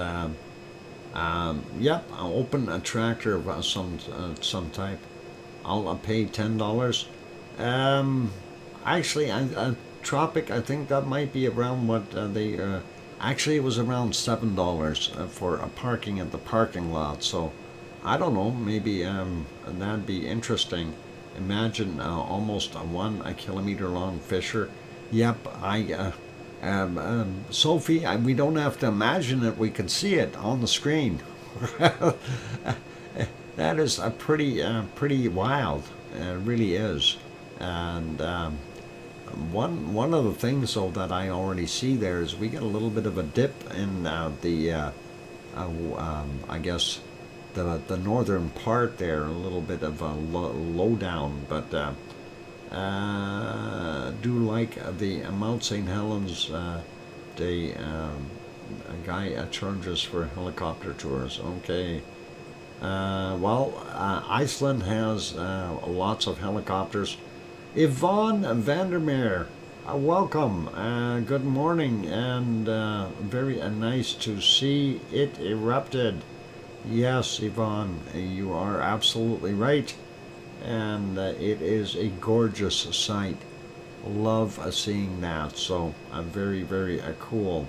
yep, I'll open a tractor of some type. I'll pay $10. Actually, a Tropic, I think that might be around what they. Actually, it was around $7 for parking at the parking lot. So, I don't know. Maybe that'd be interesting. Imagine almost a 1 kilometer long fissure. Yep, Sophie, we don't have to imagine it. We can see it on the screen. That is a pretty wild. It really is. And one of the things though that I already see there is we get a little bit of a dip in I guess the northern part there, a little bit of a low down, but do like the Mount St. Helens. A guy charges for helicopter tours. Okay. Well, Iceland has lots of helicopters. Yvonne Vandermeer, welcome. Good morning, and very nice to see it erupted. Yes, Yvonne, you are absolutely right, and it is a gorgeous sight. Love seeing that, so very, very cool.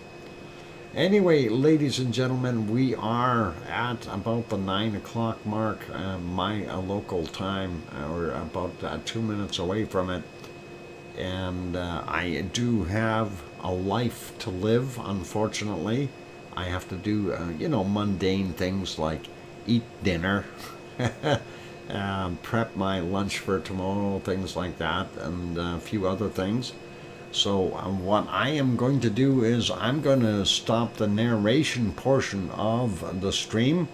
Anyway, ladies and gentlemen, we are at about the 9 o'clock mark, my local time. We're about 2 minutes away from it. And I do have a life to live, unfortunately. I have to do, mundane things like eat dinner, prep my lunch for tomorrow, things like that, and a few other things. So what I am going to do is I'm going to stop the narration portion of the stream.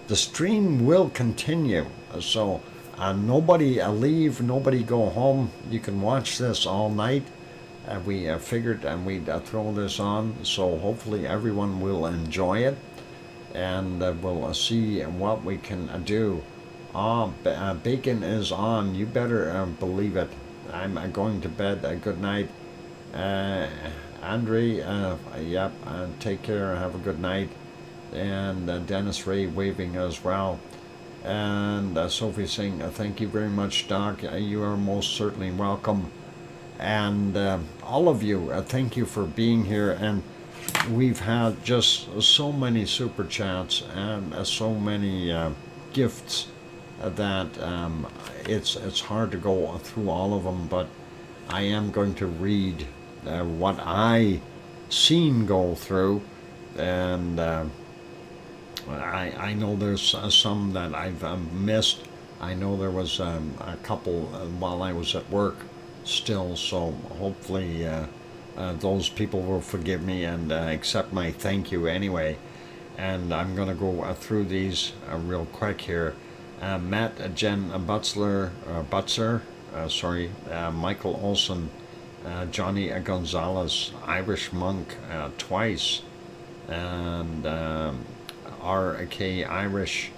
The stream will continue. So nobody leave, nobody go home. You can watch this all night. We figured we'd throw this on, so hopefully everyone will enjoy it. And we'll see what we can do. Bacon is on. You better believe it. I'm going to bed. Good night. Andre, yep, take care, have a good night. And Dennis Ray waving as well. And Sophie saying, thank you very much, Doc. You are most certainly welcome. And all of you, thank you for being here. And we've had just so many super chats and so many gifts that it's hard to go through all of them, but I am going to read what I seen go through, and I know there's some that I've missed. I know there was a couple while I was at work still, so hopefully those people will forgive me and accept my thank you anyway. And I'm going to go through these real quick here. Matt, Jen Butzer, Michael Olson, Johnny Gonzalez, Irish Monk twice, and R.K. Irish,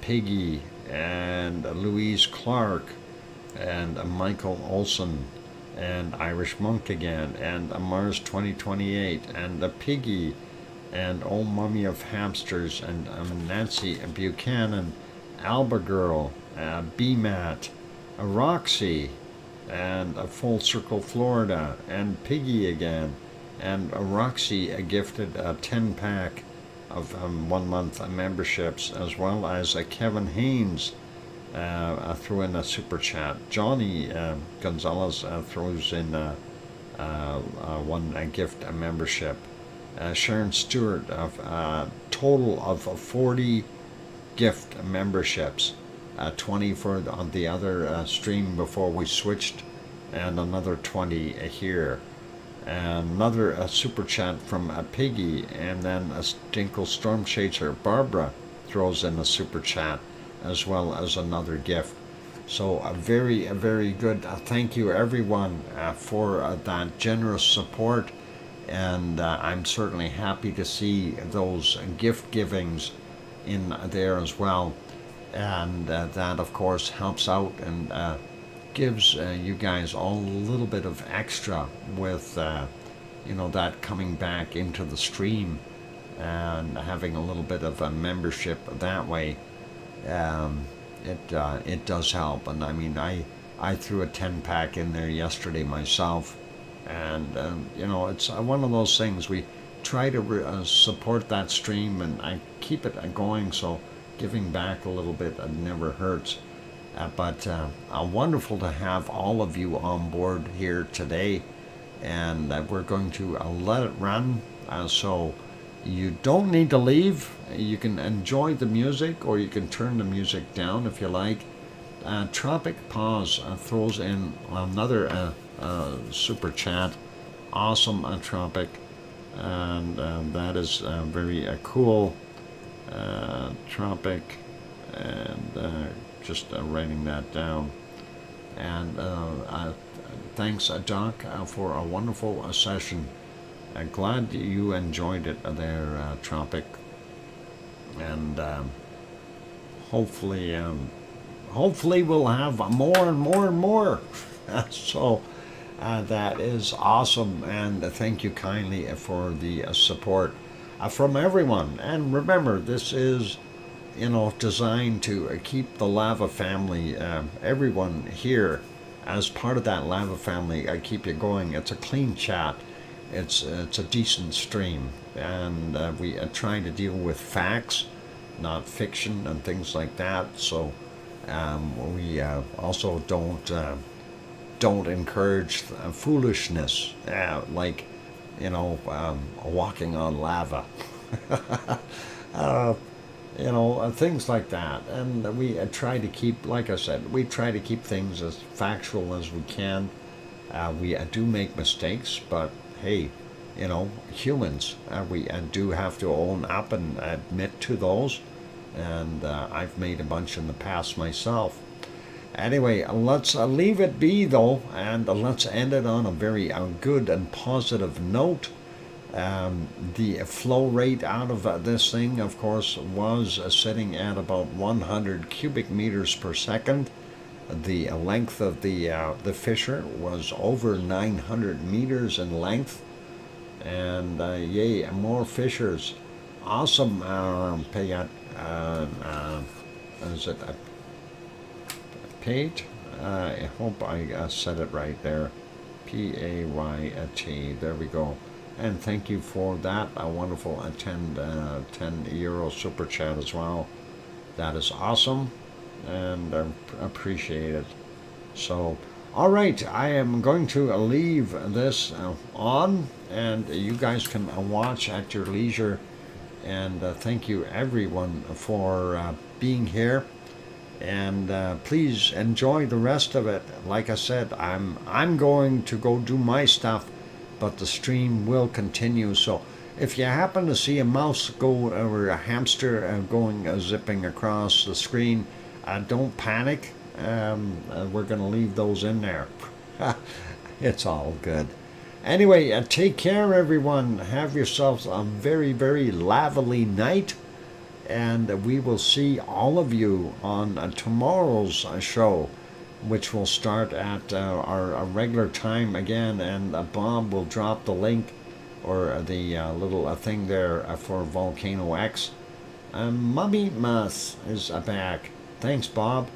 Piggy, and Louise Clark, and Michael Olson, and Irish Monk again, and Mars 2028, and Piggy, and Old Mummy of Hamsters, and Nancy Buchanan, Alba Girl, B-Mat, Roxy, and Full Circle Florida, and Piggy again, and Roxy gifted a 10-pack of 1 month memberships, as well as Kevin Haynes threw in a super chat. Johnny Gonzalez throws in one gift membership. Sharon Stewart, a total of 40 gift memberships, 20 for on the other stream before we switched, and another 20 here. Another super chat from Piggy, and then a Dinkle Storm Chaser Barbara throws in a super chat, as well as another gift. So a very good thank you everyone for that generous support, and I'm certainly happy to see those gift givings in there as well, and that of course helps out and gives you guys all a little bit of extra with that coming back into the stream and having a little bit of a membership that way. It does help, and I mean I threw a 10-pack in there yesterday myself, and it's one of those things we try to support that stream, and I keep it going, so giving back a little bit never hurts. But wonderful to have all of you on board here today, and we're going to let it run, so you don't need to leave. You can enjoy the music, or you can turn the music down if you like. Tropic Pause throws in another super chat. Awesome, Tropic, and that is very cool. Tropic, and just writing that down. And thanks, Doc, for a wonderful session. Glad you enjoyed it there, Tropic. And hopefully we'll have more and more and more. So that is awesome, and thank you kindly for the support from everyone. And remember, this is designed to keep the Lava family, everyone here as part of that Lava family, keep you going. It's a clean chat. It's a decent stream, and we try to deal with facts, not fiction and things like that. So we also don't encourage foolishness, like walking on lava. Things like that. And we try to keep, like I said, we try to keep things as factual as we can. We do make mistakes, but hey, humans, we do have to own up and admit to those. And I've made a bunch in the past myself. Anyway, let's leave it be though, and let's end it on a very good and positive note. The flow rate out of this thing, of course, was sitting at about 100 cubic meters per second. The length of the fissure was over 900 meters in length, and yay, more fissures. Awesome, Payat. Is it Payat? I hope I said it right there. Payat. There we go. And thank you for that. A wonderful 10 euro super chat as well. That is awesome, and appreciate it. So, all right, I am going to leave this on, and you guys can watch at your leisure. And thank you everyone for being here. And please enjoy the rest of it. Like I said, I'm going to go do my stuff, but the stream will continue. So if you happen to see a mouse go, or a hamster going zipping across the screen, don't panic. We're going to leave those in there. It's all good. Anyway, take care, everyone. Have yourselves a very, very lovely night. And we will see all of you on tomorrow's show, which will start at our regular time again. And Bob will drop the link, or the little thing there for VolcanoX. Mummy Mas is back. Thanks, Bob.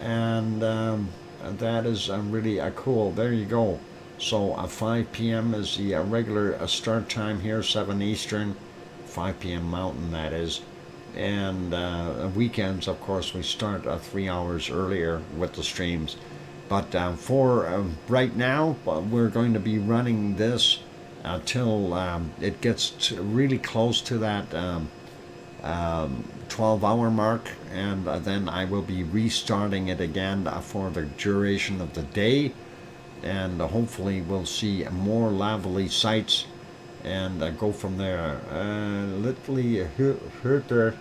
And that is really cool. There you go. So 5 p.m. is the regular start time here, 7 Eastern, 5 p.m. Mountain, that is. And weekends, of course, we start 3 hours earlier with the streams. But for right now, we're going to be running this until it gets really close to that 12-hour mark, and then I will be restarting it again for the duration of the day, and hopefully we'll see more lovely sights and go from there. Literally, Hurter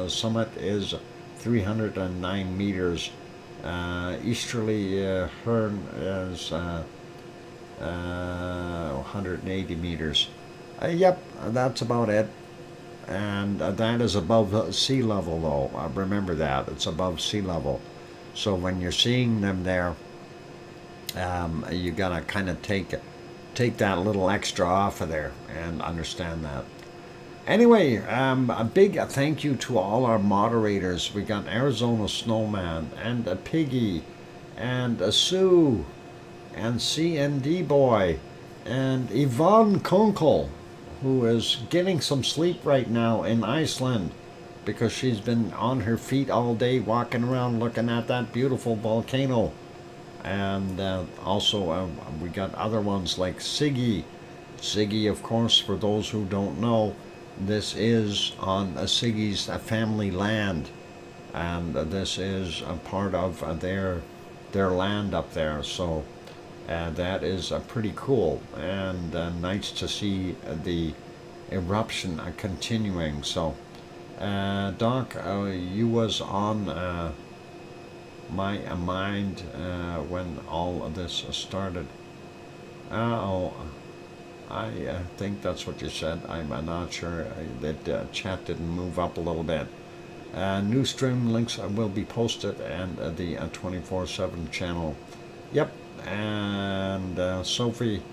summit is 309 meters. Easterly Hearn is 180 meters. Yep, that's about it. And that is above sea level, though. Remember that. It's above sea level. So when you're seeing them there, you gotta kind of take that little extra off of there and understand that. Anyway, a big thank you to all our moderators. We got Arizona Snowman and a Piggy and a Sue and CND Boy and Yvonne Kunkel, who is getting some sleep right now in Iceland because she's been on her feet all day walking around looking at that beautiful volcano. And also we got other ones like Siggy. Siggy, of course, for those who don't know, this is on Siggy's family land, and this is a part of their land up there. So that is pretty cool, and nice to see the eruption continuing. So Doc, you was on my mind when all of this started. I think that's what you said. I'm not sure. That chat didn't move up a little bit. New stream links will be posted, and the 24/7 channel. Yep. And Sophie,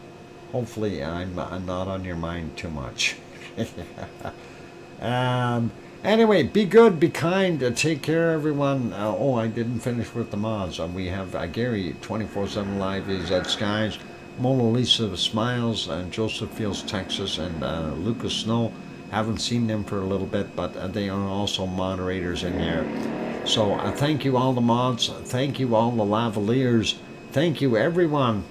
hopefully I'm not on your mind too much. Anyway, be good, be kind, take care, everyone. Oh, I didn't finish with the mods. We have Gary 24/7 Live is at Skies, Mona Lisa Smiles, and Joseph Fields, Texas, and Lucas Snow. Haven't seen them for a little bit, but they are also moderators in there. So thank you all the mods, thank you all the lavaliers, thank you everyone,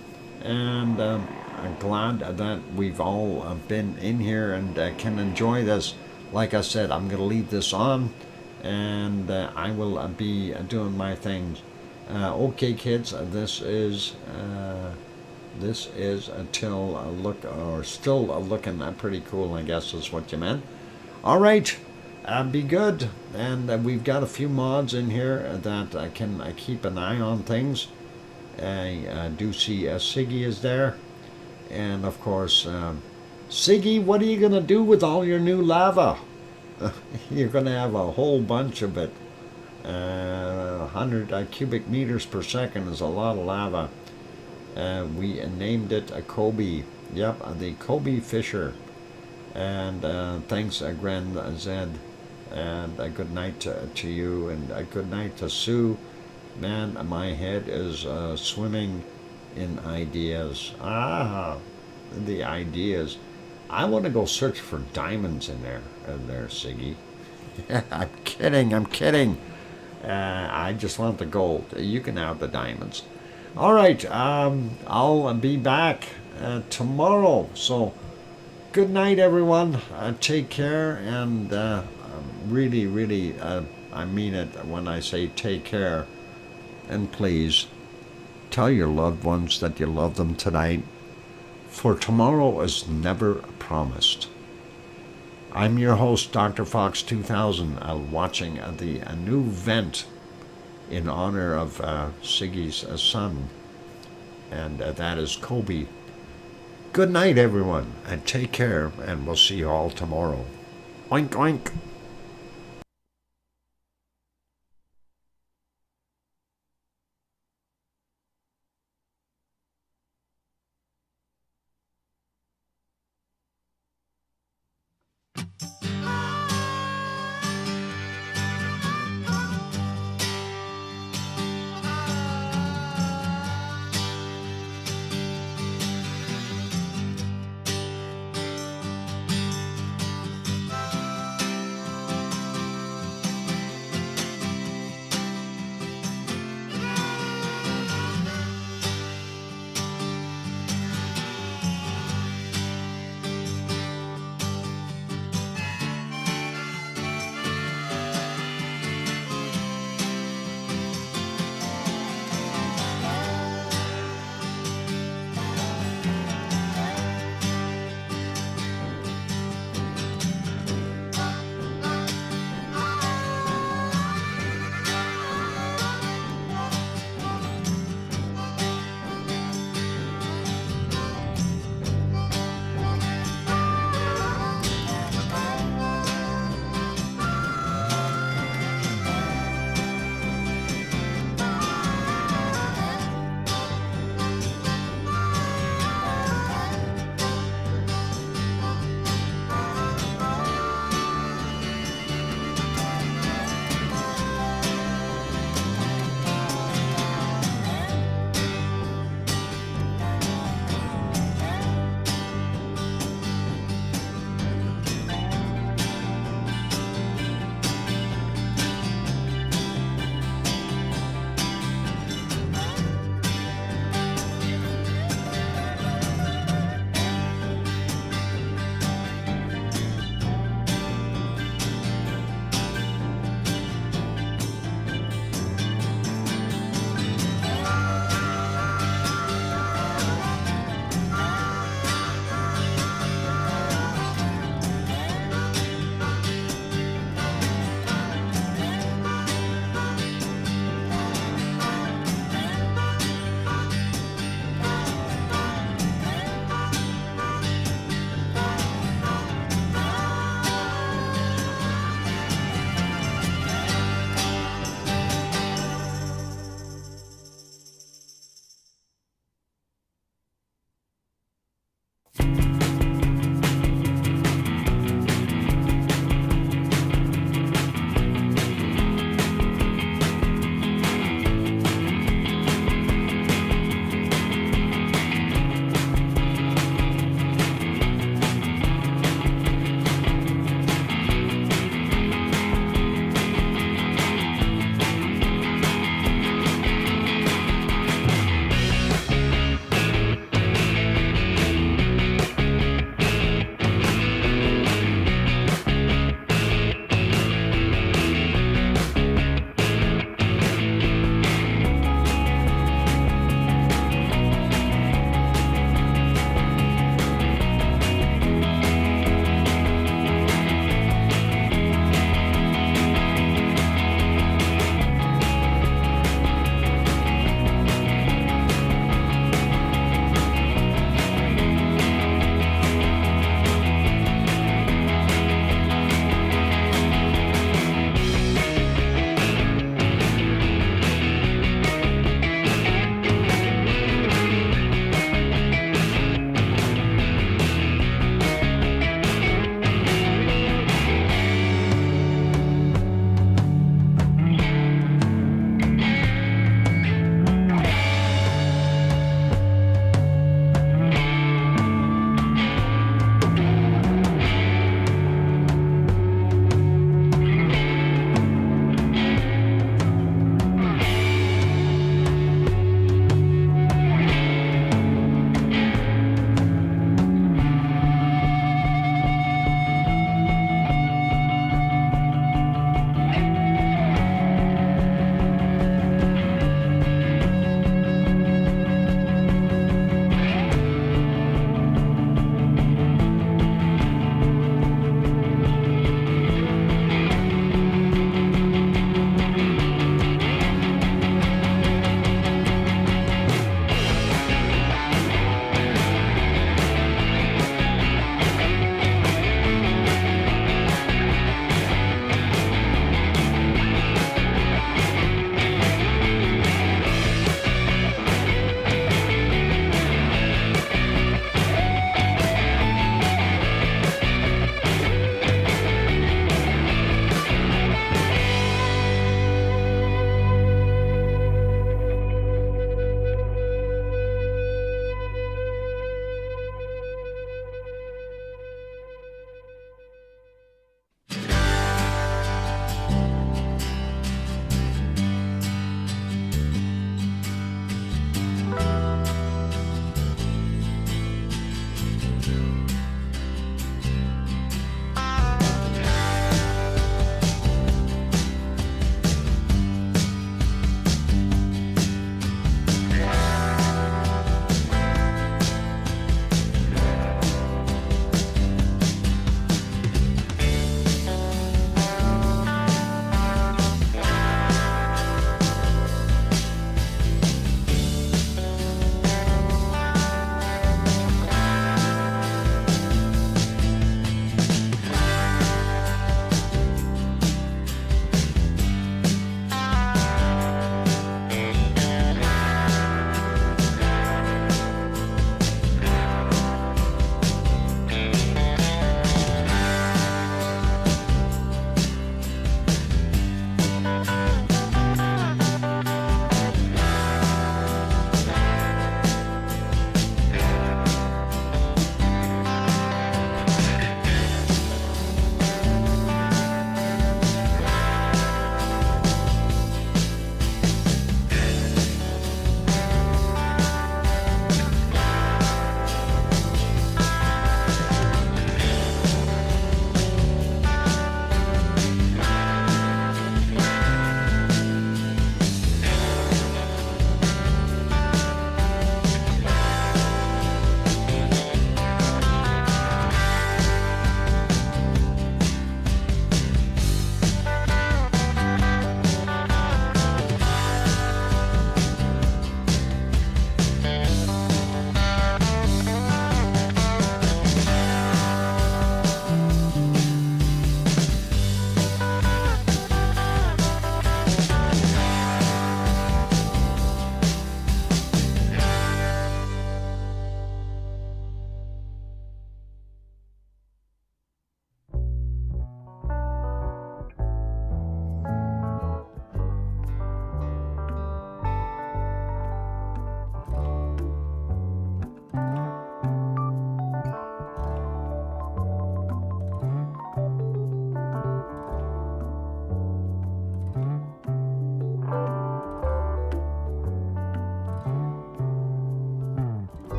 and I'm glad that we've all been in here and can enjoy this. Like I said, I'm going to leave this on, and I will be doing my things. Okay, kids, this is until still looking pretty cool, I guess is what you meant. All right, be good, and we've got a few mods in here that I can keep an eye on things. I do see Siggy is there, and of course, Siggy, what are you going to do with all your new lava? You're going to have a whole bunch of it. 100 cubic meters per second is a lot of lava. We named it a Kobe. Yep, the Kobe Fisher. And thanks, Grand Zed. And a good night to you, and a good night to Sue. Man, my head is swimming in ideas. The ideas. I want to go search for diamonds in there, Siggy. I'm kidding. I just want the gold. You can have the diamonds. All right, I'll be back tomorrow. So, good night, everyone. Take care, and really, I mean it when I say take care. And please, tell your loved ones that you love them tonight, for tomorrow is never promised. I'm your host, DrFox2000, watching the new vent in honor of Siggy's son, and that is Kobe. Good night, everyone, and take care, and we'll see you all tomorrow. Oink, oink.